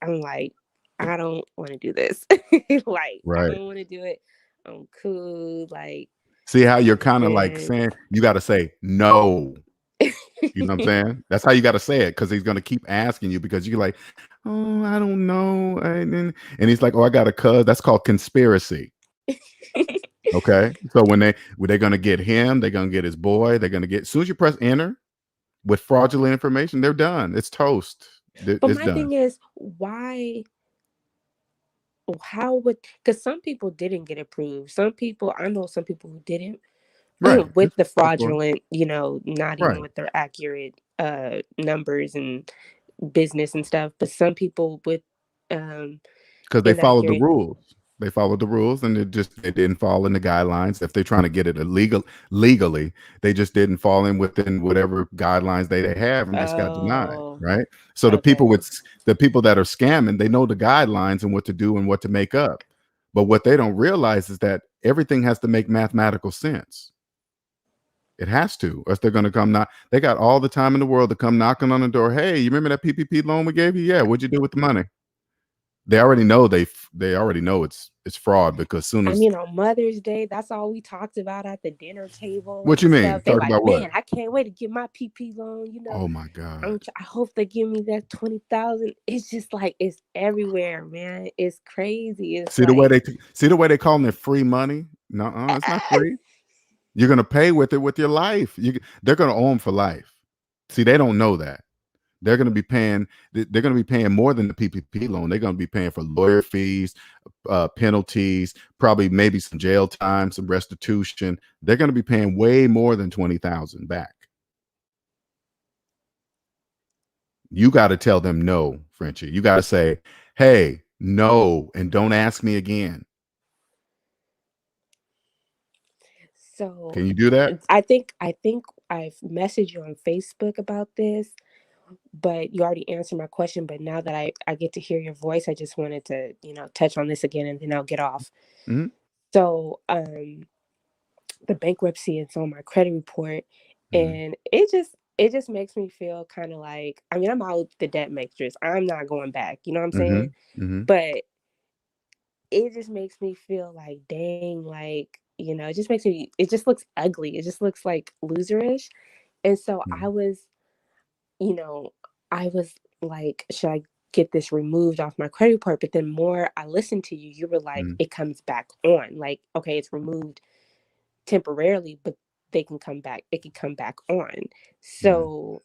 I'm like, I don't want to do this. Like, I Right. don't want to do it. I'm cool. Like, See how you're kind of like man. saying you got to say no. You know what I'm saying? That's how you got to say it because he's going to keep asking you because you're like, oh, I don't know. And he's like, oh, I got a cuz. That's called conspiracy. Okay. So when they're going to get him, they're going to get his boy. They're going to get, as soon as you press enter with fraudulent information, they're done. It's toast. But It's my done. thing is, why? How would? Because some people didn't get approved. I know some people who didn't. Right. With the Of course. fraudulent, not even Right. with their accurate numbers and business and stuff, but some people with Because they followed the inaccurate. rules. They followed the rules, and it didn't fall in the guidelines. If they're trying to get it legally, they just didn't fall in within whatever guidelines they have, and just got denied. Oh, Right. So the people that are scamming, they know the guidelines and what to do and what to make up. But what they don't realize is that everything has to make mathematical sense. It has to, or else they're going to come knock. They got all the time in the world to come knocking on the door. Hey, you remember that PPP loan we gave you? Yeah. What'd you do with the money? They already know they already know it's fraud, because soon I as mean, on Mother's Day, that's all we talked about at the dinner table what and you mean? stuff. They Talk like, about what? man, I can't wait to get my PP loan. Oh my God. I hope they give me that 20,000. It's just like it's everywhere, man. It's crazy. It's See the way like, they calling it free money? No, it's not free. You're gonna pay with it with your life. They're gonna owe them for life. See, they don't know that. They're going to be paying. They're going to be paying more than the PPP loan. They're going to be paying for lawyer fees, penalties, probably maybe some jail time, some restitution. They're going to be paying way more than 20,000 back. You got to tell them no, Frenchie. You got to say, "Hey, no, and don't ask me again." so Can you do that? I think I've messaged you on Facebook about this, but you already answered my question. But now that I get to hear your voice, I just wanted to, touch on this again, and then I'll get off. Mm-hmm. So, the bankruptcy is on my credit report, and it just makes me feel kind of like, I mean, I'm out the debt matrix. I'm not going back. You know what I'm saying? Mm-hmm. Mm-hmm. But it just makes me feel like, dang, like, it just looks ugly. It just looks like loserish. And so Mm-hmm. you know, I was like, should I get this removed off my credit report? But then more I listened to you, you were like, Mm-hmm. it comes back on. Like, okay, it's removed temporarily, but they can come back. It can come back on. So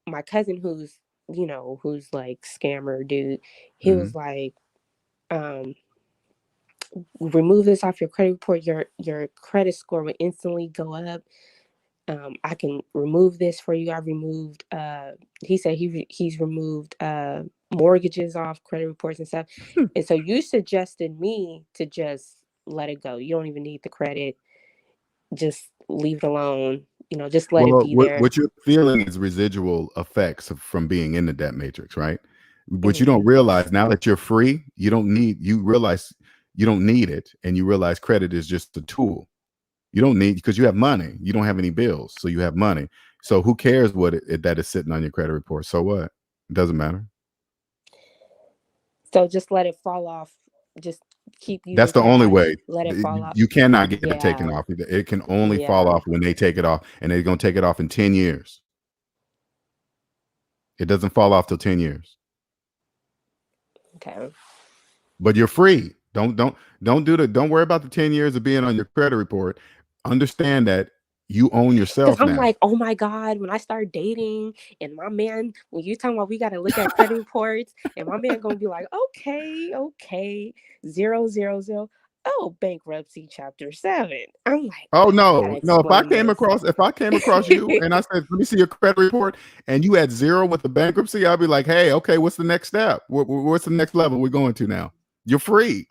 my cousin, who's like scammer dude, he Mm-hmm. was like, remove this off your credit report. Your credit score will instantly go up. I can remove this for you. I removed. He said he's removed mortgages off credit reports and stuff. And so you suggested me to just let it go. You don't even need the credit. Just leave it alone. Just let it Well, be there. what you're feeling is residual effects from being in the debt matrix, right? What you Mm-hmm. don't realize, now that you're free, you realize you don't need it, and you realize credit is just a tool. You don't need, because you have money. You don't have any bills, so you have money. So who cares what that is sitting on your credit report? So what? It doesn't matter. So just let it fall off. Just keep using That's the only cash. way. Let it fall off. You cannot get it taken Yeah. off. It can only fall Yeah. off when they take it off, and they're going to take it off in 10 years. It doesn't fall off till 10 years. Okay. But you're free. Don't worry about the 10 years of being on your credit report. Understand that you own Because yourself I'm now. like, oh my God, when I start dating and my man, when you talking about we got to look at credit reports, and my man going to be like, okay, 000. Oh, bankruptcy chapter 7. I'm like, Oh oh, I got to no. If I explain came this. across you and I said, let me see your credit report, and you had 0 with the bankruptcy, I'll be like, hey, okay, what's the next step? What's the next level we're going to now? You're free.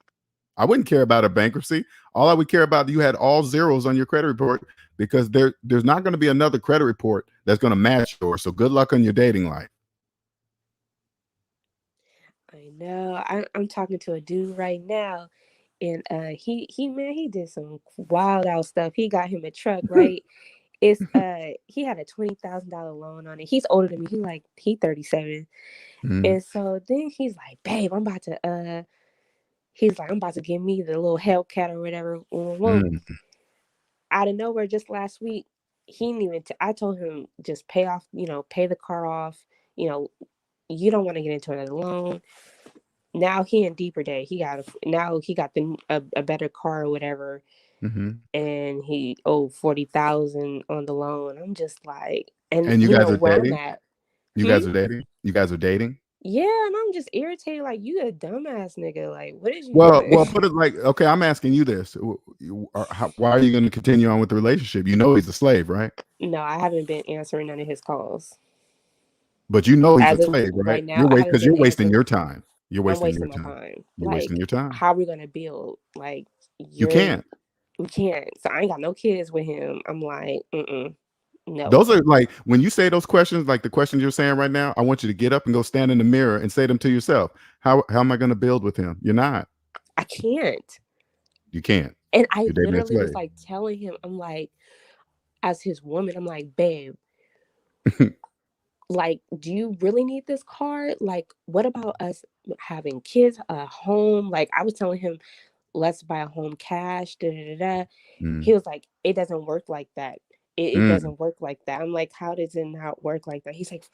I wouldn't care about a bankruptcy. All I would care about, you had all zeros on your credit report, because there's not going to be another credit report that's going to match yours. So good luck on your dating life. I know. I'm talking to a dude right now, and he did some wild out stuff. He got him a truck, right? It's he had a $20,000 loan on it. He's older than me. He 37. Mm, And so then he's like, babe, I'm about to give me the little Hellcat or whatever. mm, Out of nowhere, just last week, he didn't even, I told him, just pay off, pay the car off. You know, you don't want to get into another loan. Now he in deeper day. Now he got a better car or whatever. mm-hmm. And he owed 40,000 on the loan. I'm just like, and And you guys are where I'm dating? at. You Hmm? guys are dating? You guys are dating? Yeah, and I'm just irritated. Like, you a dumbass nigga. Like, what is you Well, doing? put it like, okay, I'm asking you this. Why are you going to continue on with the relationship? You know he's a slave, right? No, I haven't been answering none of his calls. But you know he's As a of slave, right? right now, I haven't Because been you're wasting answering. your time. You're I'm wasting your wasting my time. time. You're wasting Like, your time. how are we gonna build? Like, You you're can't. we can't. So I ain't got no kids with him. I'm like, no. Those are like when you say those questions, like the questions you're saying right now. I want you to get up and go stand in the mirror and say them to yourself. How am I going to build with him? You're not. I can't. You can't. And I You're dating a literally was slave. like telling him, I'm like, as his woman, I'm like, babe, like, do you really need this car? Like, what about us having kids, a home? Like, I was telling him, let's buy a home cash. Da, da, da, da. He Mm, was like, it doesn't work like that. It mm, doesn't work like that. I'm like, how does it not work like that? He's like,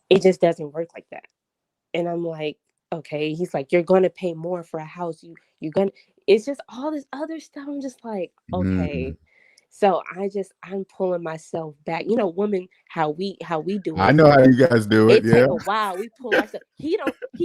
it just doesn't work like that. And I'm like, okay. He's like, you're gonna pay more for a house. You're gonna. It's just all this other stuff. I'm just like, mm. okay. So I'm pulling myself back. You know, women, how we do I it. know how you guys do it. It Yeah. take a while. We pull ourselves. He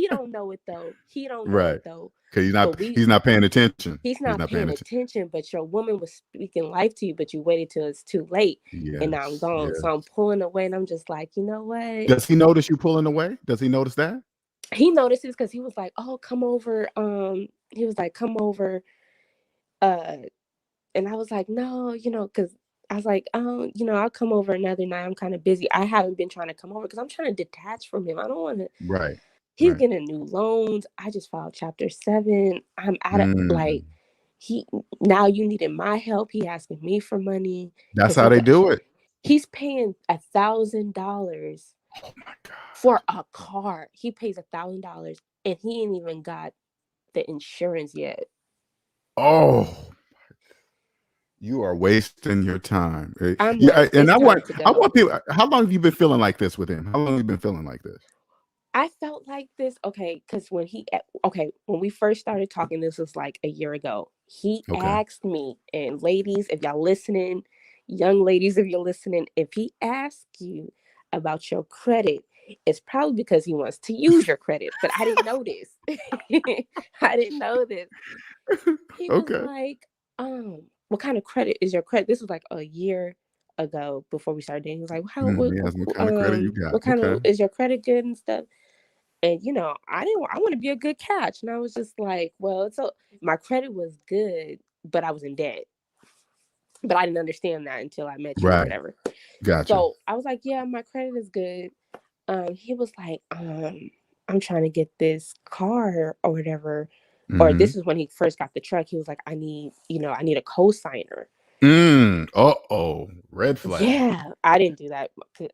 don't know it though. He don't know Right. it though. Because But he's not paying attention. he's He's not not paying paying attention. attention. But your woman was speaking life to you, but you waited till it's too late, and now I'm Yes. gone. Yes. So I'm pulling away, and I'm just like, you know what? Does he notice you pulling away? Does he notice that? He notices because he was like, "Oh, come over." He was like, "Come over." Uh, and I was like, "No, because I was like, I'll come over another night. I'm kind of busy. I haven't been trying to come over because I'm trying to detach from him. I don't want to." Right. He's Right. getting new loans. I just filed Chapter 7. I'm out of Mm. like he now you needed my help. He asking me for money That's because how they do it. he's paying $1,000 Oh my for God. a car. He pays $1,000 and he ain't even got the insurance yet. Oh, you are wasting your time. I'm Yeah, like, and it's time to I go. want people. How long have you been feeling like this with him? How long have you been feeling like this? I felt like this, okay, because when we first started talking, this was like a year ago. He Okay. asked me, and ladies, if y'all listening, young ladies, if you're listening, if he asks you about your credit, it's probably because he wants to use your credit. But I didn't know this. I didn't know this. He was Okay. like, what kind of credit is your credit? This was like a year ago before we started dating. He was like, Yes. What kind of credit you got? what kind Okay. of is your credit good and stuff? And I want to be a good catch. And I was just like, well, my credit was good, but I was in debt. But I didn't understand that until I met you or Right. whatever. Gotcha. So I was like, yeah, my credit is good. He was like, I'm trying to get this car or whatever. Or Mm-hmm. this is when he first got the truck. He was like, I need a co-signer. Uh-oh. Red flag. Yeah, I didn't do that.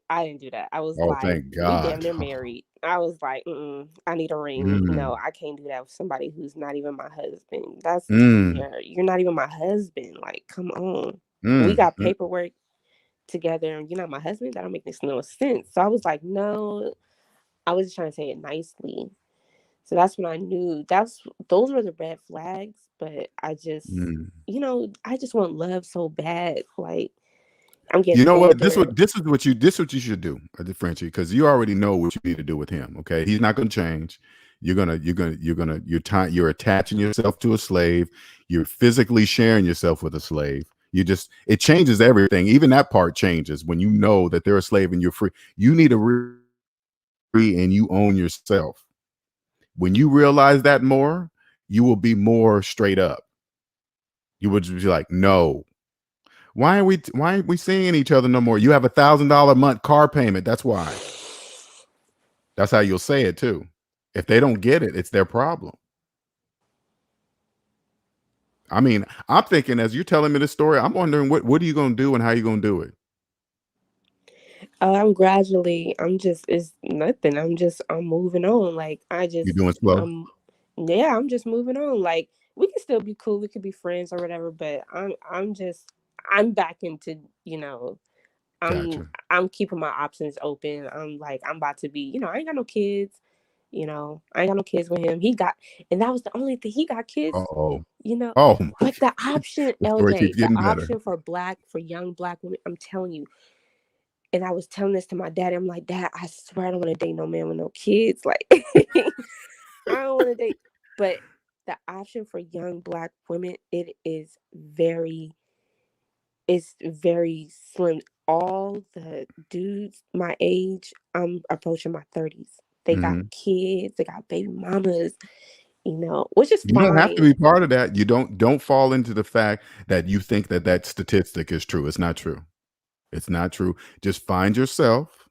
I didn't do that. I was Oh, like, thank we damn God. near married. I was like, I need a ring. No, Mm, I can't do that with somebody who's not even my husband. That's mm, you're not even my husband. Like, come on. We mm, got mm. paperwork together and you're not my husband. That don't make no sense. So I was like, no. I was just trying to say it nicely. So that's when I knew those were the red flags. But Mm. I just want love so bad. Like, I'm getting You know what? older. This what you should do, Frenchie, because you already know what you need to do with him. Okay, he's not going to change. You're attaching yourself to a slave. You're physically sharing yourself with a slave. It changes everything. Even that part changes when you know that they're a slave and you're free. You need to free and you own yourself. When you realize that more, you will be more straight up. You would just be like, no, why aren't we seeing each other no more? You have $1,000 a month car payment. That's why. That's how you'll say it too. If they don't get it, it's their problem. I mean, I'm thinking as you're telling me this story, I'm wondering what are you going to do and how you going to do it? It's nothing. I'm moving on. Like, You doing slow? yeah, I'm just moving on. Like, we can still be cool. We could be friends or whatever, but I'm back into, I'm, Gotcha. I'm keeping my options open. I'm like, I'm about to be, I ain't got no kids, I ain't got no kids with him. And that was the only thing. He got kids, Oh, you know, oh my but the God. option, The story keeps LJ, the getting better. option for young black women, I'm telling you. And I was telling this to my daddy. I'm like, Dad, I swear I don't want to date no man with no kids. Like, I don't want to date. But the option for young black women, it's very slim. All the dudes my age, I'm approaching my 30s. They got Mhm. kids, they got baby mamas, which is You don't have to fine. be part of that. You don't fall into the fact that you think that statistic is true. It's not true. It's not true. Just find yourself.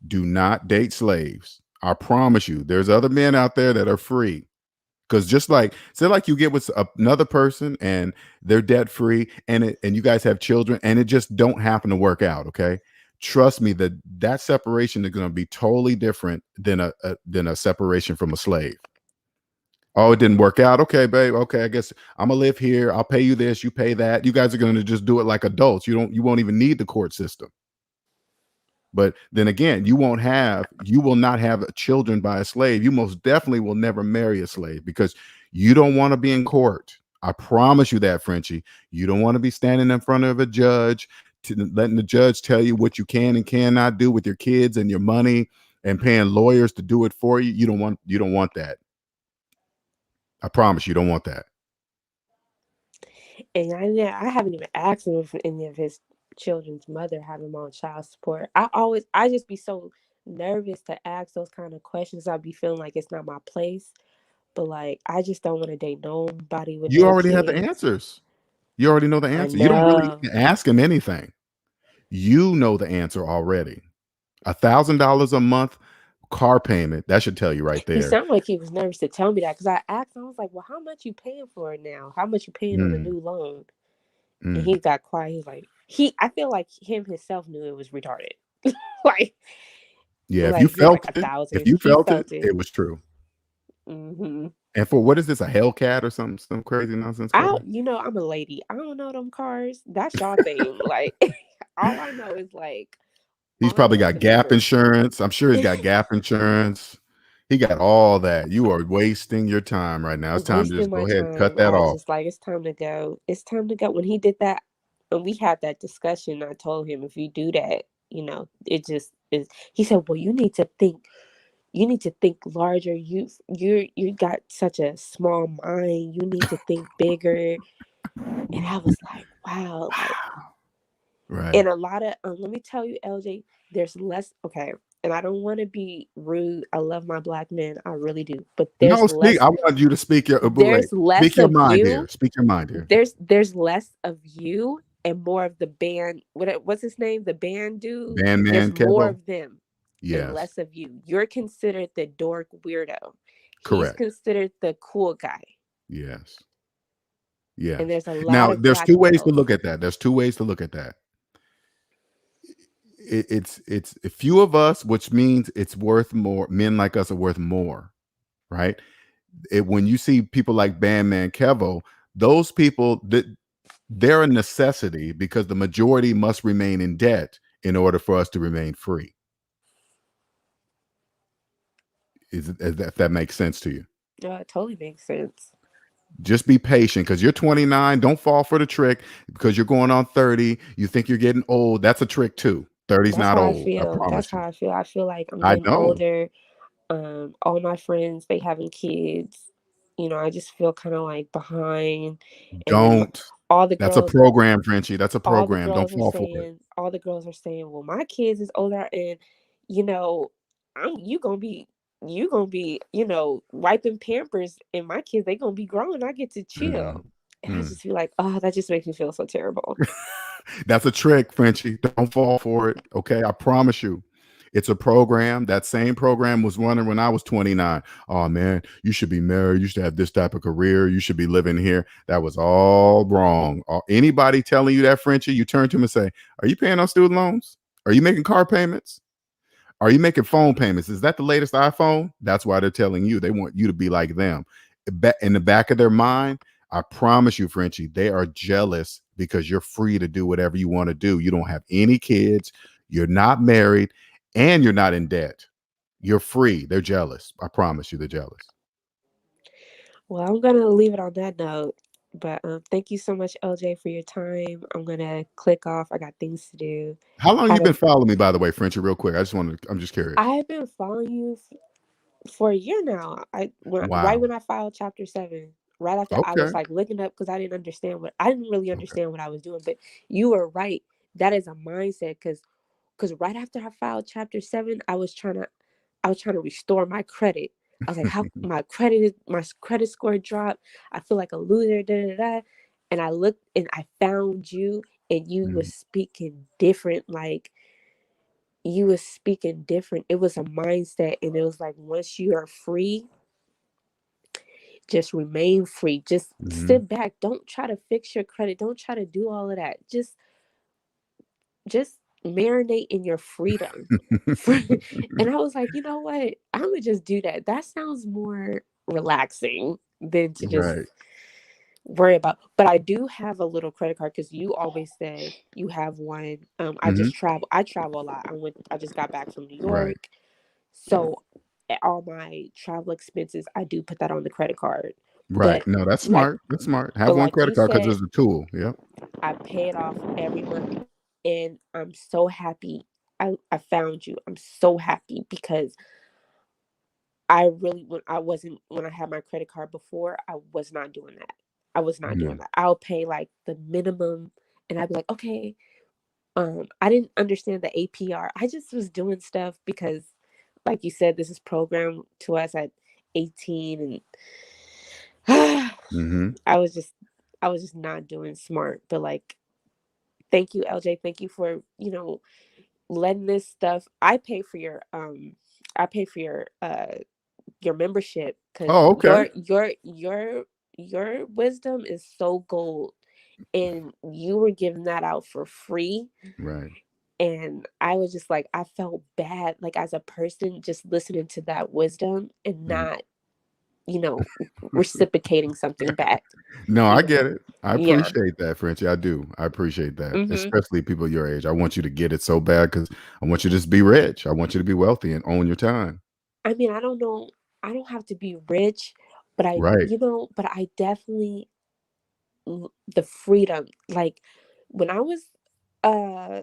Do not date slaves. I promise you, there's other men out there that are free. Because just like say like you get with another person and they're debt free and you guys have children and it just don't happen to work out. Okay. Trust me that separation is going to be totally different than a separation from a slave. Oh, it didn't work out. Okay, babe. Okay, I guess I'm gonna live here. I'll pay you this, you pay that. You guys are gonna just do it like adults. You won't even need the court system. But then again, you will not have children by a slave. You most definitely will never marry a slave because you don't want to be in court. I promise you that, Frenchie. You don't want to be standing in front of a judge, letting the judge tell you what you can and cannot do with your kids and your money and paying lawyers to do it for you. You don't want that. I promise you don't want that. And I haven't even asked him if any of his children's mother have him on child support. I just be so nervous to ask those kind of questions. I'd be feeling like it's not my place. But like, I just don't want to date nobody with You no already have the kids. answers. You already know the I answer. You don't really know. ask him anything. You know the answer already. $1,000 a month car payment. That should tell you right He there. sounded like he was nervous to tell me that because I asked him, I was like, well, how much you paying for it now? How much you paying on a Mm, new loan? And he mm. got quiet. He's like, I feel like him himself knew it was retarded. like, Yeah, like he was like if 1,000. you He felt it, felt it. it was true. Hmm. And for what is this, a Hellcat or some crazy nonsense car? I'm a lady. I don't know them cars. That's y'all thing. Like, all I know is like, He's all I probably know is got the gap number. insurance. I'm sure he's got gap insurance. He got all that. You are wasting your time right now. It's time to Wasting just my go ahead and cut time. that I was off. just like, it's time to go. It's time to go. When he did that, when we had that discussion, I told him, if you do that, it just is. He said, well, you need to think. You need to think larger. You got such a small mind. You need to think bigger. And I was like, wow, like, Right. and a lot of let me tell you, LJ, there's less. Okay, and I don't want to be rude. I love my black men, I really do. But No, speak. I want you to speak your but wait. there's Speak less your of mind here. you. Speak your mind here. There's less of you and more of the band. What's his name? The band dude. There's Bandman more Kevo. of them and Yes. less of you. You're considered the dork weirdo. He's Correct. considered the cool guy. Yes. And Yes. there's a lot Now, of there's black two ways to males. look at that. There's two ways to look at that. It's a few of us, which means it's worth more. Men like us are worth more, right? When you see people like Bandman Kevo, those people that they're a necessity because the majority must remain in debt in order for us to remain free. If that makes sense to you? It totally makes sense. Just be patient because you're 29. Don't fall for the trick because you're going on 30. You think you're getting old. That's a trick too. 30's That's not how I old. I feel. That's promise how you. I feel. I feel like I'm I getting know. older. All my friends, they having kids. I just feel kind of like behind. And then Don't. all the That's a girls, program, Frenchie. That's a all the program. Don't girls are fall for it. saying, well, my kids is older, and you know, you gonna be, wiping Pampers, and my kids, they gonna be grown. I get to Mm, chill, and I mm. just feel like, oh, that just makes me feel so terrible. That's a trick, Frenchie. Don't fall for it. Okay. I promise you. It's a program. That same program was running when I was 29. Oh man, you should be married. You should have this type of career. You should be living here. That was all wrong. Anybody telling you that, Frenchie, you turn to them and say, are you paying on student loans? Are you making car payments? Are you making phone payments? Is that the latest iPhone? That's why they're telling you. They want you to be like them. In the back of their mind, I promise you, Frenchie, they are jealous because you're free to do whatever you want to do. You don't have any kids, you're not married, and you're not in debt. You're free. They're jealous. I promise you, they're jealous. Well, I'm gonna leave it on that note. But thank you so much, LJ, for your time. I'm gonna click off. I got things to do. How long you Have been a. following me, by the way, Frenchie? Real quick, I'm just curious. I have been following you for a year now. Right Wow. when I filed Chapter 7, right after I Okay. was like looking up because I didn't really Okay. understand what I was doing. But you were right. That is a mindset because right after I filed Chapter 7, I was trying to I was trying to restore my credit. I was like, how my credit score dropped. I feel like a loser, da da da. And I looked and I found you, and you Mm-hmm. was speaking different. Like, you was speaking different. It was a mindset, and it was like, once you are free, just remain free. Just Mm-hmm. sit back. Don't try to fix your credit. Don't try to do all of that. Just marinate in your freedom. And I was like, you know what? I'm gonna just do that. That sounds more relaxing than to just Right. worry about. But I do have a little credit card because you always said you have one. I Mm-hmm. just travel. I travel a lot. I just got back from New Right. York, so all my travel expenses, I do put that on the credit card. Right. But No, that's like, smart. That's smart. Have but one like you credit card because said, it's a tool. Yep. I pay it off every month, and I'm so happy. I found you. I'm so happy because I really, when I had my credit card before, I was not doing that. I was not doing Mm-hmm. that. I'll pay like the minimum, and I'd be like, okay. I didn't understand the APR. I just was doing stuff because, like you said, this is programmed to us at 18, and Mm-hmm. I was just not doing smart. But like, thank you, LJ. Thank you for letting this stuff. I pay for your membership, because Oh, okay. your wisdom is so gold, and you were giving that out for free. Right. And I was just like, I felt bad, like, as a person, just listening to that wisdom and Mm-hmm. not, you know, reciprocating something back. No, I You know, get it. I yeah. appreciate that, Frenchie. I do. I appreciate that, hmm especially people your age. I want you to get it so bad because I want you to just be rich. I want you to be wealthy and own your time. I mean, I don't know. I don't have to be rich, but Right. but I definitely the freedom. Like, when I was, uh,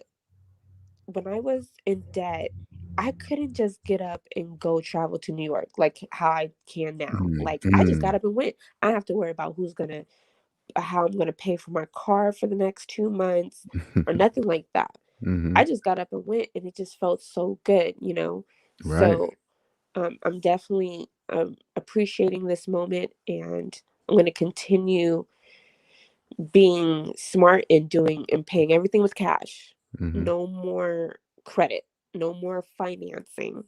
when I was in debt, I couldn't just get up and go travel to New York like how I can now. Like, I just Mm-hmm. got up and went. I don't have to worry about how I'm gonna pay for my car for the next 2 months or nothing like that. Mm-hmm. I just got up and went, and it just felt so good. Right. So I'm definitely appreciating this moment, and I'm gonna continue being smart and doing and paying everything with cash. Mm-hmm. No more credit, no more financing.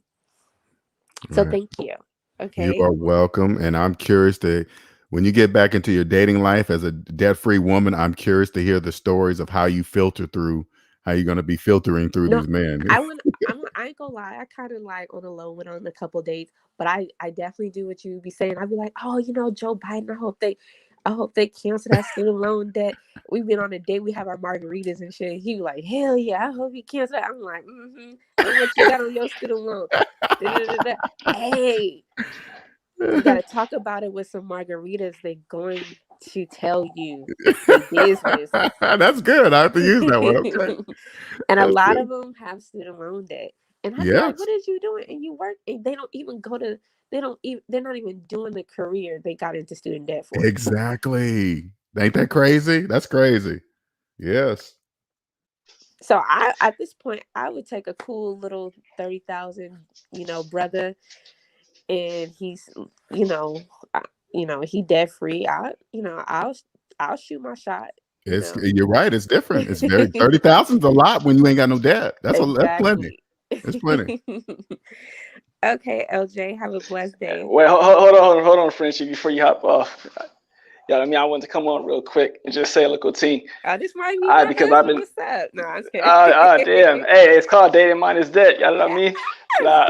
So Right. thank you. You Okay. are welcome. And I'm curious to, when you get back into your dating life as a debt-free woman, I'm curious to hear the stories of how you filter through, how you're going to be filtering through No, these men. I ain't gonna lie. I kind of like on the low went on a couple dates, but I definitely do what you be saying. I'd be like, oh, Joe Biden. I hope they cancel that student loan debt. We've been on a date. We have our margaritas and shit. He was like, hell yeah. I hope he cancel that. I'm like, How much you got on your student loan? Da-da-da-da. Hey, you got to talk about it with some margaritas. They're going to tell you their business. That's good. I have to use that one. Okay. And a That's lot of good. them have student loan debt. And I'd be like, Yes, what is you doing? And you work, and they don't even they're not even doing the career they got into student debt for. exactly. Ain't that crazy? That's crazy. Yes. So at this point, I would take a cool little 30,000, brother, and he's, you know, he debt free. I'll shoot my shot, you It's, know. you're right. It's different. It's very 30,000 is a lot when you ain't got no debt. That's plenty. Exactly. It's plenty. Okay, LJ, have a blessed day. Well, hold on, Frenchie, before you hop off. Yeah, I mean, I wanted to come on real quick and just say, look, team. This might be All right, my because I've husband. been, What's up? No, I'm just kidding. damn. Hey, it's called dating minus debt. Y'all know what I mean? Nah.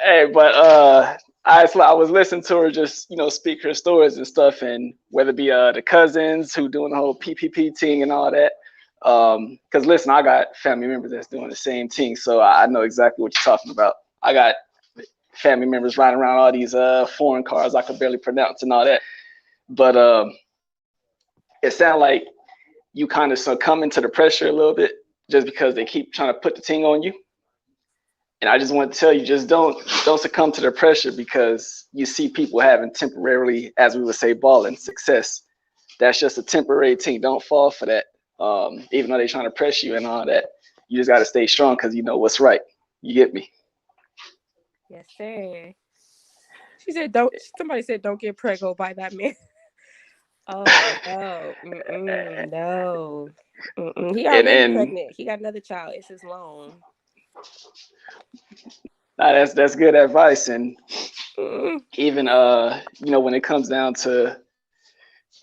Hey, but I was listening to her just speak her stories and stuff, and whether it be the cousins who doing the whole PPP thing and all that. Because listen, I got family members that's doing the same thing, so I know exactly what you're talking about. I got family members riding around all these foreign cars I could barely pronounce and all that. But it sounds like you kind of succumb into the pressure a little bit just because they keep trying to put the thing on you. And I just want to tell you, just don't succumb to the pressure because you see people having temporarily, as we would say, balling success. That's just a temporary thing. Don't fall for that. Even though they're trying to press you and all that, you just got to stay strong because you know what's right. You get me? Yes, sir. She said, "Don't." Somebody said, "Don't get preggo by that man." Oh no, no. He already And pregnant. He got another child. It's his loan. that's good advice. And Mm. even you know, when it comes down to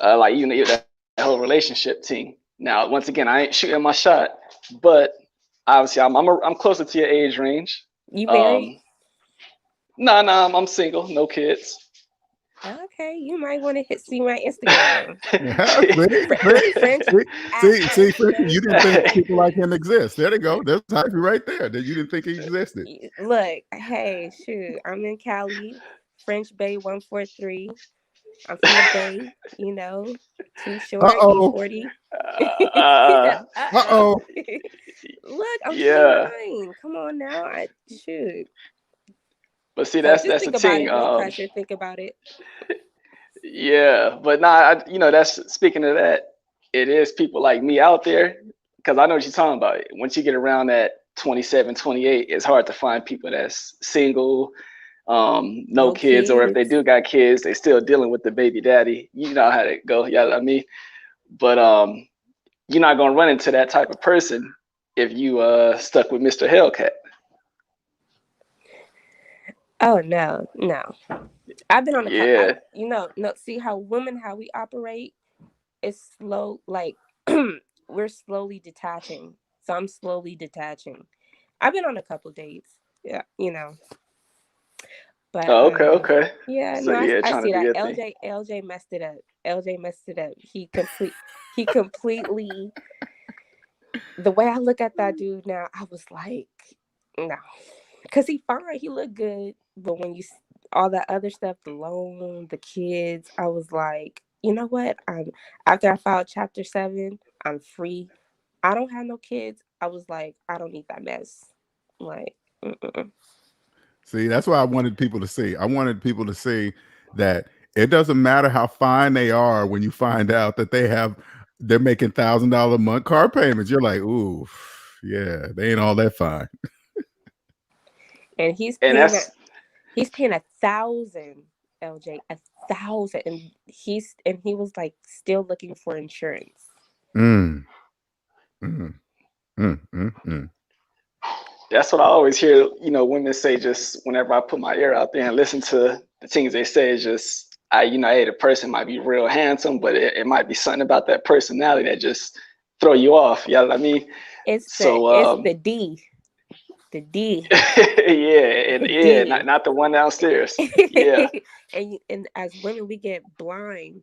like that whole relationship thing. Now, once again, I ain't shooting my shot, but obviously, I'm closer to your age range. You married? No, I'm single, no kids. Okay, you might want to see my Instagram. French See, Frenchie, you didn't think _ people like him exist. There they go. There's hyphy right there. That you didn't think he existed. Look, hey, shoot, I'm in Cali, French Bay 143. I'm from the Bay, you know, too short, Uh-oh. E40. uh, Uh-oh. Look, I'm yeah. 29. Come on now. Shoot. But see, So that's just the think about thing. it. No pressure. Think about it. Yeah, but you know, that's speaking of that. It is people like me out there because I know what you're talking about. Once you get around that 27, 28, it's hard to find people that's single, no kids, or if they do got kids, they still dealing with the baby daddy. You know how it go. Yeah, I mean, but you're not gonna run into that type of person if you stuck with Mr. Hellcat. Oh no. I've been on the Yeah. no. See how we operate. It's slow. Like we're slowly detaching. So I'm slowly detaching. I've been on a couple dates. Yeah, But Oh, okay. yeah, So no, yeah, I trying to see do that. your thing. LJ messed it up. LJ messed it up. He completely. The way I look at that dude now, I was like, no, because he fine, he looked good, but when you all that other stuff, the loan, the kids, I was like, you know what? After I filed Chapter 7, I'm free. I don't have no kids. I was like, I don't need that mess. Like, See, that's what I wanted people to see. I wanted people to see that it doesn't matter how fine they are when you find out that they're making $1,000 a month car payments. You're like, ooh, yeah, they ain't all that fine. And he's paying $1,000, LJ, $1,000, and he was like still looking for insurance. Mm. Mm. Mm. Mm. Mm. That's what I always hear, you know, women say just whenever I put my ear out there and listen to the things they say is just, hey, the person might be real handsome, but it might be something about that personality that just throw you off. You know what I mean? It's the D. The D. Not the one downstairs. Yeah. and as women, we get blind.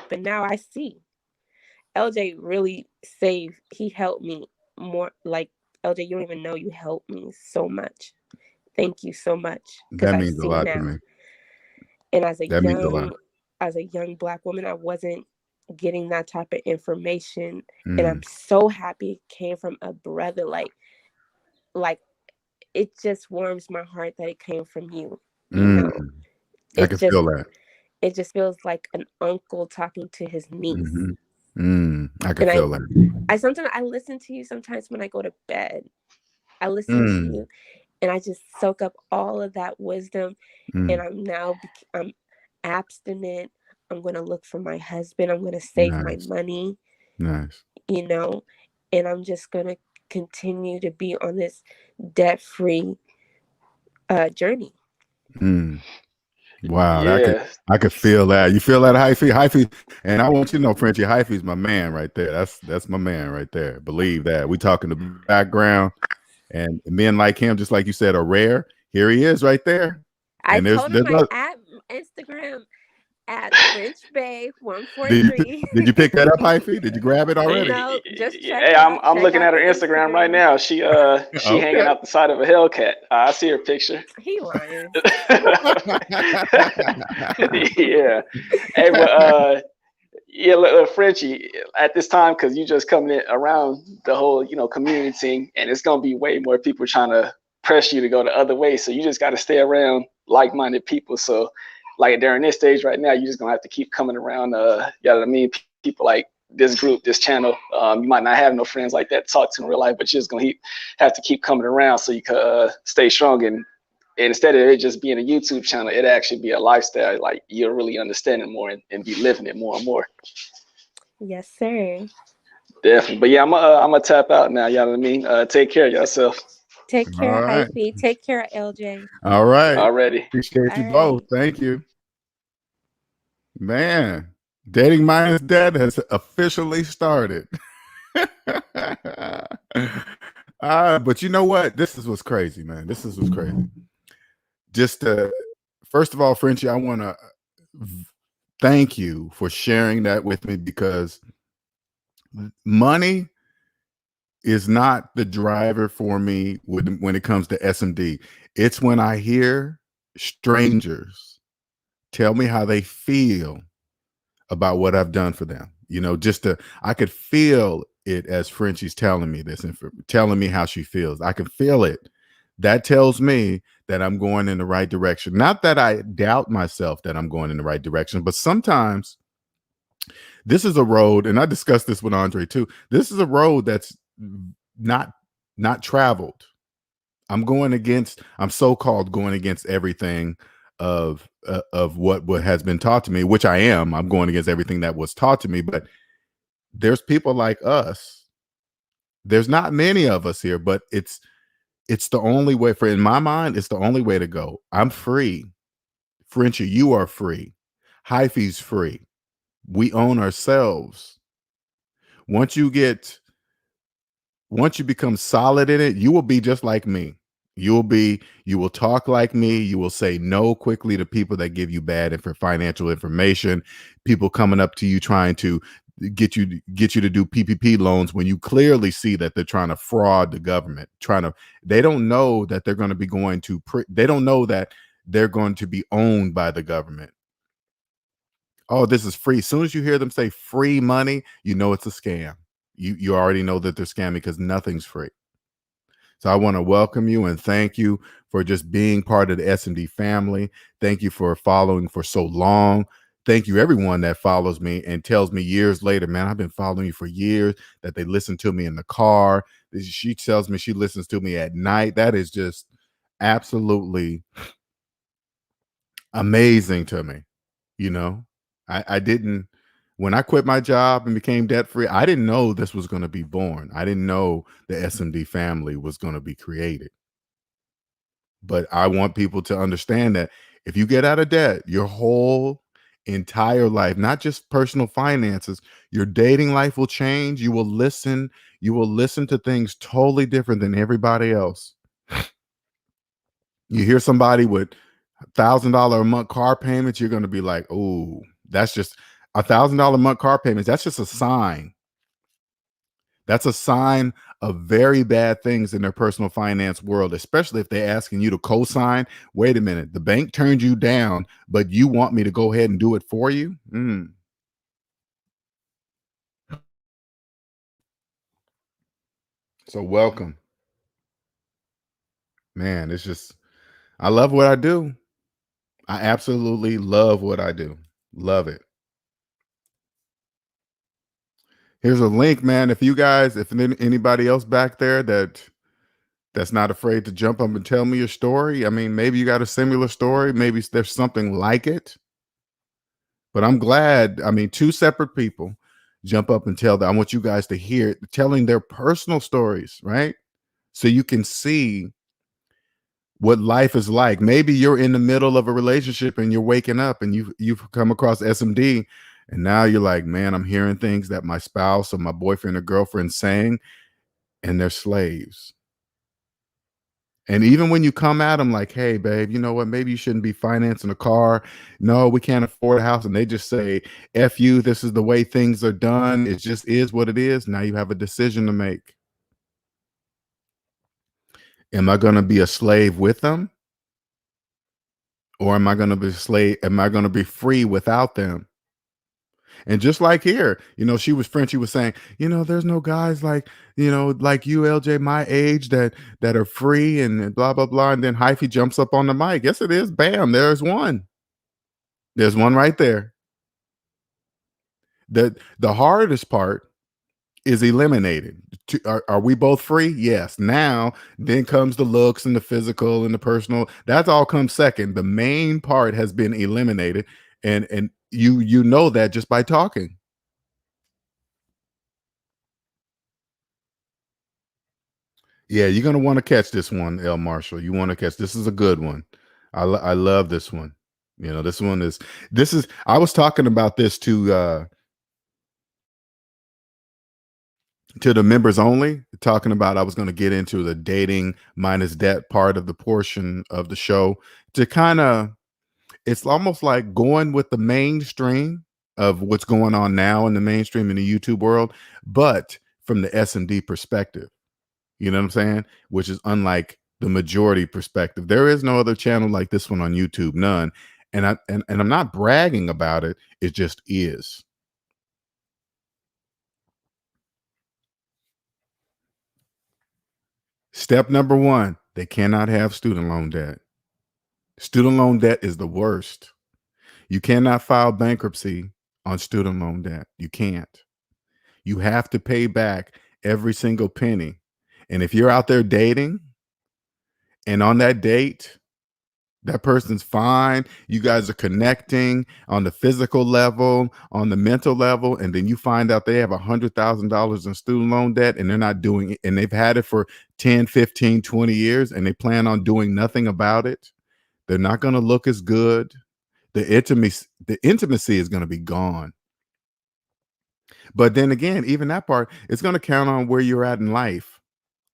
But now I see. LJ really saved. He helped me more. Like, LJ, you don't even know you helped me so much. Thank you so much. Because That I means a see lot now. to me. And That means a lot. as a young Black woman, I wasn't getting that type of information. And I'm so happy it came from a brother. Like it just warms my heart that it came from you. I can feel that. It just feels like an uncle talking to his niece. I can feel that. I listen to you sometimes when I go to bed. I listen to you and I just soak up all of that wisdom. And I'm abstinent. I'm going to look for my husband. I'm going to save my money. Nice. And I'm just going to continue to be on this debt-free journey. Wow, yeah. I could feel that. You feel that, Hyphy? And I want you to know, Frenchie, Hyphy's my man right there. That's my man right there. Believe that. We talking the background, and men like him, just like you said, are rare. Here he is right there. I told him my Instagram at French Bay 143. Did you pick that up, Hyphy? Did you grab it already? No, just check. Hey, I'm looking at her Instagram right now. She hanging out the side of a Hellcat. I see her picture. He lying. Yeah. Hey, but yeah, Frenchie, at this time, because you just coming in around the whole community thing, and it's gonna be way more people trying to press you to go the other way. So you just got to stay around like-minded people. So like during this stage right now, you're just gonna have to keep coming around. You know what I mean? People like this group, this channel. You might not have no friends like that to talk to in real life, but you're just gonna have to keep coming around so you can stay strong. And instead of it just being a YouTube channel, it actually be a lifestyle. Like you're really understanding more and be living it more and more. Yes, sir. Definitely. But yeah, I'm gonna tap out now. You know what I mean? Take care of yourself. Take All care, right. Hyphy. Take care, LJ. All right. Already. Appreciate you All both. right. Thank you. Man, dating minus debt has officially started. But you know what? This is what's crazy, man. This is what's crazy. Just first of all, Frenchie, I want to thank you for sharing that with me, because money is not the driver for me when it comes to SMD. It's when I hear strangers tell me how they feel about what I've done for them. You know, I could feel it as Frenchie's telling me this and telling me how she feels. I can feel it. That tells me that I'm going in the right direction. Not that I doubt myself that I'm going in the right direction, but sometimes this is a road, and I discussed this with Andre too. This is a road that's not traveled. I'm so-called going against everything of what has been taught to me, which I am. I'm going against everything that was taught to me, but there's people like us. There's not many of us here, but it's the only way in my mind, it's the only way to go. I'm free. Frenchie, you are free. Hyphy's free. We own ourselves. Once you become solid in it, you will be just like me. You will talk like me. You will say no quickly to people that give you bad financial information, people coming up to you trying to get you to do PPP loans when you clearly see that they're trying to fraud the government, they don't know that they're going to be they don't know that they're going to be owned by the government. Oh, this is free. As soon as you hear them say free money, you know it's a scam. You already know that they're scamming, because nothing's free. So I want to welcome you and thank you for just being part of the S&D family. Thank you for following for so long. Thank you, everyone that follows me and tells me years later, man, I've been following you for years, that they listen to me in the car. She tells me she listens to me at night. That is just absolutely amazing to me. You know, I didn't, when I quit my job and became debt free, I didn't know this was going to be born. I didn't know the SMD family was going to be created. But I want people to understand that if you get out of debt, your whole entire life, not just personal finances, your dating life will change. You will listen to things totally different than everybody else. You hear somebody with $1,000 a month car payments, you're going to be like, oh, that's just $1,000 a month car payments. That's just a sign. That's a sign of very bad things in their personal finance world, especially if they're asking you to co-sign. Wait a minute, the bank turned you down, but you want me to go ahead and do it for you? So welcome. Man, it's just, I love what I do. I absolutely love what I do. Love it. Here's a link, man. If anybody else back there that's not afraid to jump up and tell me your story. I mean, maybe you got a similar story. Maybe there's something like it. But I'm glad, I mean, two separate people jump up and tell that. I want you guys to hear it, telling their personal stories, right? So you can see what life is like. Maybe you're in the middle of a relationship and you're waking up and you've come across SMD, and now you're like, man, I'm hearing things that my spouse or my boyfriend or girlfriend saying, and they're slaves. And even when you come at them like, hey, babe, you know what? Maybe you shouldn't be financing a car. No, we can't afford a house. And they just say, F you, this is the way things are done. It just is what it is. Now you have a decision to make. Am I going to be a slave with them? Or am I going to be a slave? Am I going to be free without them? And just like here, you know, Frenchie was saying, you know, there's no guys like, you know, like you, LJ, my age that are free and blah, blah, blah. And then Hyphy jumps up on the mic. Yes, it is. Bam. There's one. There's one right there. The hardest part is eliminated. Are we both free? Yes. Now, then comes the looks and the physical and the personal. That's all comes second. The main part has been eliminated, and you know that just by talking. Yeah, you're gonna want to catch this one, L. Marshall. You want to catch this is a good one. I love this one. You know, this is I was talking about this to the members only, talking about I was going to get into the dating minus debt part of the portion of the show to kind of, it's almost like going with the mainstream of what's going on now in the mainstream in the YouTube world, but from the S&D perspective. You know what I'm saying? Which is unlike the majority perspective. There is no other channel like this one on YouTube, none. And I'm not bragging about it. It just is. Step number one, they cannot have student loan debt. Student loan debt is the worst. You cannot file bankruptcy on student loan debt. You can't. You have to pay back every single penny. And if you're out there dating and on that date, that person's fine, you guys are connecting on the physical level, on the mental level, and then you find out they have $100,000 in student loan debt and they're not doing it, and they've had it for 10, 15, 20 years, and they plan on doing nothing about it. They're not going to look as good. The intimacy is going to be gone. But then again, even that part, it's going to count on where you're at in life.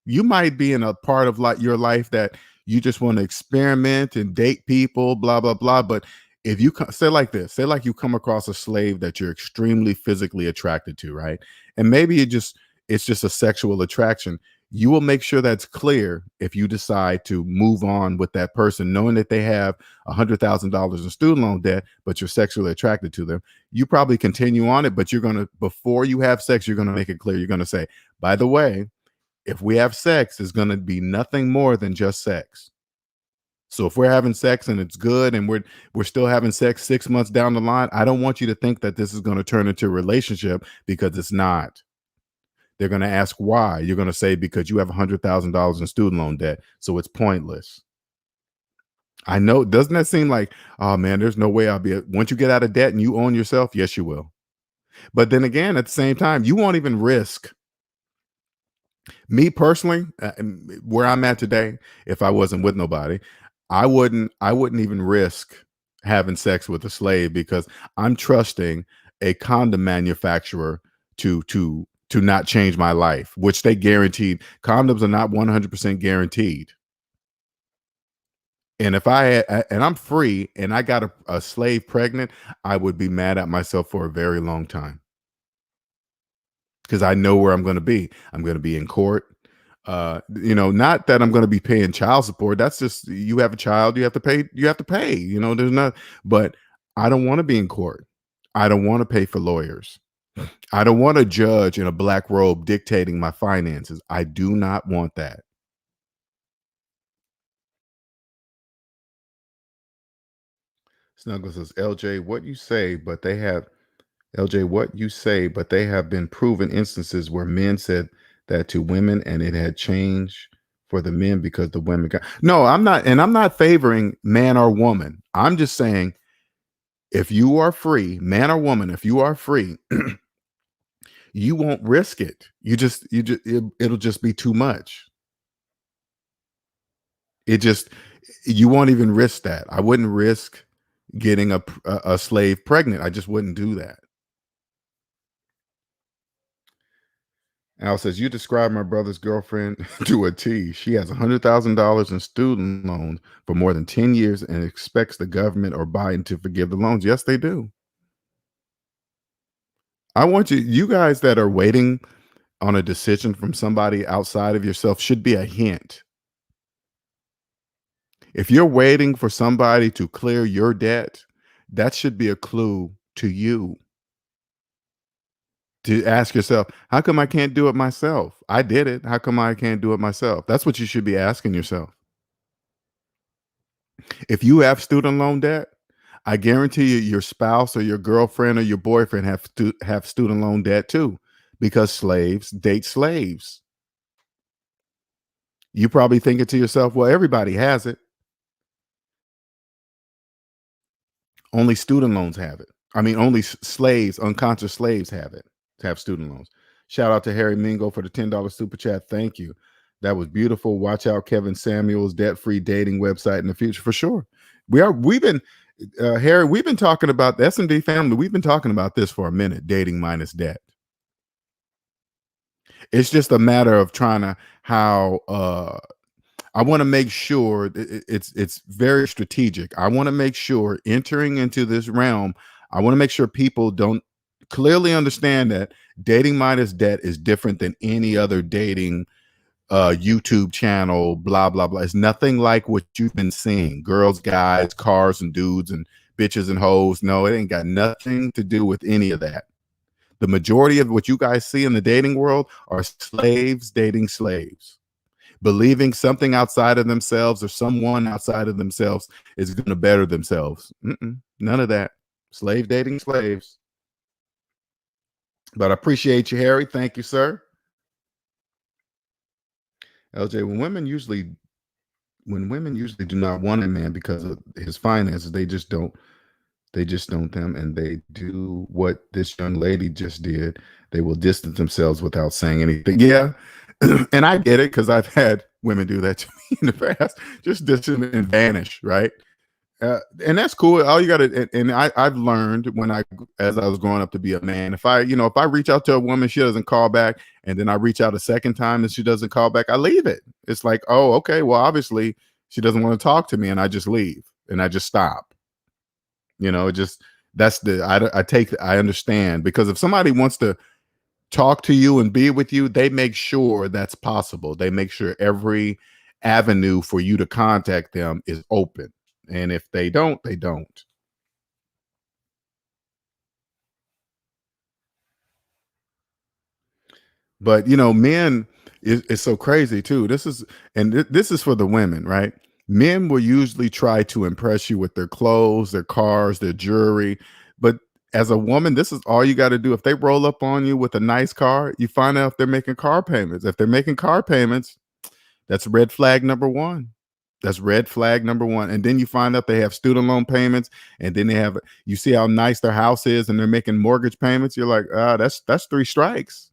You might be in a part of your life that you just want to experiment and date people, blah, blah, blah. But if you say like this, say like you come across a slave that you're extremely physically attracted to, right? And maybe it's just a sexual attraction. You will make sure that's clear if you decide to move on with that person, knowing that they have $100,000 in student loan debt, but you're sexually attracted to them. You probably continue on it, but you're going to, before you have sex, you're going to make it clear. You're going to say, by the way, if we have sex, it's going to be nothing more than just sex. So if we're having sex and it's good and we're still having sex 6 months down the line, I don't want you to think that this is going to turn into a relationship, because it's not. They're going to ask why. You're going to say, because you have $100,000 in student loan debt, so it's pointless. I know. Doesn't that seem like, oh man, there's no way once you get out of debt and you own yourself? Yes, you will. But then again, at the same time, you won't even risk. Me personally, where I'm at today, if I wasn't with nobody, I wouldn't even risk having sex with a slave, because I'm trusting a condom manufacturer to not change my life, which they guaranteed. Condoms are not 100% guaranteed. And if and I'm free and I got a slave pregnant, I would be mad at myself for a very long time, because I know where I'm going to be. I'm going to be in court. Not that I'm going to be paying child support. That's just, you have a child, you have to pay. There's not, but I don't want to be in court. I don't want to pay for lawyers. I don't want a judge in a black robe dictating my finances. I do not want that. Snuggle says, LJ, what you say, but they have been proven instances where men said that to women and it had changed for the men because the women got. No, I'm not. And I'm not favoring man or woman. I'm just saying, if you are free, man or woman, if you are free, you won't risk it. It'll just be too much. You won't even risk that. I wouldn't risk getting a slave pregnant. I just wouldn't do that. Al says, you described my brother's girlfriend to a T. She has $100,000 in student loans for more than 10 years and expects the government or Biden to forgive the loans. Yes, they do. I want you guys that are waiting on a decision from somebody outside of yourself, should be a hint. If you're waiting for somebody to clear your debt, that should be a clue to you. To ask yourself, how come I can't do it myself? I did it. How come I can't do it myself? That's what you should be asking yourself. If you have student loan debt, I guarantee you, your spouse or your girlfriend or your boyfriend have student loan debt too, because slaves date slaves. You probably thinking to yourself, well, everybody has it. Only student loans have it. I mean, only slaves, unconscious slaves have it, have student loans. Shout out to Harry Mingo for the $10 super chat. Thank you. That was beautiful. Watch out, Kevin Samuels, debt-free dating website in the future for sure. We've been Harry, we've been talking about the S&D family. We've been talking about this for a minute, dating minus debt. It's just a matter of trying to how I want to make sure it's very strategic. I want to make sure entering into this realm, I want to make sure people don't clearly understand that dating minus debt is different than any other dating YouTube channel, blah, blah, blah. It's nothing like what you've been seeing. Girls, guys, cars and dudes and bitches and hoes. No, it ain't got nothing to do with any of that. The majority of what you guys see in the dating world are slaves dating slaves, believing something outside of themselves or someone outside of themselves is going to better themselves. None of that. Slave dating slaves. But I appreciate you, Harry. Thank you, sir. LJ, when women usually do not want a man because of his finances, they just don't them, and they do what this young lady just did. They will distance themselves without saying anything. Yeah. And I get it, because I've had women do that to me in the past, just distance and vanish, right? And that's cool. All you got to, and I've learned as I was growing up to be a man, if I reach out to a woman, she doesn't call back, and then I reach out a second time and she doesn't call back, I leave it. It's like, oh, okay, well, obviously she doesn't want to talk to me, and I just leave and I just stop. I understand, because if somebody wants to talk to you and be with you, they make sure that's possible. They make sure every avenue for you to contact them is open. And if they don't, they don't. But men is so crazy too. This is for the women, right? Men will usually try to impress you with their clothes, their cars, their jewelry. But as a woman, this is all you got to do. If they roll up on you with a nice car, you find out if they're making car payments. If they're making car payments, that's red flag number one. That's red flag number one. And then you find out they have student loan payments, and then you see how nice their house is, and they're making mortgage payments. You're like, that's 3 strikes.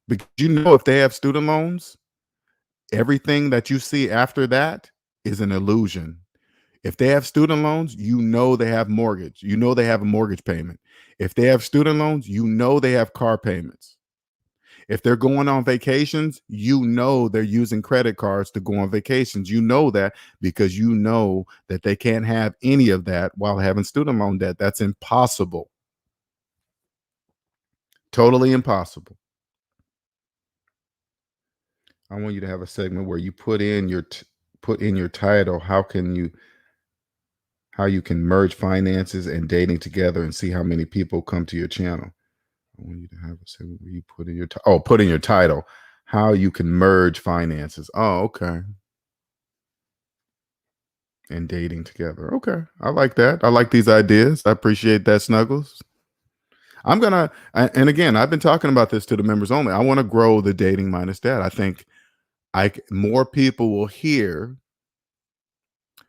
Because if they have student loans, everything that you see after that is an illusion. If they have student loans, they have mortgage. They have a mortgage payment. If they have student loans, they have car payments. If they're going on vacations, they're using credit cards to go on vacations. That because that they can't have any of that while having student loan debt. That's impossible. Totally impossible. I want you to have a segment where you put in your title how you can merge finances and dating together and see how many people come to your channel. I want you to have a segment where you put in your title how you can merge finances. Oh, okay. And dating together. Okay. I like that. I like these ideas. I appreciate that, Snuggles. And again, I've been talking about this to the members only. I want to grow the dating minus debt. I think more people will hear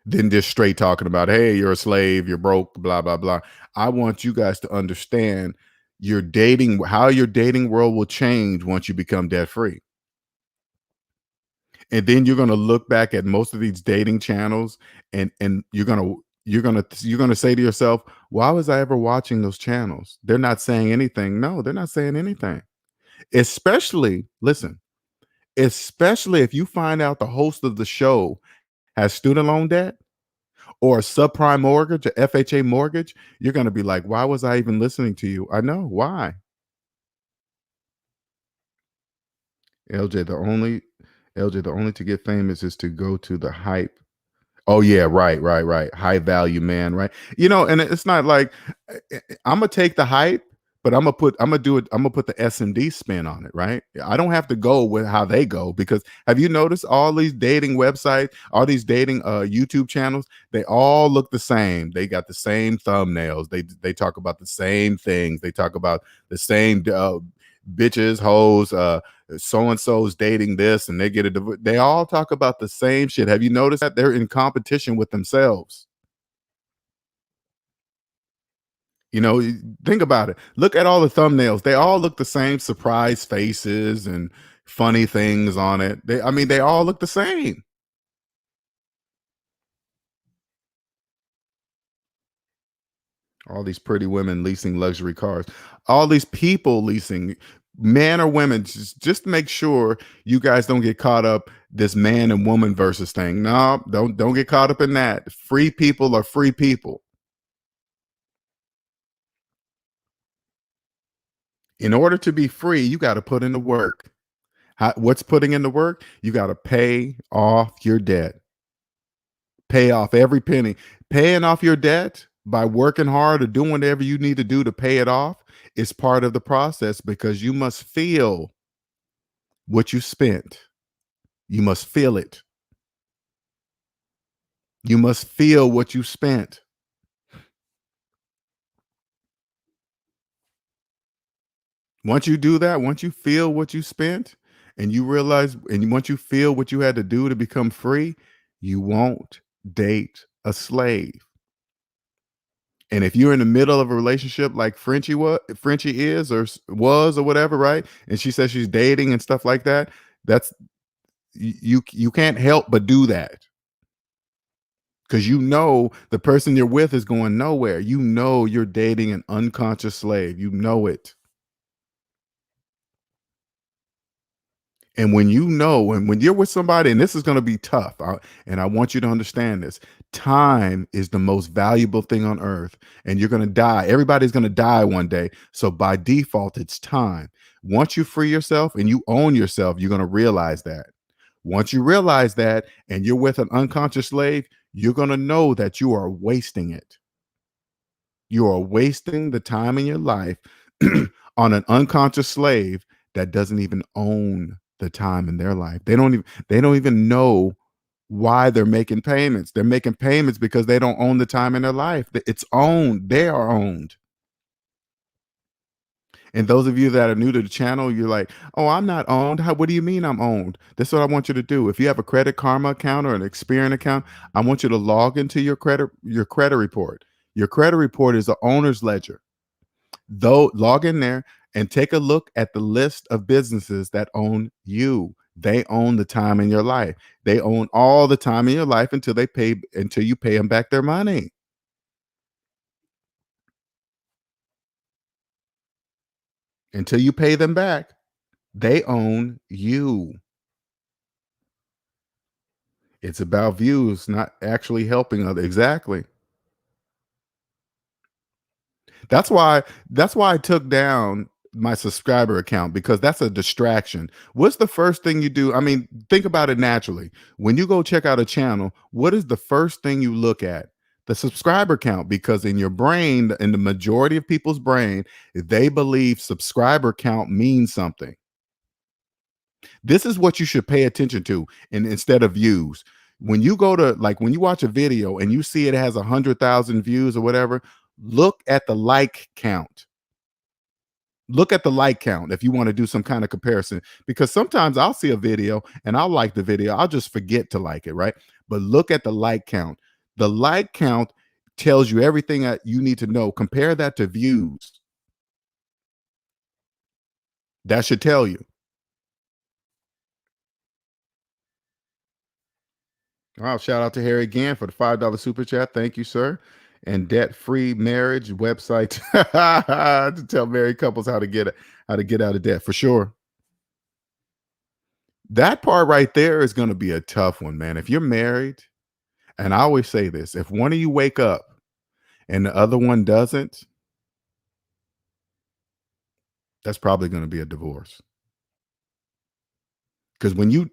than just straight talking about, hey, you're a slave, you're broke, blah, blah, blah. I want you guys to understand how your dating world will change once you become debt free. And then you're going to look back at most of these dating channels, and you're going to say to yourself, why was I ever watching those channels? They're not saying anything. No, they're not saying anything. Especially if you find out the host of the show has student loan debt or a subprime mortgage, a FHA mortgage, you're going to be like, why was I even listening to you? I know why. LJ, the only to get famous is to go to the hype. Oh yeah, right. High value man, right? And it's not like I'm gonna take the hype, but I'm gonna put the SMD spin on it, right? I don't have to go with how they go, because have you noticed all these dating websites, all these dating YouTube channels, they all look the same. They got the same thumbnails. They talk about the same things. They talk about the same bitches, hoes, so and so's dating this, and they get a divorce. They all talk about the same shit. Have you noticed that they're in competition with themselves? You know, think about it. Look at all the thumbnails. They all look the same, surprise faces and funny things on it. I mean, they all look the same. All these pretty women leasing luxury cars. All these people leasing, men or women, just make sure you guys don't get caught up this man and woman versus thing. No, don't get caught up in that. Free people are free people. In order to be free, you got to put in the work. What's putting in the work? You got to pay off your debt. Pay off every penny. Paying off your debt by working hard or doing whatever you need to do to pay it off is part of the process, because you must feel what you spent. You must feel it. You must feel what you spent. Once you do that, once you feel what you spent, and you realize, and once you feel what you had to do to become free, you won't date a slave. And if you're in the middle of a relationship like Frenchie is or was or whatever, right? And she says she's dating and stuff like that, that's you can't help but do that. Because you know the person you're with is going nowhere. You know you're dating an unconscious slave. You know it. And when you know, and when you're with somebody, and this is going to be tough, and I want you to understand this, time is the most valuable thing on earth, and you're going to die. Everybody's going to die one day. So by default, it's time. Once you free yourself and you own yourself, you're going to realize that. Once you realize that, and you're with an unconscious slave, you're going to know that you are wasting it. You are wasting the time in your life on an unconscious slave that doesn't even own the time in their life. They don't even know why they're making payments. They're making payments because they don't own the time in their life. It's owned. They are owned. And those of you that are new to the channel, you're like, oh, I'm not owned. What do you mean I'm owned? This is what I want you to do. If you have a Credit Karma account or an Experian account, I want you to log into your credit report. Your credit report is the owner's ledger. Though, log in there and take a look at the list of businesses that own you. They own the time in your life. They own all the time in your life until you pay them back their money. Until you pay them back, they own you. It's about views, not actually helping others. Exactly. That's why I took down my subscriber account, because that's a distraction. What's the first thing you do? I mean, think about it naturally. When you go check out a channel, what is the first thing you look at? The subscriber count, because in your brain, in the majority of people's brain, they believe subscriber count means something. This is what you should pay attention to, and instead of views. When you go to, like, when you watch a video and you see it has 100,000 views or whatever, look at the like count. Look at the like count if you want to do some kind of comparison, because sometimes I'll see a video and I'll like the video. I'll just forget to like it, right? But look at the like count. The like count tells you everything that you need to know. Compare that to views. That should tell you. Wow, shout out to Harry again for the $5 super chat. Thank you, sir. And debt-free marriage website to tell married couples how to get out of debt, for sure. That part right there is going to be a tough one, man. If you're married, and I always say this, if one of you wake up and the other one doesn't, that's probably going to be a divorce. Because when you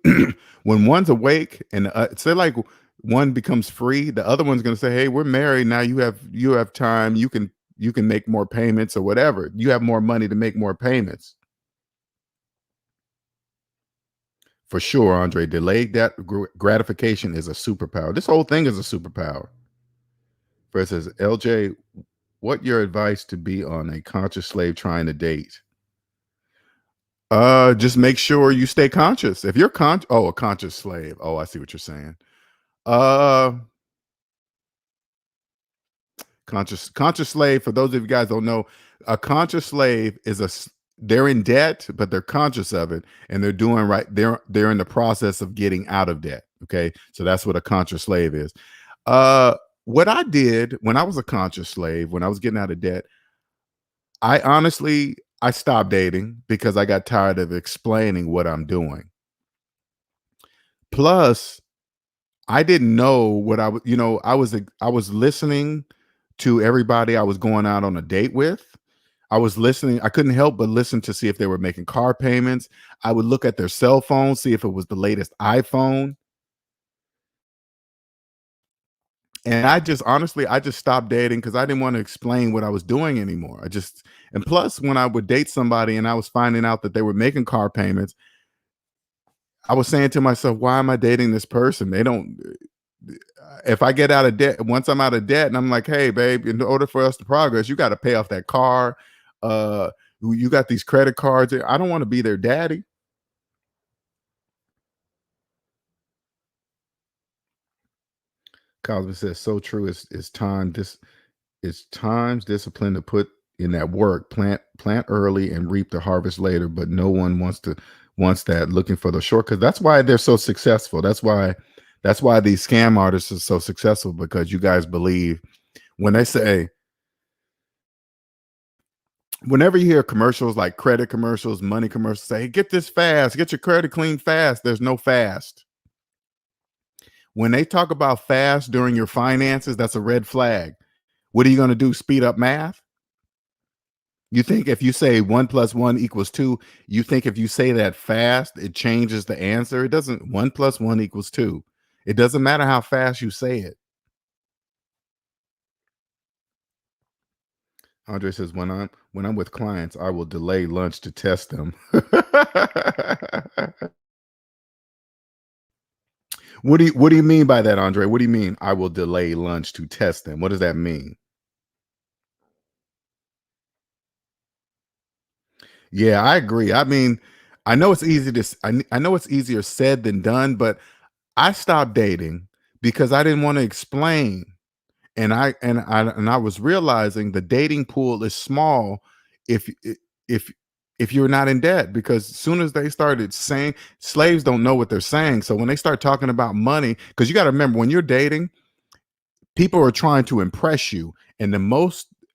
when one's awake and say like one becomes free, the other one's going to say, hey, we're married now, you have time, you can you can make more payments or whatever. You have more money to make more payments. For sure, Andre, delayed that gratification is a superpower. This whole thing is a superpower. Fred says, LJ, what your advice to be on a conscious slave trying to date? Just make sure you stay conscious. If you're a conscious slave. Oh, I see what you're saying. Conscious slave, for those of you guys don't know, a conscious slave is they're in debt, but they're conscious of it, and they're doing right. They're in the process of getting out of debt. Okay, so that's what a conscious slave is. What I did when I was a conscious slave, when I was getting out of debt, I stopped dating because I got tired of explaining what I'm doing. Plus, I didn't know what I was, I was listening to everybody I was going out on a date with. I was listening. I couldn't help but listen to see if they were making car payments. I would look at their cell phone, see if it was the latest iPhone. And I just stopped dating because I didn't want to explain what I was doing anymore. And plus, when I would date somebody and I was finding out that they were making car payments, I was saying to myself, why am I dating this person? If I get out of debt, once I'm out of debt and I'm like, hey, babe, in order for us to progress, you got to pay off that car. You got these credit cards. I don't want to be their daddy. Cosby says, so true. It's time's discipline to put in that work, plant early and reap the harvest later. But no one wants that, looking for the shortcut. That's why they're so successful. That's why these scam artists are so successful, because you guys believe when they say, whenever you hear commercials like credit commercials, money commercials, say, get this fast, get your credit clean fast. There's no fast. When they talk about fast during your finances, that's a red flag. What are you going to do? Speed up math? You think if you say 1 + 1 = 2, you think if you say that fast, it changes the answer? It doesn't. 1 + 1 = 2. It doesn't matter how fast you say it. Andre says, when I'm with clients, I will delay lunch to test them. What do you mean by that, Andre? What do you mean I will delay lunch to test them? What does that mean? Yeah, I agree. I mean, I know it's I know it's easier said than done, but I stopped dating because I didn't want to explain. And I was realizing the dating pool is small if if if you're not in debt, because as soon as they started saying, slaves don't know what they're saying. So when they start talking about money, because you got to remember, when you're dating, people are trying to impress you, and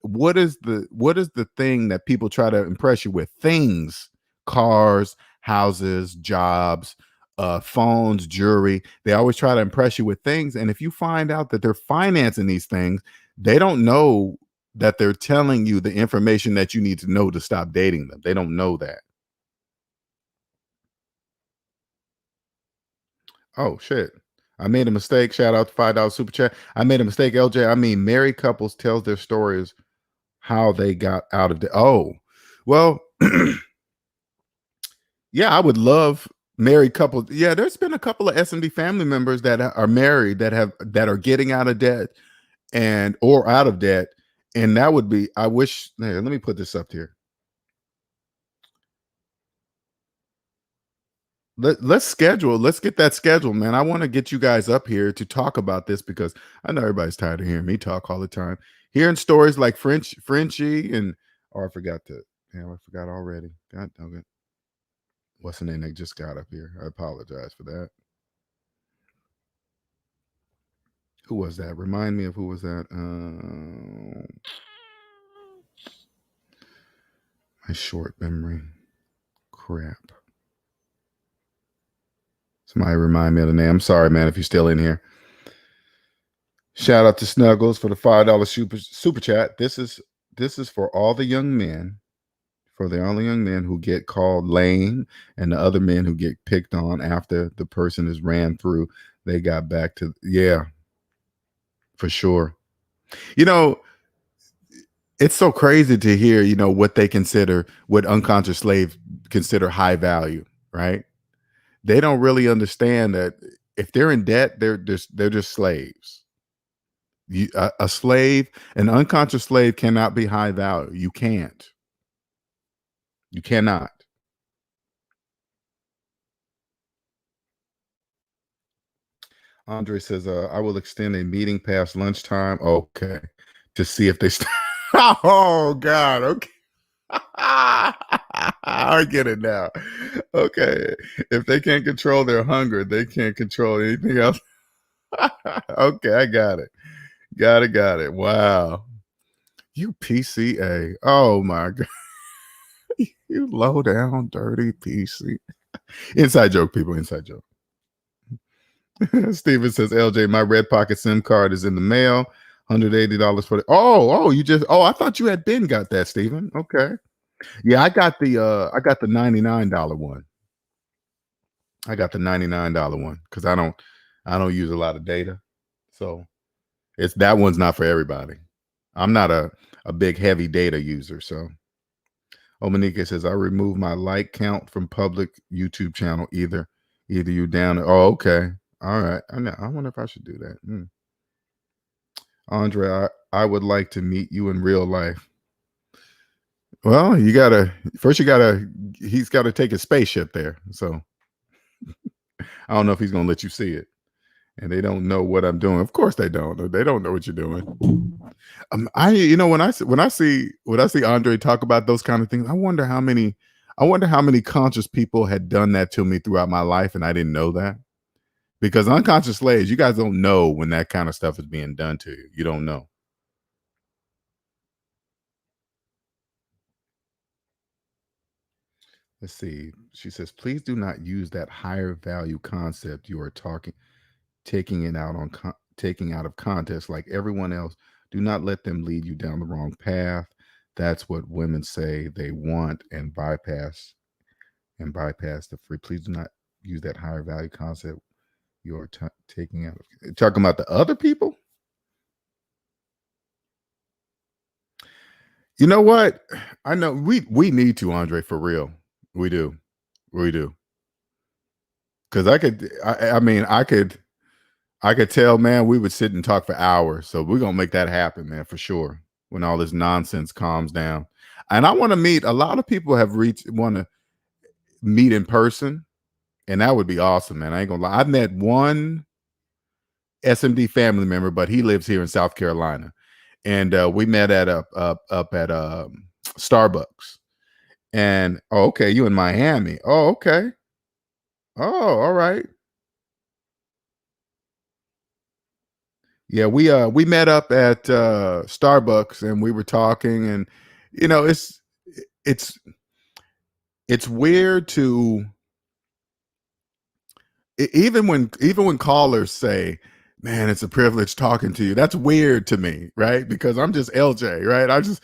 what is the thing that people try to impress you with? Things, cars, houses, jobs, phones, jewelry. They always try to impress you with things, and if you find out that they're financing these things, they don't know that they're telling you the information that you need to know to stop dating them. They don't know that. Oh shit, I made a mistake. Shout out to $5 super chat. I made a mistake, LJ. I mean, married couples tells their stories how they got out of the. Oh, well, yeah, I would love married couples. Yeah, there's been a couple of SMD family members that are married that are getting out of debt or out of debt, and that would be. I wish. Here, let me put this up here. Let's get that scheduled, man. I want to get you guys up here to talk about this, because I know everybody's tired of hearing me talk all the time. Hearing stories like Frenchie and I forgot already. God dang it. What's the name that just got up here? I apologize for that. Who was that? Remind me of who was that? My short memory. Crap. Somebody remind me of the name. I'm sorry, man, if you're still in here. Shout out to Snuggles for the $5 super chat. This is for all the young men, who get called lame, and the other men who get picked on after the person is ran through. They got back to, yeah, for sure. You know, it's so crazy to hear, you know, what they consider, what unconscious slaves consider high value, right? They don't really understand that if they're in debt, they're just slaves. A slave, an unconscious slave cannot be high value. You can't. You cannot. Andre says, I will extend a meeting past lunchtime. Okay. To see if they oh God. Okay. I get it now. Okay. If they can't control their hunger, they can't control anything else. Okay, I got it. Got it. Wow. You PCA. Oh my God. You low down, dirty PC. Inside joke, people. Inside joke. Steven says, LJ, my Red Pocket SIM card is in the mail. $180 for the I thought you had been got that, Steven. Okay. Yeah, I got the $99 one. I got the $99 one because I don't use a lot of data. So it's that one's not for everybody. I'm not a big heavy data user. So Omanike says, I remove my like count from public YouTube channel. Either you down. Oh, okay. All right. I wonder if I should do that. Andre, I would like to meet you in real life. Well, he's got to take a spaceship there. So I don't know if he's going to let you see it. And they don't know what I'm doing. Of course they don't. They don't know what you're doing. When I see Andre talk about those kind of things, I wonder how many conscious people had done that to me throughout my life, and I didn't know that. Because unconscious slaves, you guys don't know when that kind of stuff is being done to you. You don't know. Let's see. She says, please do not use that higher value concept you are taking out of context like everyone else. Do not let them lead you down the wrong path. That's what women say they want and bypass the free. Please do not use that higher value concept you're taking out of. Talking about the other people? You know what? I know we need to, Andre, for real. We do. Because I could tell, man, we would sit and talk for hours. So we're gonna make that happen, man, for sure. When all this nonsense calms down. And I want to meet a lot of people want to meet in person. And that would be awesome, man. I ain't gonna lie. I've met one SMD family member, but he lives here in South Carolina. And we met at up at Starbucks. And okay, you in Miami. Oh, okay. Oh, all right. Yeah, we met up at Starbucks and we were talking, and you know, it's weird to even when callers say, man, it's a privilege talking to you. That's weird to me, right? Because I'm just LJ, right? I'm just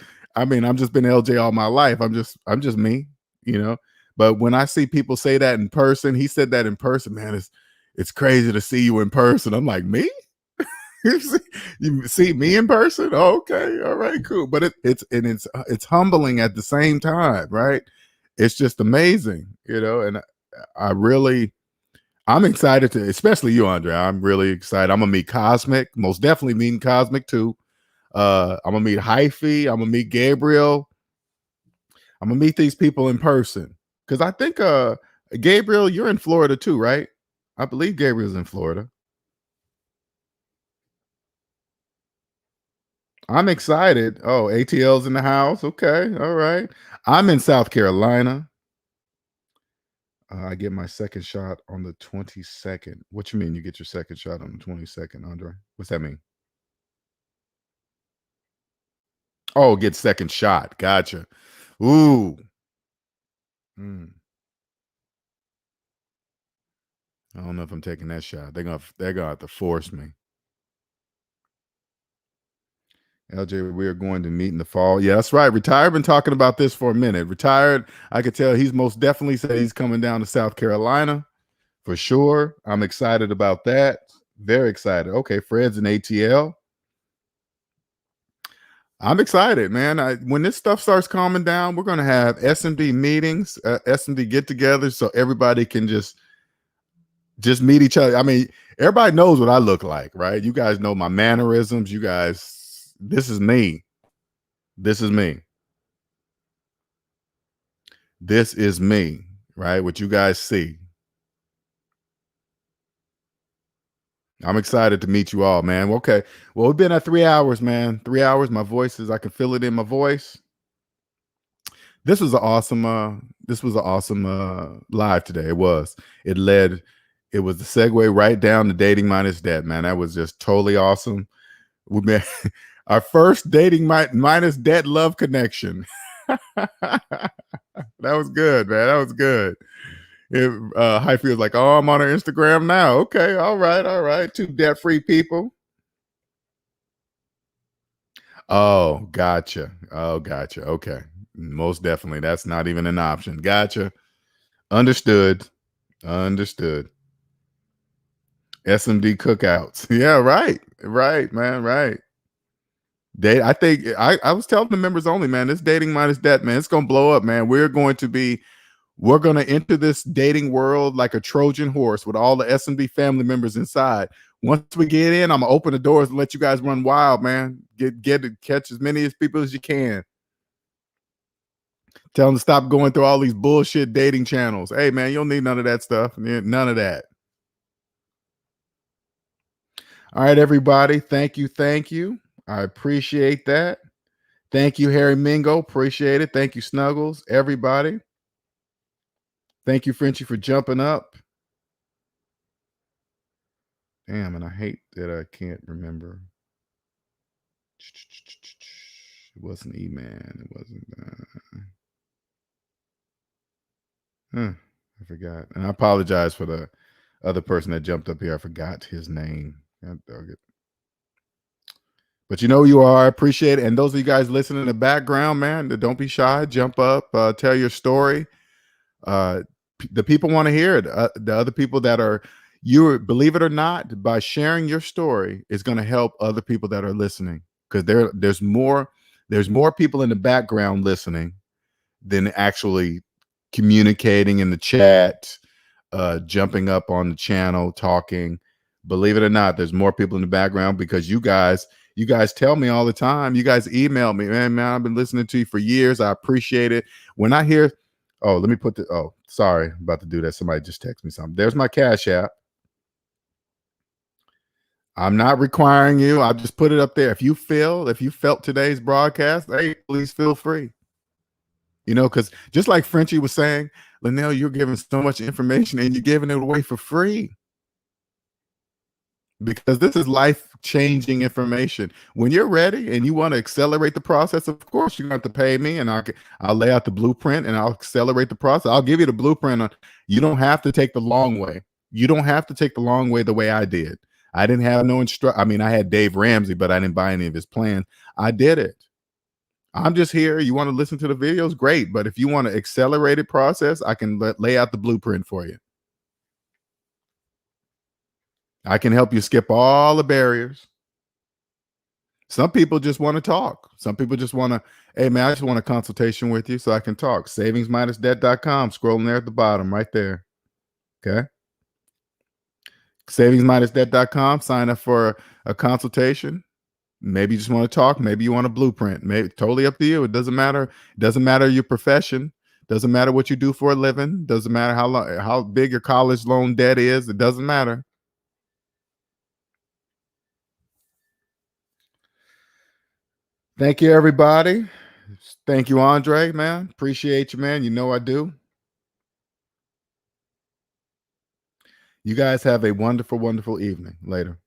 been LJ all my life. I'm just me, you know. But when I see people say that in person, he said that in person, man, it's crazy to see you in person. I'm like, me? You see me in person? Oh, okay, all right, cool. But it's humbling at the same time, right? It's just amazing, you know. And I'm excited to, especially you, Andre. I'm really excited. I'm gonna meet Cosmic, most definitely meeting Cosmic too. I'm gonna meet Hyphy. I'm gonna meet Gabriel. I'm gonna meet these people in person because I think Gabriel, you're in Florida too, right? I believe Gabriel's in Florida. I'm excited. Oh, ATL's in the house. Okay. All right. I'm in South Carolina. I get my second shot on the 22nd. What you mean you get your second shot on the 22nd, Andre? What's that mean? Oh, get second shot. Gotcha. Ooh. I don't know if I'm taking that shot. They're gonna have to force me. LJ, we are going to meet in the fall. Yeah, that's right. Retired. Been talking about this for a minute. Retired. I could tell he's most definitely said he's coming down to South Carolina for sure. I'm excited about that. Very excited. Okay, Fred's in ATL. I'm excited, man. When this stuff starts calming down, we're going to have SMD meetings, SMD get-togethers, so everybody can just meet each other. I mean, everybody knows what I look like, right? You guys know my mannerisms. You guys, this is me. This is me. This is me, right? What you guys see. I'm excited to meet you all, man. Okay. Well, we've been at 3 hours, man. 3 hours. My voice is, I can feel it in my voice. This was an awesome, live today. It was. It was the segue right down to dating minus debt, man. That was just totally awesome. We met our first dating minus debt love connection. That was good, man. That was good. Highfield's like, oh, I'm on her Instagram now. Okay, all right. 2 debt-free people. Oh, gotcha. Okay. Most definitely. That's not even an option. Gotcha. Understood. SMD cookouts. Yeah, right, man, right. I think I was telling the members only, man, this dating minus debt, man, it's gonna blow up, man. We're gonna enter this dating world like a Trojan horse with all the SMD family members inside. Once we get in, I'm gonna open the doors and let you guys run wild, man. Catch as many people as you can. Tell them to stop going through all these bullshit dating channels. Hey, man, you don't need none of that stuff. None of that. All right, everybody. Thank you. I appreciate that. Thank you, Harry Mingo. Appreciate it. Thank you, Snuggles. Everybody. Thank you, Frenchie, for jumping up. Damn, and I hate that I can't remember. It wasn't E-Man. It wasn't. I forgot. And I apologize for the other person that jumped up here. I forgot his name. God dog it. But you know who you are. I appreciate it. And those of you guys listening in the background, man, don't be shy. Jump up. Tell your story. The people want to hear it. The other people that are, believe it or not, by sharing your story is going to help other people that are listening, because there's more people in the background listening than actually communicating in the chat, jumping up on the channel, talking. Believe it or not, there's more people in the background, because you guys tell me all the time. You guys email me, man, I've been listening to you for years. I appreciate it. When I hear, let me put sorry, I'm about to do that. Somebody just text me something. There's my Cash App. I'm not requiring you. I'll just put it up there. If you felt today's broadcast, hey, please feel free. Because just like Frenchie was saying, Linnell, you're giving so much information and you're giving it away for free, because this is life-changing information. When you're ready and you want to accelerate the process, of course you're going to have to pay me, and I'll lay out the blueprint and I'll accelerate the process. I'll give you the blueprint. You don't have to take the long way. You don't have to take the long way the way I did. I didn't have no I had Dave Ramsey, but I didn't buy any of his plans. I did it. I'm just here. You want to listen to the videos? Great. But if you want an accelerated process, I can lay out the blueprint for you. I can help you skip all the barriers. Some people just want to talk. Some people just want to, hey, man, I just want a consultation with you so I can talk. Savings-debt.com, scrolling there at the bottom right there. Okay. Savings-debt.com, sign up for a consultation. Maybe you just want to talk. Maybe you want a blueprint. Maybe totally up to you. It doesn't matter. It doesn't matter your profession. Doesn't matter what you do for a living. Doesn't matter how big your college loan debt is. It doesn't matter. Thank you, everybody. Thank you, Andre, man. Appreciate you, man. You know I do. You guys have a wonderful, wonderful evening. Later.